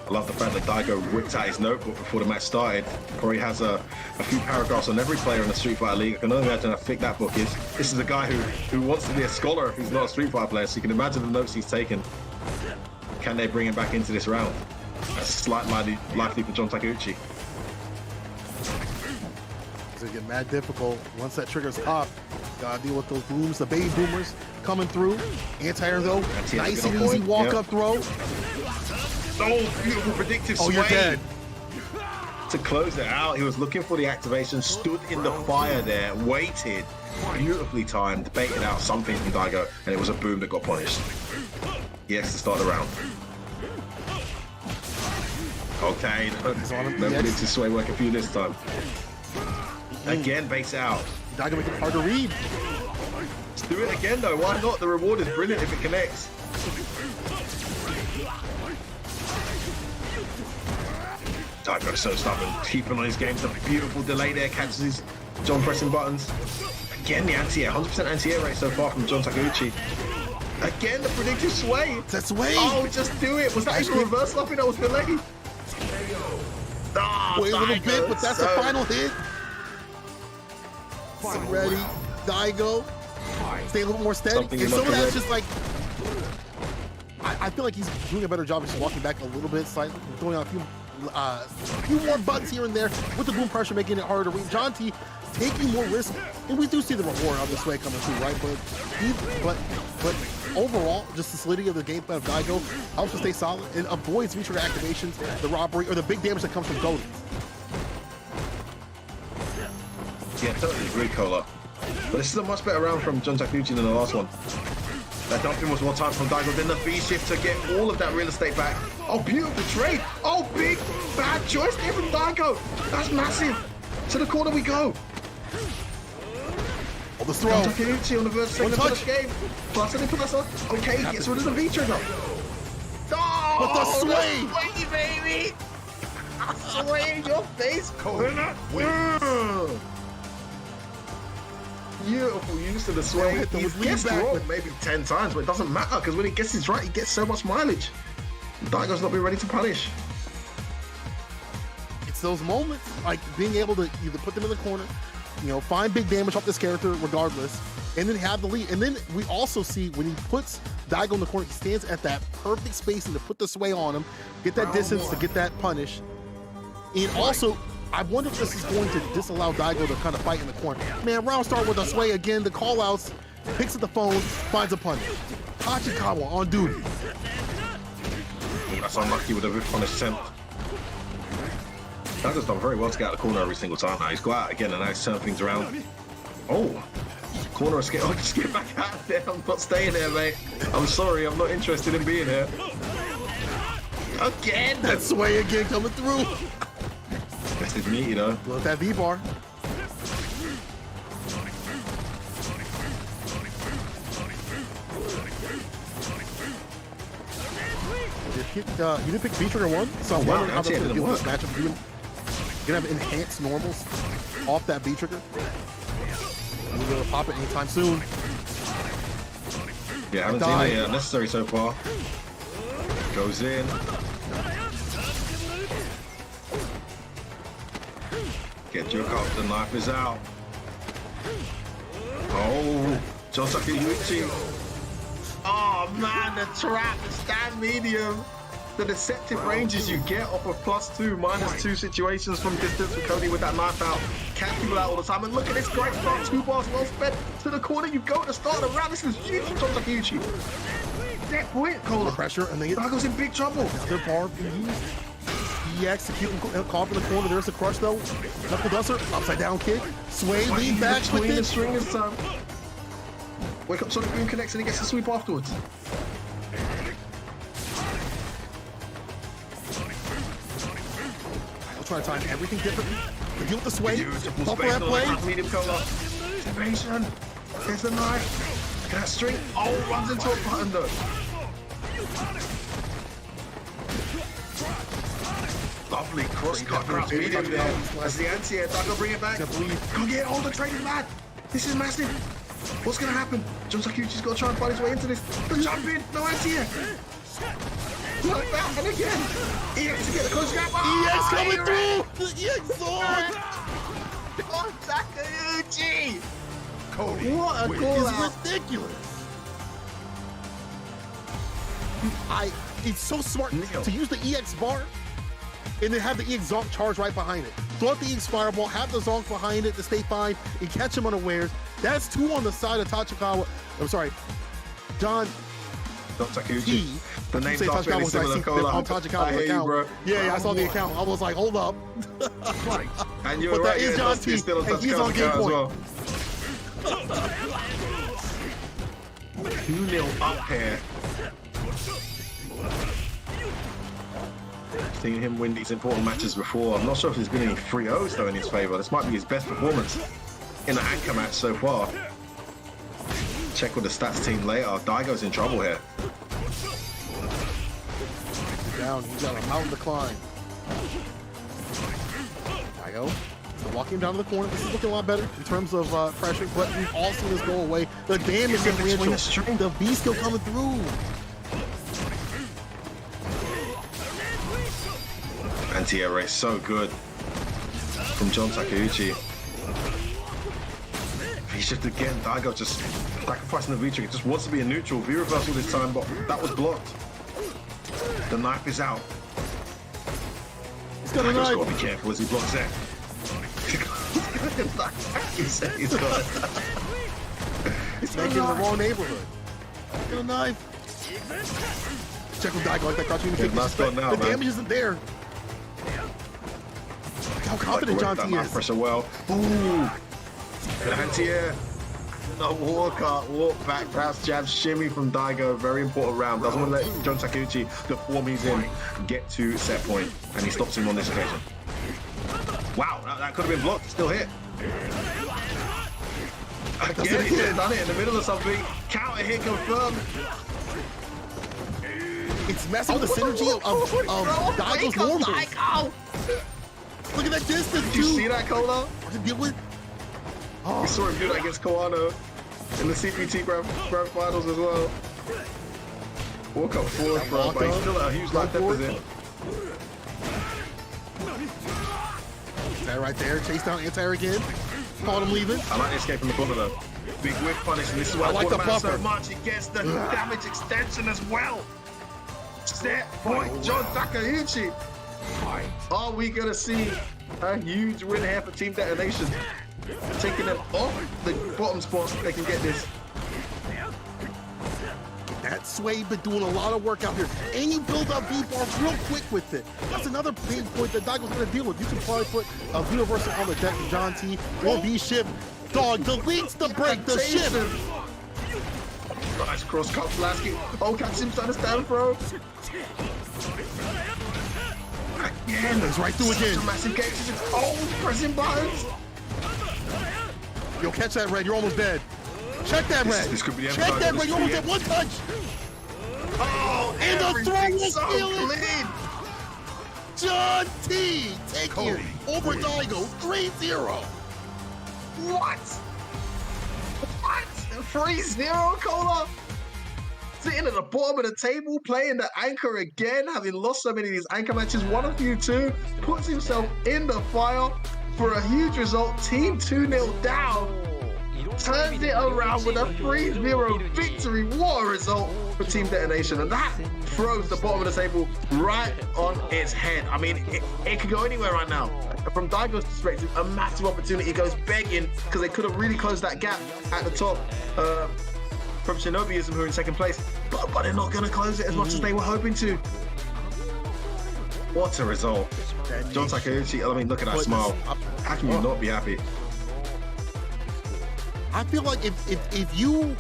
I love the fact that Daigo whipped out his notebook before the match started. Probably has a few paragraphs on every player in the Street Fighter League. I can only imagine how thick that book is. This is a guy who wants to be a scholar who's not a Street Fighter player, so you can imagine the notes he's taken. Can they bring him back into this round? That's slightly likely for John Takeuchi. It's gonna get mad difficult once that trigger's popped. Gotta deal with those booms, the baby boomers coming through. Anti-air though, nice and easy walk-up throw. Oh, beautiful predictive sway. Oh, you're dead. To close it out, he was looking for the activation, stood in the fire there, waited, beautifully timed, baited out something from Daigo, and it was a boom that got punished. He has to start the round. Okay, no predictive sway working for you this time. Again, base out. Daigo making it hard to read. Let's do it again though, why not? The reward is brilliant if it connects. Daigo's so stubborn, keeping on his game. Some beautiful delay there, catches his John pressing buttons. Again, the anti-air, 100% anti-air rate so far from John Takeuchi. Again, the predictive sway. That's sway. Oh, just do it. Was that even reversal? I think that was delay. Wait a little bit, but that's the final hit. So ready, Daigo. Stay a little more steady. And some of that's just like, I feel like he's doing a better job of just walking back a little bit, slightly, throwing out a few more buttons here and there with the boom pressure, making it harder to read. John T taking more risk, and we do see the reward of this way coming through, right? But overall, just the solidity of the game plan of Daigo helps to stay solid and avoids V-trigger activations, the robbery, or the big damage that comes from Cody. Yeah, totally agree, Cola. But this is a much better round from John Takeuchi than the last one. That dumping was more time from Daigo, then the V-shift to get all of that real estate back. Oh, beautiful trade. Oh, big bad choice there from Daigo. That's massive. To the corner we go. Oh, the throw. Takeuchi on the first second of the game. Plus. Okay, he gets rid of the V-trigger. Oh, with the sway. The sway, baby. Sway in your face. Beautiful use of the sway. He's guessed wrong maybe 10 times, but it doesn't matter because when he guesses right, he gets so much mileage. Daigo's not been ready to punish. It's those moments, like being able to either put them in the corner, you know, find big damage off this character regardless, and then have the lead. And then we also see when he puts Daigo in the corner, he stands at that perfect spacing to put the sway on him, get that distance to get that punish. And also, I wonder if this is going to disallow Daigo to kind of fight in the corner. Man, round start with a sway again. The call-outs, picks up the phone, finds a punish. Tachikawa on duty. That's unlucky with a whip punish attempt. Daigo's done very well to get out of the corner every single time now. He's got out again and now he's turning things around. Oh, corner escape. Oh, just get back out of there. I'm not staying there, mate. I'm sorry, I'm not interested in being here. Again! That sway again coming through. Best is meaty though. Love that V-bar. He did pick B-Trigger 1, so I'm wondering how that's going to deal with this matchup. You're going to have enhanced normals off that B-Trigger. We're going to pop it anytime soon. Yeah, haven't seen it yet. Necessary so far. Goes in. Get jerk off, the knife is out. Oh, just like a Yuichi. Oh man, the trap, the stand medium. The deceptive ranges you get off of +2, -2 situations from distance with Cody with that knife out. Catch people out all the time. And look at this great start, 2 bars well spent to the corner. You go to the start of the round. This is huge from just like a Yuichi. That point, Cola. Pressure, and then Daigo's in big trouble. Another bar being used. EX to keep him caught in the corner. There's a crush though. Knuckle duster, upside down kick. Sway, lean back between the with it. stringers, time. Wake up, Sonic Boom connects and he gets a sweep afterwards. I'll try to time everything differently. Deal with the sway. Beautiful Bumper space at on play. the medium cola. Evasion. There's the knife. Look at that string. Oh, runs into a button though. Lovely cross cut across medium there. As the anti-air, Daigo bring it back. Go get all the trading mad. This is massive. What's gonna happen? John Takuchi's got to try and find his way into this. The jump in, no anti-air. Like that, and again. EX to get the close gap. EX coming through. The EX sword. John Takuchi. Cody What a wins. call It's out. ridiculous. It's so smart Neil. to use the EX bar and then have the EX Zonk charge right behind it. Throw out the EX Fireball, have the Zonk behind it to stay fine and catch him unawares. That's 2 on the side of Tachikawa. I'm sorry, John Takuchi. T. The name's Say not really Tachikawa was similar, on Cola. Tachikawa's I hear you, account. bro. Yeah, I saw the account. I was like, hold up. And you're But right, that is yeah, John that's T. still a And he's on Tachikawa game account as point. well. 2-0 up here. Seen him win these important matches before. I'm not sure if there's been any 3-0s though in his favour. This might be his best performance in an anchor match so far. Check with the stats team later. Daigo's in trouble here. Down, he's got a mountain to climb. Daigo, so walking him down to the corner. This is looking a lot better in terms of pressure, but we've all seen this go away. The damage differential, the V still coming through. Anti-air race so good from John Takeuchi. V-shift again. Daigo just sacrificing the V-trigger. Just wants to be a neutral. V-reversal this time, but that was blocked. The knife is out. He's got a Daigo's knife. got to be careful as he blocks it. He's got He's making in the wrong neighborhood. He's got a knife. Check with Daigo like that crouching kick. last one now, The man. damage isn't there. Look how confident John T that is. pressure well. Ooh. Good anti-air. No walk back, pass, jab, shimmy from Daigo. Very important round. Doesn't want to let John Takeuchi, the form he's in, get to set point. And he stops him on this occasion. Wow, that could have been blocked. Still hit. Again, he's done it in the middle of something. Counter hit confirmed. It's messing with the synergy of Daigo's normals. Look at that distance, Did you see that, Cola? To deal with. We saw him do that against Koano in the CPT Grand Finals as well. Walk up forward, bro, but he's still at a huge life deficit. That right there, chase down anti-air again. Caught him leaving. I like the escape from the corner though. Big whip punish, and this is why I like the so buffer. much. It gets the damage extension as well. Set point, John Takeuchi. Are we gonna see a huge win here for Team Detonation? Taking them off the bottom spot so they can get this. That Sway been doing a lot of work out here. And you build up V-bars real quick with it. That's another pain point that Daigo's gonna deal with. You can probably put a V-reversal on the deck of John T or V-ship. Dog deletes the break, the ship. Nice cross cut Lasky. Oh, catch him trying to stand throw. Again, He's right through again. Such a massive game. Oh, pressing buttons. Yo, catch that, Red. You're almost dead. Check that, Red. This could be the Check that, Red. You're almost dead. One touch. Oh, and the throw was so clean. John T taking it over Daigo 3-0. What? What? 3-0, Cola? Sitting at the bottom of the table, playing the anchor again, having lost so many of these anchor matches, won a few too, puts himself in the fire for a huge result. Team 2-0 down, turns it around with a 3-0 victory. What a result for Team Detonation. And that throws the bottom of the table right on its head. I mean, it could go anywhere right now. From Daigo's perspective, a massive opportunity goes begging because they could have really closed that gap at the top from Shinobiism, who are in second place, but they're not going to close it as much as they were hoping to. What a result. John Takeuchi, I mean, look at that smile. How can you not be happy? I feel like if you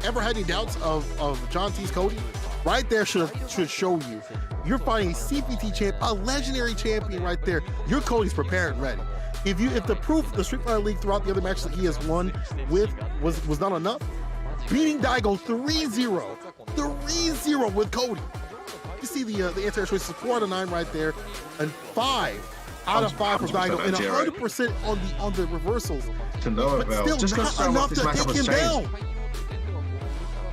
ever had any doubts of John T's Cody, right there should show you. You're fighting a CPT champ, a legendary champion right there. Your Cody's prepared and ready. If the proof the Street Fighter League throughout the other matches that he has won with was not enough, beating Daigo 3-0 with Cody. You see the anti-air choices 4 out of 9 right there, and 5 out of 5 for Daigo, and 100% on the reversals. To no avail. But still not enough to take him down.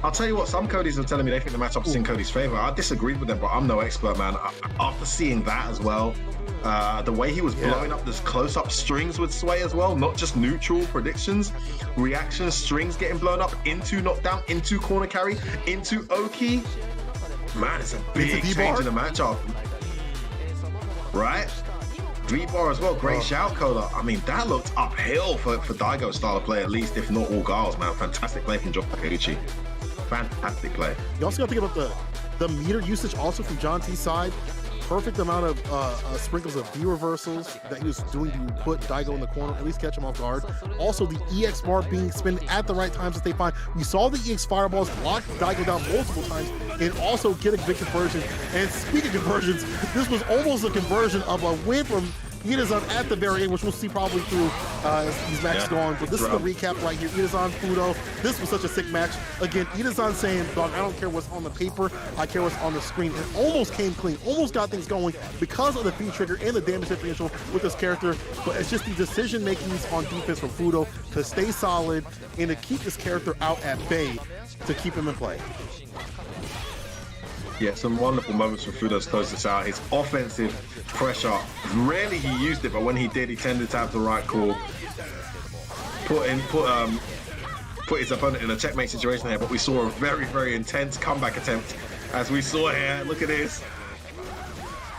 I'll tell you what, some Codys are telling me they think the matchup is in Cody's favor. I disagreed with them, but I'm no expert, man. After seeing that as well, the way he was blowing up those close-up strings with Sway as well, not just neutral predictions, reactions, strings getting blown up into knockdown, into corner carry, into Oki. Man, it's a big change in the matchup. Right? V-bar as well, great shout, Cola. I mean, that looked uphill for Daigo's style of play, at least, if not all Giles, man. Fantastic play from John Takeuchi. Fantastic play. You also got to think about the meter usage also from John T's side. Perfect amount of sprinkles of V reversals that he was doing to put Daigo in the corner, at least catch him off guard. Also, the EX bar being spent at the right times that they find. We saw the EX fireballs block Daigo down multiple times and also get a big conversion. And speaking of conversions, this was almost a conversion of a win from Itazan at the very end, which we'll see probably through as these matches go on. But this is the recap right here. Itazan, Fudo. This was such a sick match. Again, Itazan saying, dog, I don't care what's on the paper. I care what's on the screen. And almost came clean. Almost got things going because of the feed trigger and the damage differential with this character. But it's just the decision makings on defense from Fudo to stay solid and to keep this character out at bay to keep him in play. Yeah, some wonderful moments for Fudo to close this out. His offensive pressure, rarely he used it, but when he did, he tended to have the right call. Put his opponent in a checkmate situation here, but we saw a very, very intense comeback attempt, as we saw here. Look at this.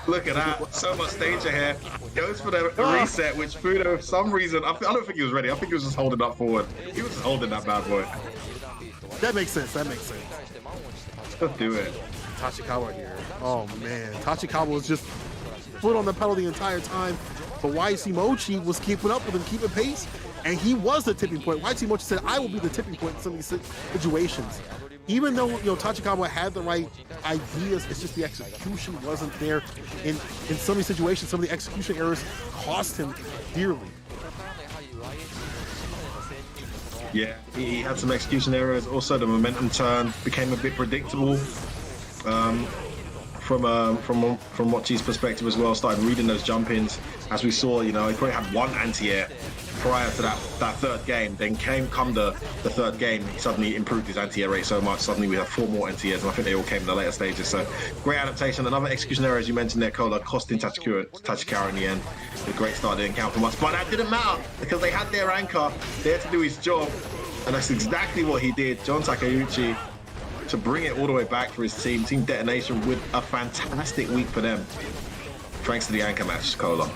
Look at that. So much danger here. Goes for the reset, which Fudo, for some reason, I don't think he was ready. I think he was just holding up forward. He was just holding that bad boy. That makes sense. That makes sense. Let's do it. Tachikawa here. Oh man, Tachikawa was just foot on the pedal the entire time, but YC Mochi was keeping up with him, keeping pace, and he was the tipping point. YC Mochi said, I will be the tipping point in some of these situations. Even though, you know, Tachikawa had the right ideas, it's just the execution wasn't there. In some of these situations, some of the execution errors cost him dearly. Yeah, he had some execution errors. Also, the momentum turn became a bit predictable. From Mochi's perspective as well, started reading those jump-ins. As we saw, you know, he probably had one anti-air prior to that third game. Then come the third game, he suddenly improved his anti-air rate so much. Suddenly we have 4 more anti-airs, and I think they all came in the later stages. So great adaptation. Another execution error, as you mentioned there, Cola, costing Tachikawa in the end. A great start didn't count for much, but that didn't matter because they had their anchor there to do his job, and that's exactly what he did. John Takeuchi, to bring it all the way back for his team. Team Detonation with a fantastic week for them. Thanks to the anchor match, Cola.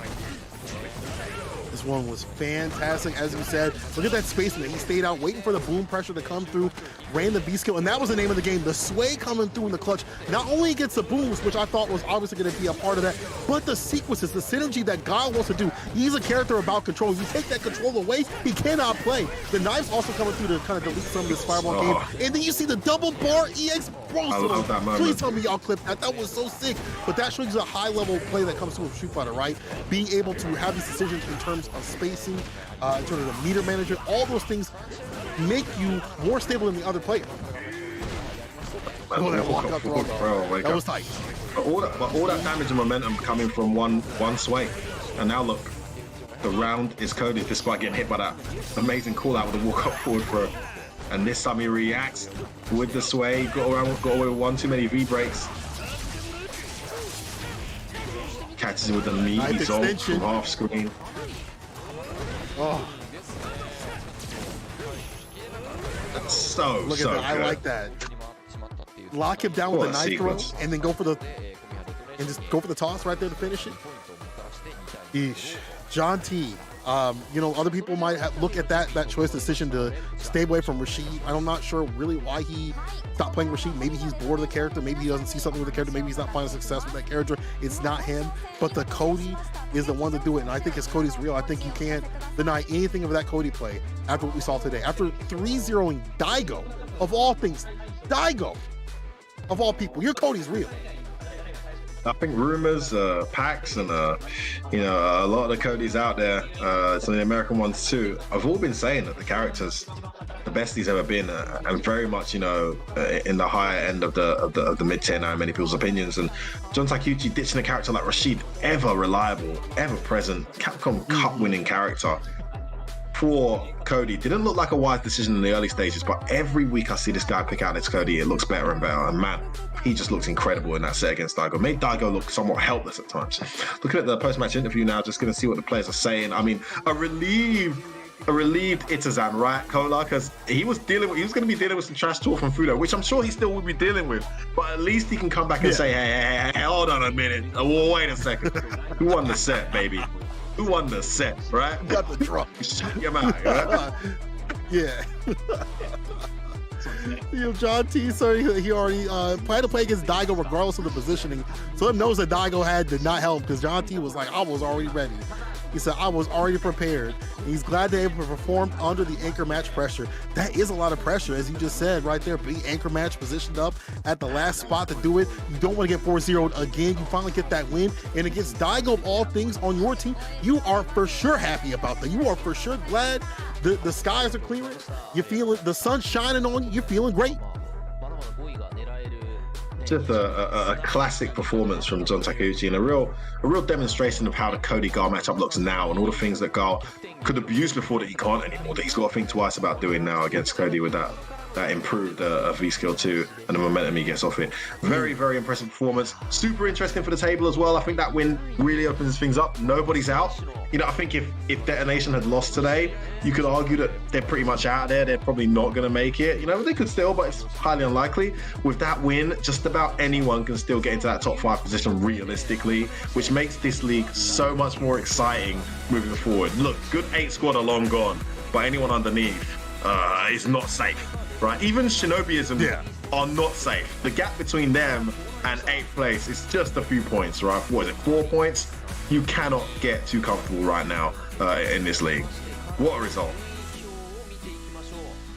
This one was fantastic, as you said. Look at that spacing. He stayed out, waiting for the boom pressure to come through, ran the B-skill, and that was the name of the game. The sway coming through in the clutch. Not only gets the booms, which I thought was obviously going to be a part of that, but the sequences, the synergy that Guile wants to do. He's a character about control. You take that control away, he cannot play. The knives also coming through to kind of delete some of this fireball game. And then you see the double bar EX Bro. I love that moment. Please tell me y'all clipped that. That was so sick. But that shows you a high-level play that comes through with Street Fighter, right? Being able to have these decisions in terms of spacing, in terms of the meter management, all those things make you more stable than the other player. That was tight. But all that damage and momentum coming from one sway. And now look, the round is Cody despite getting hit by that amazing call out with the walk up forward throw. And this time he reacts with the sway, got away with one too many V breaks. Catches him with the meaty zone from half screen. Oh. That's so Look at that. good. I like that. Lock him down with the knife throw and then go for the toss right there to finish it. Eesh. John T. You know, other people might look at that choice decision to stay away from Rashid. I'm not sure really why he stopped playing Rashid. Maybe he's bored of the character. Maybe he doesn't see something with the character. Maybe he's not finding success with that character. It's not him. But the Cody is the one to do it. And I think his Cody's real. I think you can't deny anything of that Cody play after what we saw today. After 3-0ing Daigo, of all things, Daigo, of all people, your Cody's real. I think rumors, PAX, and you know, a lot of the Codys out there, some of the American ones too, have all been saying that the character's the best he's ever been, and very much, you know, in the higher end of the mid-tier now in many people's opinions. And John Takeuchi ditching a character like Rashid, ever reliable, ever present, Capcom Cup-winning character. For Cody, didn't look like a wise decision in the early stages, but every week I see this guy pick out this Cody, it looks better and better. And man, he just looks incredible in that set against Daigo. Made Daigo look somewhat helpless at times. Looking at the post-match interview now, just going to see what the players are saying. I mean, a relieved Itazan, right, Kola? Because he was going to be dealing with some trash talk from Fudo, which I'm sure he still will be dealing with. But at least he can come back and say, hey, hold on a minute. Oh, wait a second. Who won the set, baby? Who won the set, right? Got the drop. Shut your mouth, right? Yeah. You know, John T. said he already planned to play against Daigo regardless of the positioning. So he knows that Daigo did not help because John T. was like, I was already ready. He said, I was already prepared. And he's glad they're able to perform under the anchor match pressure. That is a lot of pressure, as you just said right there. Big anchor match positioned up at the last spot to do it. You don't want to get 4-0'd again. You finally get that win. And against Daigo of all things on your team, you are for sure happy about that. You are for sure glad the skies are clearing. You're feeling the sun shining on you. You're feeling great. Just a classic performance from John Takeuchi and a real demonstration of how the Cody Gar matchup looks now and all the things that Gar could abuse before that he can't anymore, that he's got to think twice about doing now against Cody with that improved V-Skill 2 and the momentum he gets off it. Very, very impressive performance. Super interesting for the table as well. I think that win really opens things up. Nobody's out. You know, I think if Detonation had lost today, you could argue that they're pretty much out there. They're probably not going to make it. You know, they could still, but it's highly unlikely. With that win, just about anyone can still get into that top 5 position realistically, which makes this league so much more exciting moving forward. Look, good 8 squad are long gone, but anyone underneath is not safe. Right, even Shinobiism are not safe. The gap between them and 8th place is just a few points, right? What is it, 4 points? You cannot get too comfortable right now in this league. What a result.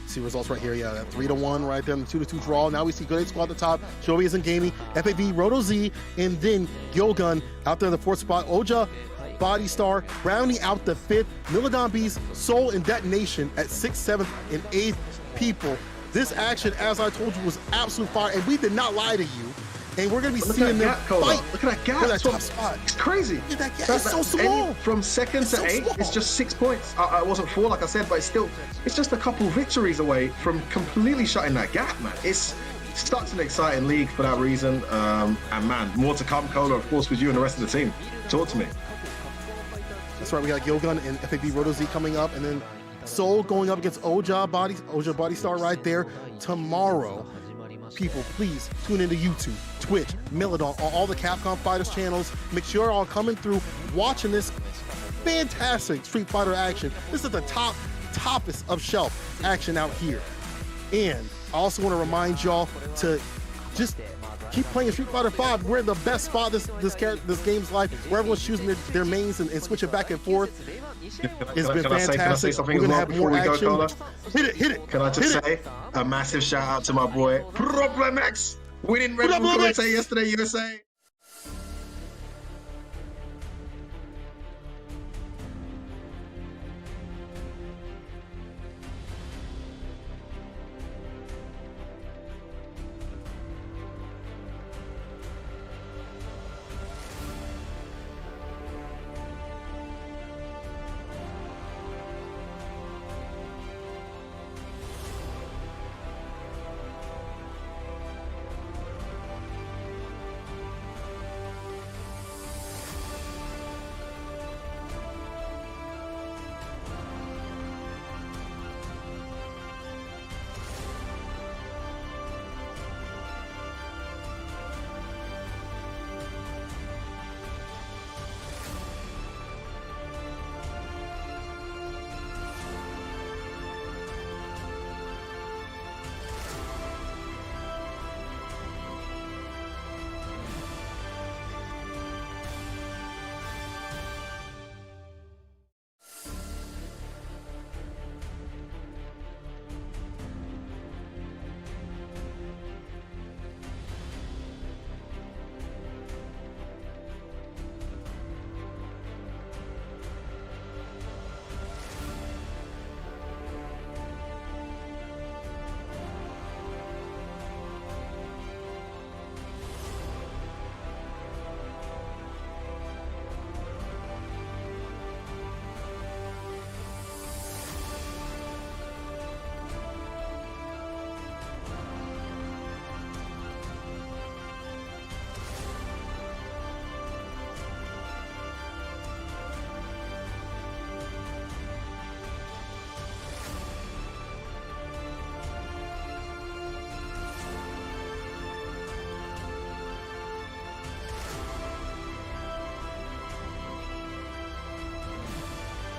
See results right here, that 3-1 right there, the 2-2 draw. Now we see Good 8 Squad at the top, Shinobiism Gaming, FAB, Roto Z, and then Gyogun out there in the 4th spot. Oja, Body Star, rounding out the 5th, Milodon Beast, Soul, and Detonation at 6th, 7th, and 8th people. This action, as I told you, was absolute fire, and we did not lie to you. And we're going to be seeing them fight. Look at that gap. That top spot. It's crazy. Look at that gap. It's so small. From 2nd to 8th, it's just 6 points. It wasn't 4, like I said, but it's just a couple victories away from completely shutting that gap, man. It's such an exciting league for that reason. And man, more to come, Kola, of course, with you and the rest of the team. Talk to me. That's right. We got Gyogun and FAB Roto Z coming up, and then Soul going up against Oja Body Star right there tomorrow. people, please tune into YouTube, Twitch, Melodon, all the Capcom Fighters channels. Make sure you're all coming through, watching this fantastic Street Fighter action. This is the toppest of shelf action out here. And I also want to remind y'all to just keep playing Street Fighter V. We're in the best spot this game's life, where everyone's choosing their mains and switching back and forth. It's been fantastic. Can I say something We're as gonna well have before more we go, action. Cola? Hit it. Can I just say a massive shout out to my boy Problem X winning Red Bull Karate yesterday, USA.